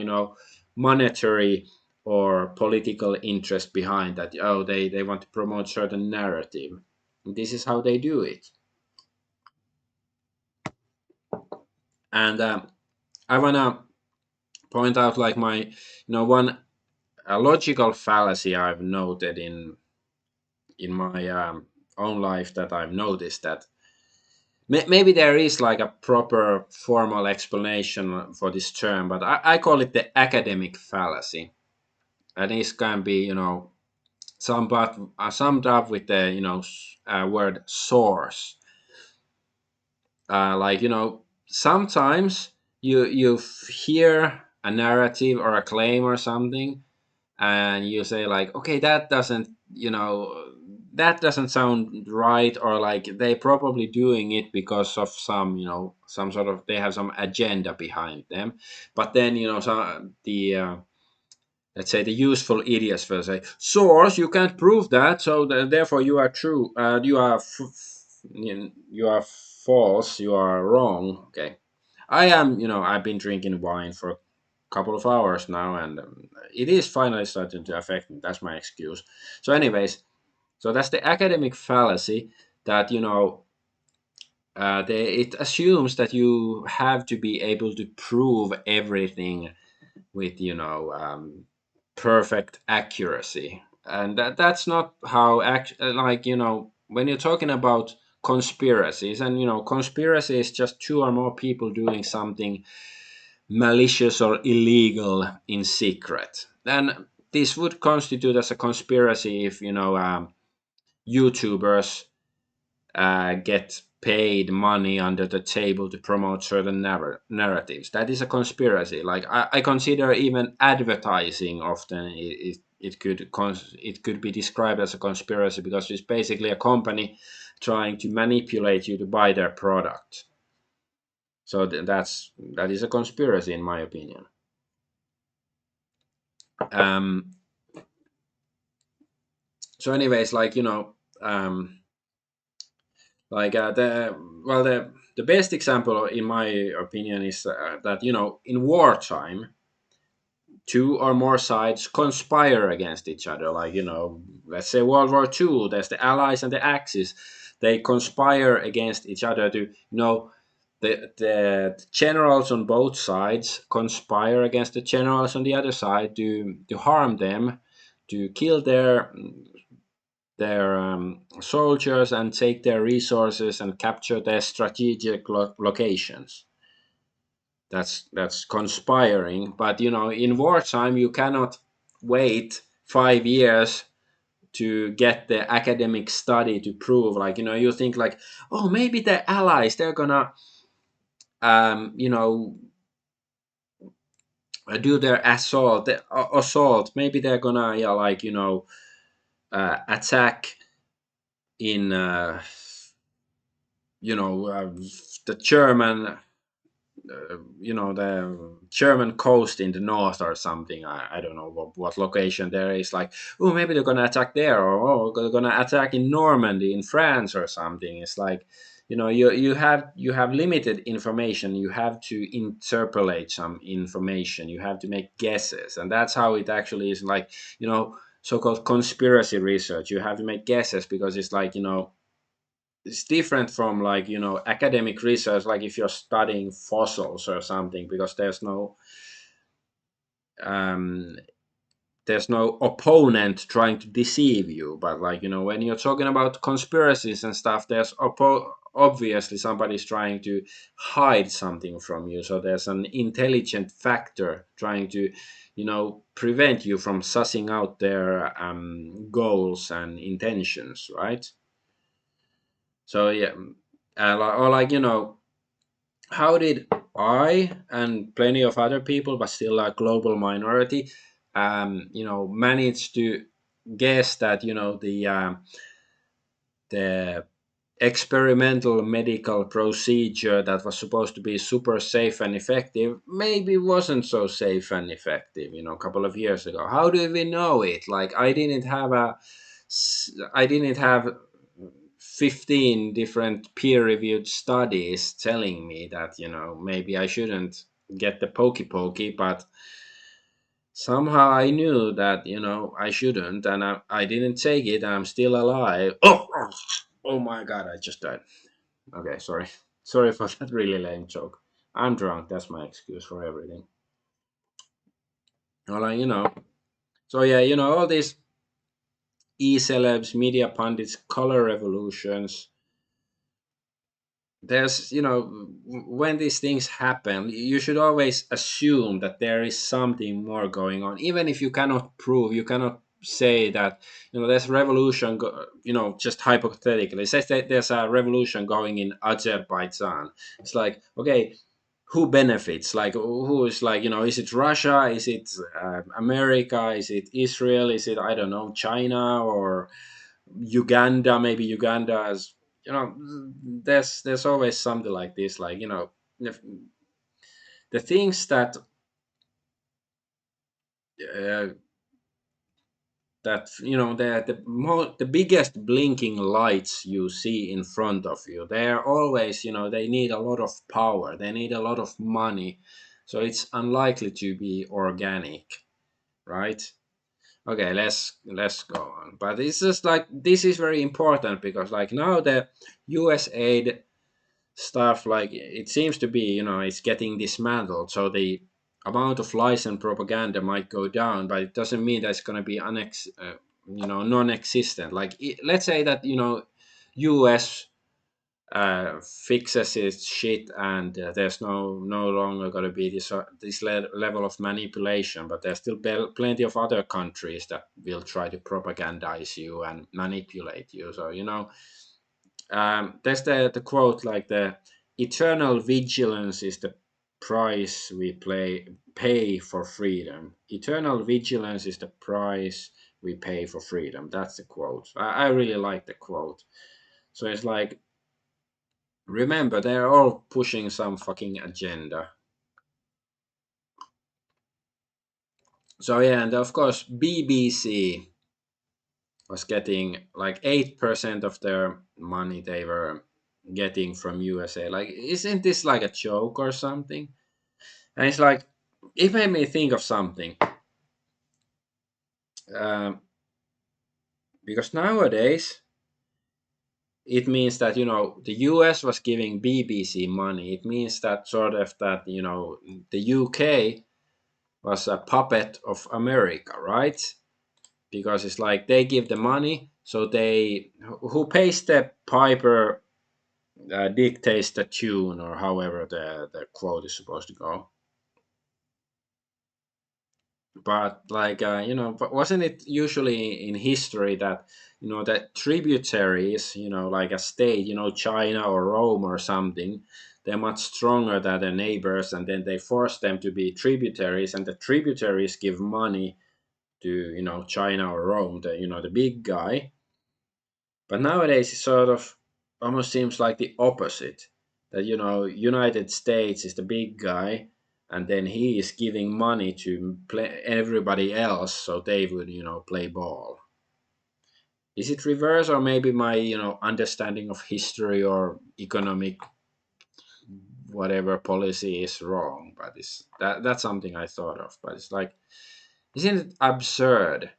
monetary or political interest behind that. Oh, they want to promote certain narrative. This is how they do it. And I want to point out, like, my, one a logical fallacy I've noted in my own life, that I've noticed that maybe there is like a proper formal explanation for this term, but I call it the academic fallacy. And this can be, summed up with the, word source. Like, sometimes you hear a narrative or a claim or something, and you say, like, okay, that doesn't sound right, or like they probably doing it because of some, some sort of, they have some agenda behind them. But then, so let's say the useful idiots will say, source, you can't prove that, so therefore you are true, you are false, you are wrong. Okay, I am, I've been drinking wine for a couple of hours now, and it is finally starting to affect me. That's my excuse. So anyways, so that's the academic fallacy, that it assumes that you have to be able to prove everything with perfect accuracy, and that's not how like when you're talking about conspiracies, and conspiracy is just two or more people doing something malicious or illegal in secret, then this would constitute as a conspiracy if YouTubers get paid money under the table to promote certain narratives. That is a conspiracy. Like I consider even advertising often it could be described as a conspiracy, because it's basically a company trying to manipulate you to buy their product. So that is a conspiracy in my opinion. Um. So, anyways, the best example in my opinion is that in wartime two or more sides conspire against each other. Like let's say World War II, there's the Allies and the Axis. They conspire against each other to the generals on both sides conspire against the generals on the other side to harm them, to kill their soldiers and take their resources and capture their strategic locations. That's conspiring. But in wartime, you cannot wait 5 years to get the academic study to prove. Like you think like, oh, maybe the allies, they're gonna um, you know do their assault. Maybe they're gonna attack in you know uh, the German coast in the north or something. I don't know what location there is. Like, oh, maybe they're gonna attack there, or oh, they're gonna attack in Normandy in France or something. It's like, you have limited information. You have to interpolate some information. You have to make guesses, and that's how it actually is. Like, so-called conspiracy research. You have to make guesses because it's like it's different from like academic research, like if you're studying fossils or something, because um there's no opponent trying to deceive you. But like when you're talking about conspiracies and stuff, there's obviously somebody's trying to hide something from you, so there's an intelligent factor trying to prevent you from sussing out their goals and intentions, right? So yeah, or like how did I and plenty of other people, but still a global minority, manage to guess that the experimental medical procedure that was supposed to be super safe and effective maybe wasn't so safe and effective a couple of years ago? How do we know it? Like, I didn't have 15 different peer-reviewed studies telling me that maybe I shouldn't get the pokey, but somehow I knew that I shouldn't, and I didn't take it. I'm still alive. Oh my god, I just died. Okay, sorry. Sorry for that really lame joke. I'm drunk. That's my excuse for everything. Well, so yeah, all these e-celebs, media pundits, color revolutions, there's when these things happen, you should always assume that there is something more going on, even if you cannot prove, you cannot say that there's revolution just hypothetically, say that there's a revolution going in Azerbaijan. It's like, okay, who benefits? Like, who is like, is it Russia, is it America, is it Israel, is it, I don't know, China, or Uganda? Maybe Uganda is, there's always something like this. Like, the things that that the biggest blinking lights you see in front of you, they are always, they need a lot of power, they need a lot of money, so it's unlikely to be organic, right? Okay, let's go on. But it's just like, this is very important because like now the USAID stuff, like it seems to be, it's getting dismantled, so the amount of lies and propaganda might go down, but it doesn't mean that it's going to be non-existent. Like let's say that US fixes its shit, and there's no longer going to be this level of manipulation, but there's still plenty of other countries that will try to propagandize you and manipulate you. So there's the quote, like the eternal vigilance is the price we pay for freedom. Eternal vigilance is the price we pay for freedom. That's the quote. I really like the quote. So it's like, remember, they're all pushing some fucking agenda. So yeah, and of course BBC was getting like 8% of their money they were getting from USA. Like, isn't this like a joke or something? And it's like, it made me think of something. Um, because nowadays, it means that, the US was giving BBC money. It means that sort of that, the UK was a puppet of America, right? Because it's like they give the money, so who pays the piper dictates the tune, or however the quote is supposed to go. But like but wasn't it usually in history that that tributaries, like a state, China or Rome or something, they're much stronger than their neighbors, and then they force them to be tributaries, and the tributaries give money to China or Rome, the big guy. But nowadays it sort of almost seems like the opposite. That United States is the big guy, and then he is giving money to everybody else, so they would play ball. Is it reverse, or maybe my understanding of history or economic whatever policy is wrong? But that's something I thought of. But it's like, isn't it absurd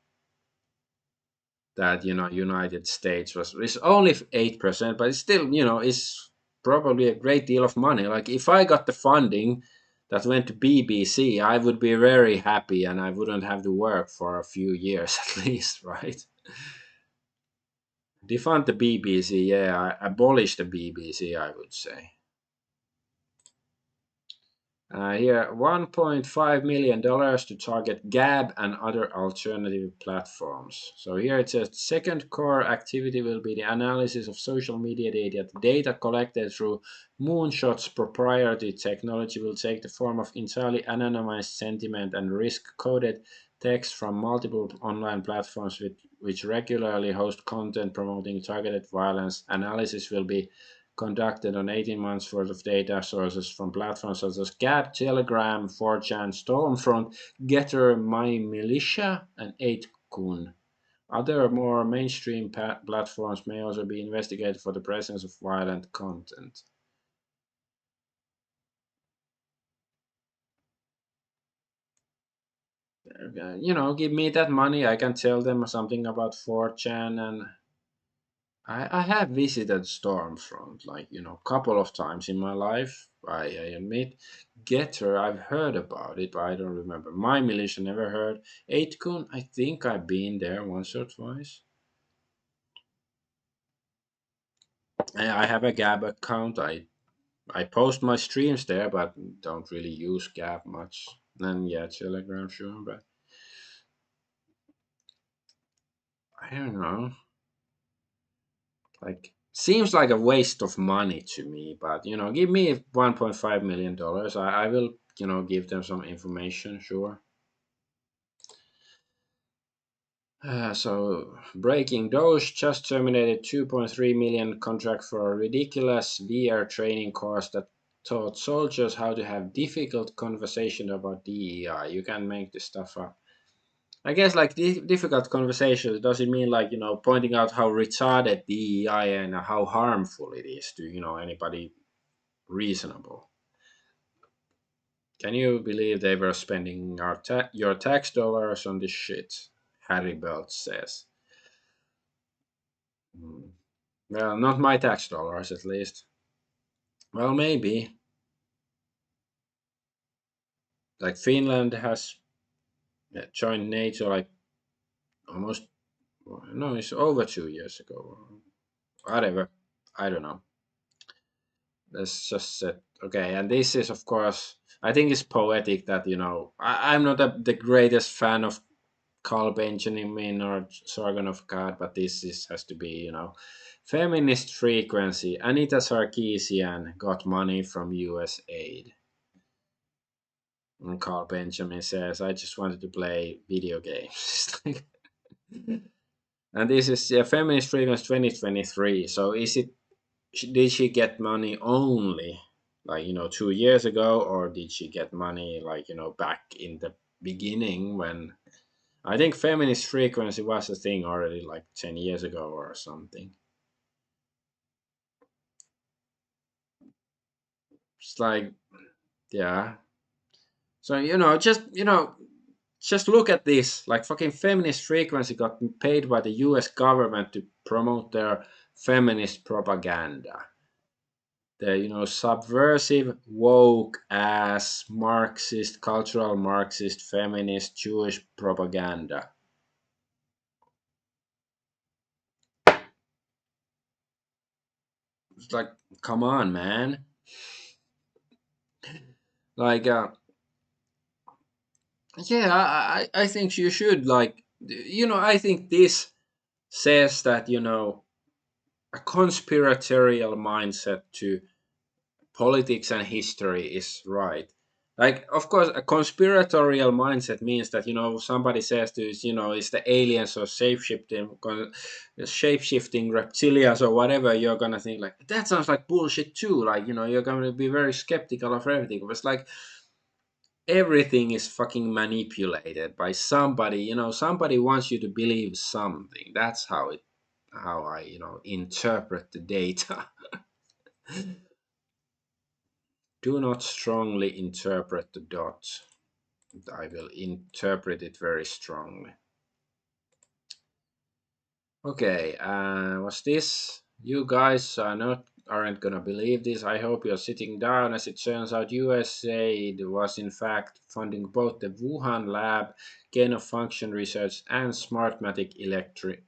that United States is only 8%, but it's still it's probably a great deal of money. Like if I got the funding that went to BBC, I would be very happy, and I wouldn't have to work for a few years at least, right? Defund the BBC, yeah, abolish the BBC, I would say. Here, $1.5 million to target Gab and other alternative platforms. So here it says second core activity will be the analysis of social media data. The data collected through Moonshot's proprietary technology will take the form of entirely anonymized sentiment and risk-coded text from multiple online platforms which regularly host content promoting targeted violence. Analysis will be conducted on 18 months worth of data sources from platforms such as Gab, Telegram, 4chan, Stormfront, Getter, My Militia, and 8kun. Other more mainstream platforms may also be investigated for the presence of violent content. Give me that money, I can tell them something about 4chan, and I have visited Stormfront, like, a couple of times in my life, I admit. Getter, I've heard about it, but I don't remember. My Militia, never heard. 8kun, I think I've been there once or twice. I have a Gab account. I post my streams there, but don't really use Gab much. And yeah, Telegram, sure, but I don't know. Like, seems like a waste of money to me, but give me $1.5 million. I will give them some information, sure. So breaking Doge just terminated 2.3 million contract for a ridiculous VR training course that taught soldiers how to have difficult conversation about DEI. You can make this stuff up. I guess like difficult conversations doesn't mean like pointing out how retarded DEI and how harmful it is to anybody reasonable. Can you believe they were spending your tax dollars on this shit? Harry Belt says. Hmm. Well, not my tax dollars at least. Well, maybe. Like Finland has joined NATO like almost, no, it's over 2 years ago. Whatever. I don't know. That's just it. Okay, and this is, of course, I think it's poetic that, I'm not the greatest fan of Carl Benjamin or Sorgon of God, but this has to be, feminist frequency. Anita Sarkeesian got money from USAID. And Carl Benjamin says, I just wanted to play video games. And this is feminist frequency 2023. So did she get money only like 2 years ago, or did she get money like back in the beginning when I think feminist frequency was a thing already like 10 years ago or something. It's like, yeah. So just look at this. Like fucking feminist frequency got paid by the US government to promote their feminist propaganda. The subversive, woke ass Marxist, cultural Marxist, feminist, Jewish propaganda. It's like, come on, man. Like, yeah, I think you should like, I think this says that a conspiratorial mindset to politics and history is right. Like, of course, a conspiratorial mindset means that somebody says to it's the aliens or shape-shifting reptilians or whatever. You're gonna think like that sounds like bullshit too. Like you're gonna be very skeptical of everything. But it's like everything is fucking manipulated by somebody. Somebody wants you to believe something. That's how I interpret the data. Do not strongly interpret the dot. I will interpret it very strongly. Okay, what's this? You guys aren't gonna believe this. I hope you're sitting down. As it turns out, USAID was in fact funding both the Wuhan lab, gain of function research, and Smartmatic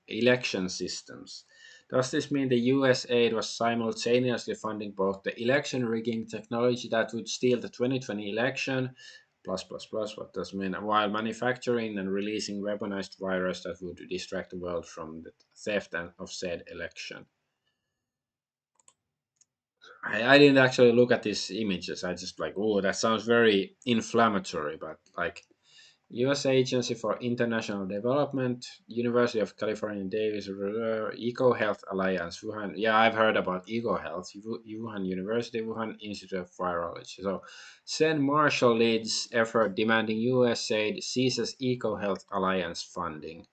election systems. Does this mean the USAID was simultaneously funding both the election rigging technology that would steal the 2020 election, plus plus plus, what does mean, while manufacturing and releasing weaponized virus that would distract the world from the theft of said election? I didn't actually look at these images. I just like, oh, that sounds very inflammatory, but like U.S. Agency for International Development, University of California, Davis, Eco Health Alliance, Wuhan. Yeah, I've heard about Eco Health, Wuhan University, Wuhan Institute of Virology. So, Sen Marshall leads effort demanding USAID ceases Eco Health Alliance funding.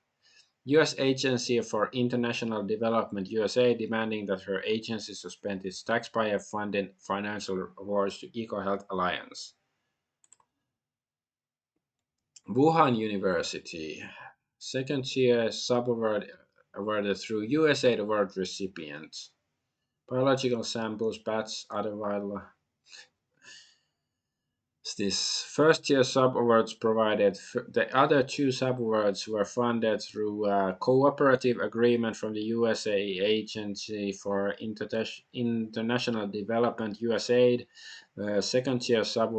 U.S. Agency for International Development, USA, demanding that her agency suspend its taxpayer-funded financial awards to Eco Health Alliance. Wuhan University, second tier sub-award awarded through USAID award recipients. Biological samples, bats, other vital. This first tier sub awards provided. The other two sub awards were funded through a cooperative agreement from the USA Agency for International Development, USAID. Second tier sub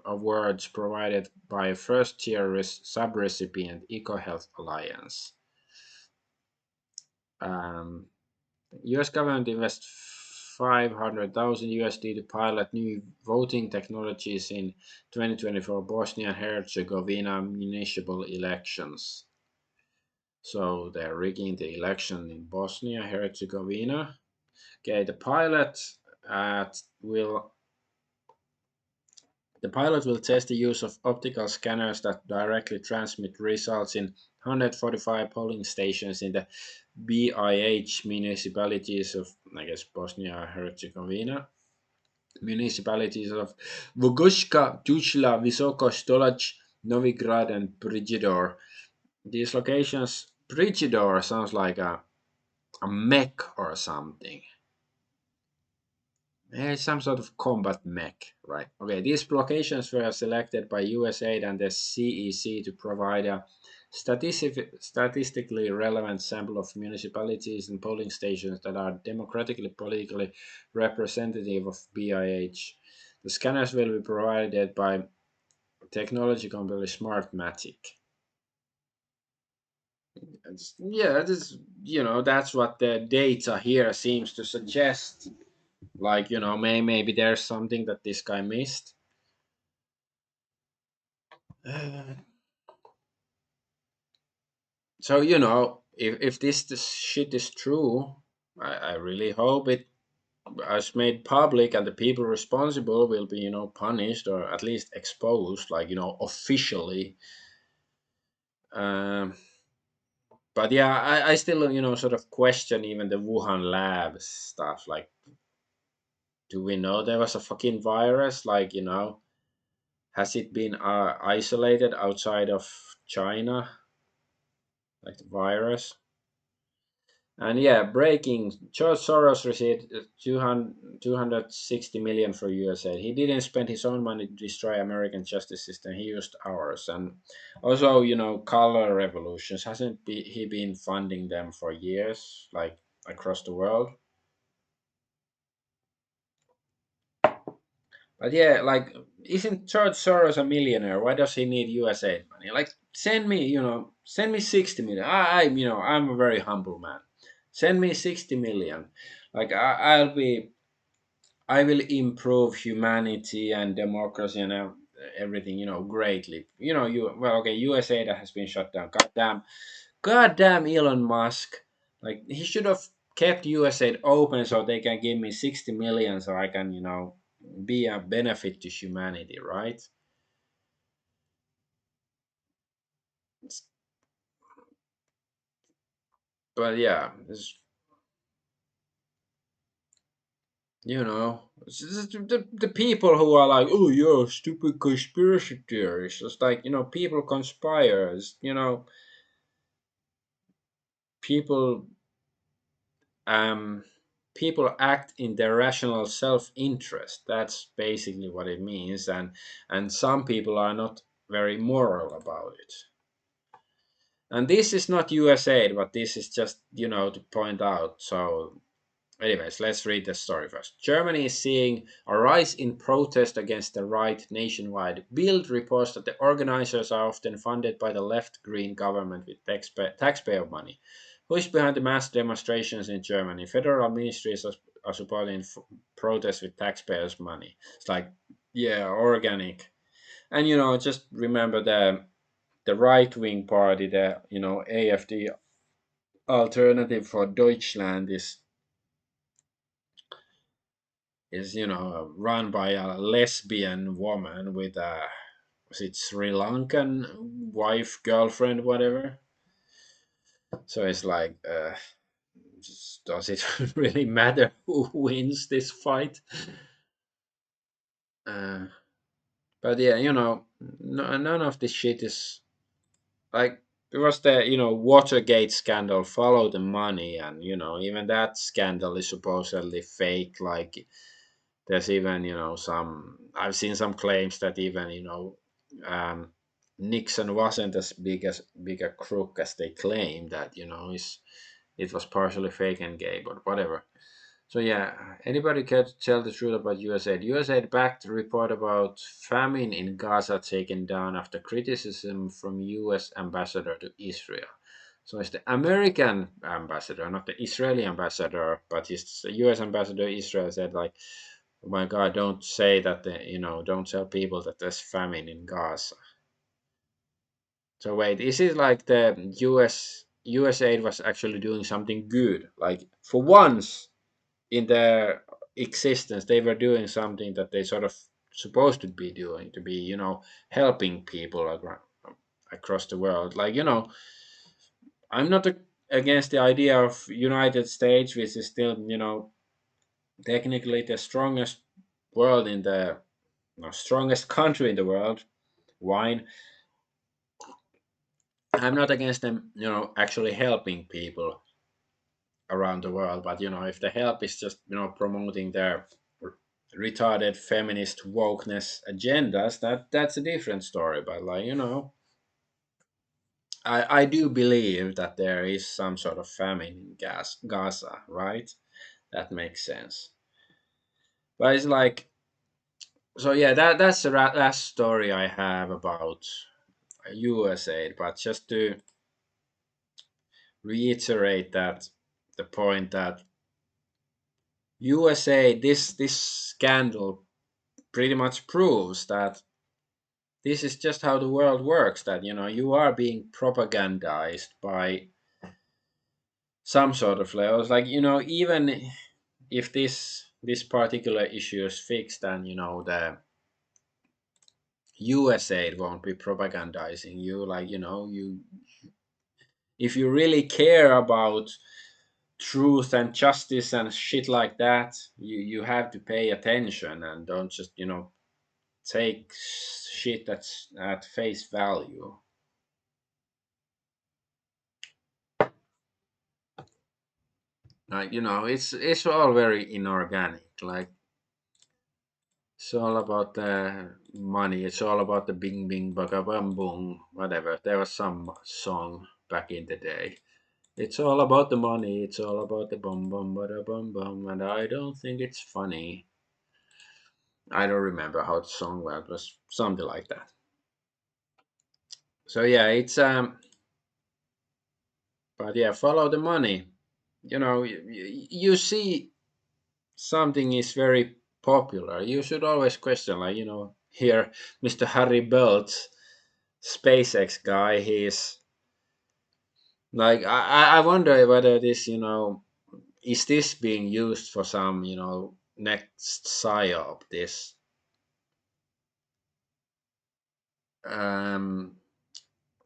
awards provided by first tier sub recipient EcoHealth Alliance. US government invests 500,000 USD to pilot new voting technologies in 2024 Bosnia and Herzegovina municipal elections. So they're rigging the election in Bosnia and Herzegovina. Okay, the pilot will The pilot will test the use of optical scanners that directly transmit results in 145 polling stations in the BIH municipalities of, I guess, Bosnia and Herzegovina, municipalities of Vogošća, Tuzla, Visoko, Stolac, Novigrad, and Prijidor. These locations, Prijidor sounds like a mech or something. It's some sort of combat mech, right? Okay, these locations were selected by USAID and the CEC to provide a statistically relevant sample of municipalities and polling stations that are democratically politically representative of BIH. The scanners will be provided by technology company Smartmatic. Yeah, this, that's what the data here seems to suggest. Like, maybe there's something that this guy missed. So, if this shit is true, I really hope it is made public and the people responsible will be, punished or at least exposed, like, officially. Um, but yeah, I still, sort of question even the Wuhan lab stuff. Like, do we know there was a fucking virus? Like, has it been isolated outside of China? Like the virus? And yeah, breaking. George Soros received 260 million for USAID. He didn't spend his own money to destroy American justice system. He used ours. And also, color revolutions. He been funding them for years, like across the world? But yeah, like, isn't George Soros a millionaire? Why does he need USAID money? Like, send me 60 million. I'm a very humble man. Send me 60 million. Like, I will improve humanity and democracy and everything, greatly. Okay, USAID has been shut down. Goddamn Elon Musk. Like, he should have kept USAID open so they can give me 60 million so I can, be a benefit to humanity, right? But yeah, the people who are like, oh, you're stupid conspiracy theorists. It's like, people conspire. People um people act in their rational self-interest. That's basically what it means, and some people are not very moral about it. And this is not USAID, but this is just, to point out. So anyways, let's read the story first. Germany is seeing a rise in protest against the right nationwide. Bild reports that the organizers are often funded by the left-green government with taxpayer money. Who is behind the mass demonstrations in Germany? Federal ministries are supporting protests with taxpayers' money. It's like, yeah, organic. And just remember the right-wing party, the AFD, Alternative for Deutschland, is run by a lesbian woman with a, was it Sri Lankan wife, girlfriend, whatever. So it's like, does it really matter who wins this fight? uh, but yeah, none of this shit is like, it was the Watergate scandal, follow the money, and even that scandal is supposedly fake. Like, there's even some, I've seen some claims that even um, Nixon wasn't as big a crook as they claim, that it was partially fake and gay, but whatever. So yeah, anybody care to tell the truth about USAID? USAID backed report about famine in Gaza taken down after criticism from US ambassador to Israel. So it's the American ambassador, not the Israeli ambassador, but his US ambassador to Israel said, like, oh my God, don't say that, don't tell people that there's famine in Gaza. So wait, is it like the USAID was actually doing something good? Like, for once in their existence, they were doing something that they sort of supposed to be doing, to be, helping people across the world. Like, I'm not against the idea of United States, which is still, technically the strongest world in the strongest country in the world, wine. I'm not against them, actually helping people around the world, but if the help is just promoting their retarded feminist wokeness agendas, that's a different story. But like, I do believe that there is some sort of famine in Gaza, right? That makes sense. But it's like, so yeah, that's the last story I have about USAID. But just to reiterate that the point that USA, this scandal pretty much proves that this is just how the world works. That you are being propagandized by some sort of levels. Like, even if this particular issue is fixed, and the USA won't be propagandizing you. Like, if you really care about truth and justice and shit like that, you have to pay attention and don't just take shit that's at face value. Like, it's all very inorganic. Like, it's all about the money. It's all about the bing bing baga bum boom, whatever. There was some song back in the day. It's all about the money. It's all about the bum bum bada bum bum, and I don't think it's funny. I don't remember how the song went. It was something like that. So yeah, it's but yeah, follow the money. You see something is very popular, you should always question. Like, here, Mr. Harry Belt, SpaceX guy, he's like, I wonder whether this, is this being used for some, next psyop, this um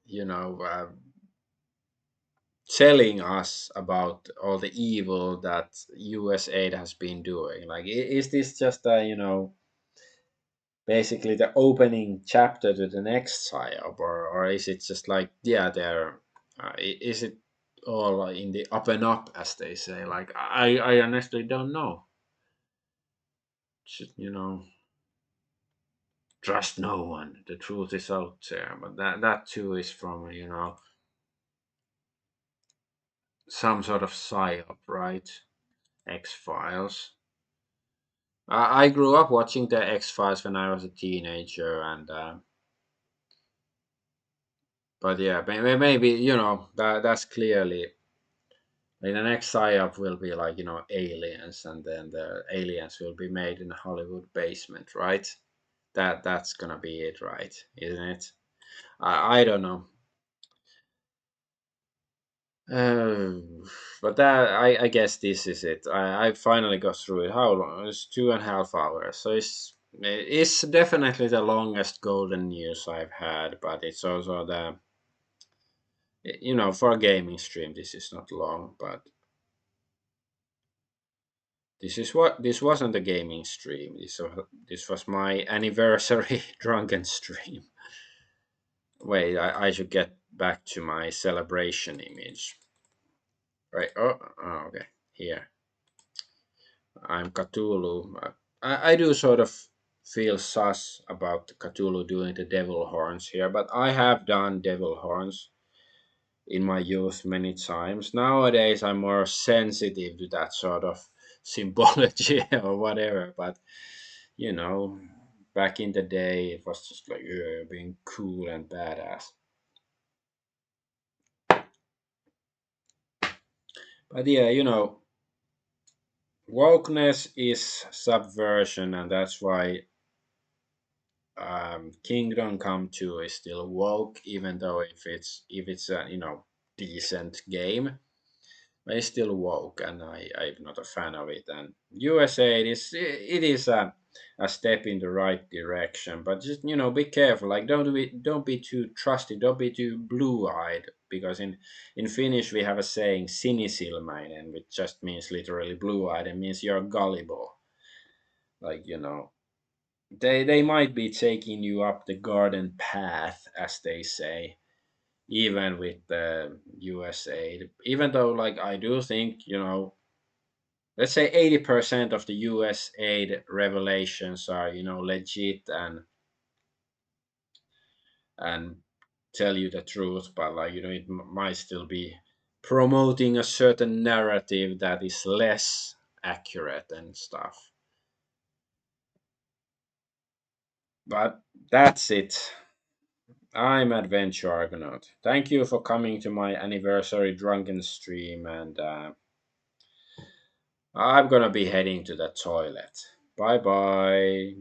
you know uh, telling us about all the evil that USAID has been doing. Like, is this just a, basically the opening chapter to the next psyop, or is it just like, yeah, they're is it all in the up and up, as they say? Like, I honestly don't know. Should, trust no one, the truth is out there. But that too is from, some sort of psyop, right? X Files. I grew up watching the X Files when I was a teenager, and but yeah, maybe, that's clearly, like, the next psyop will be like, aliens, and then the aliens will be made in a Hollywood basement, right? That's gonna be it, right? Isn't it? I don't know. Uh, but that, I guess this is it. I finally got through it. How long? It's 2.5 hours. So it's definitely the longest golden news I've had, but it's also the, for a gaming stream this is not long, but this wasn't a gaming stream. This was my anniversary drunken stream. Wait, I should get back to my celebration image. Right. Oh, okay. Here. I'm Cthulhu. I do sort of feel sus about Cthulhu doing the devil horns here, but I have done devil horns in my youth many times. Nowadays, I'm more sensitive to that sort of symbology or whatever, but you know, back in the day, it was just like, being cool and badass. But yeah, wokeness is subversion, and that's why Kingdom Come 2 is still woke, even though if it's a decent game, it's still woke, and I'm not a fan of it. And USA, it is a step in the right direction. But just be careful. Like don't be too trusting. Don't be too blue-eyed, because in Finnish we have a saying sinisilmäinen, which just means literally blue-eyed. It means you're gullible. Like they might be taking you up the garden path, as they say, even with the USAID. Even though, like, I do think, let's say 80% of the USAID revelations are, legit and tell you the truth, but like, it might still be promoting a certain narrative that is less accurate and stuff. But that's it. I'm Adventure Argonaut. Thank you for coming to my anniversary drunken stream, and I'm gonna be heading to the toilet. Bye bye.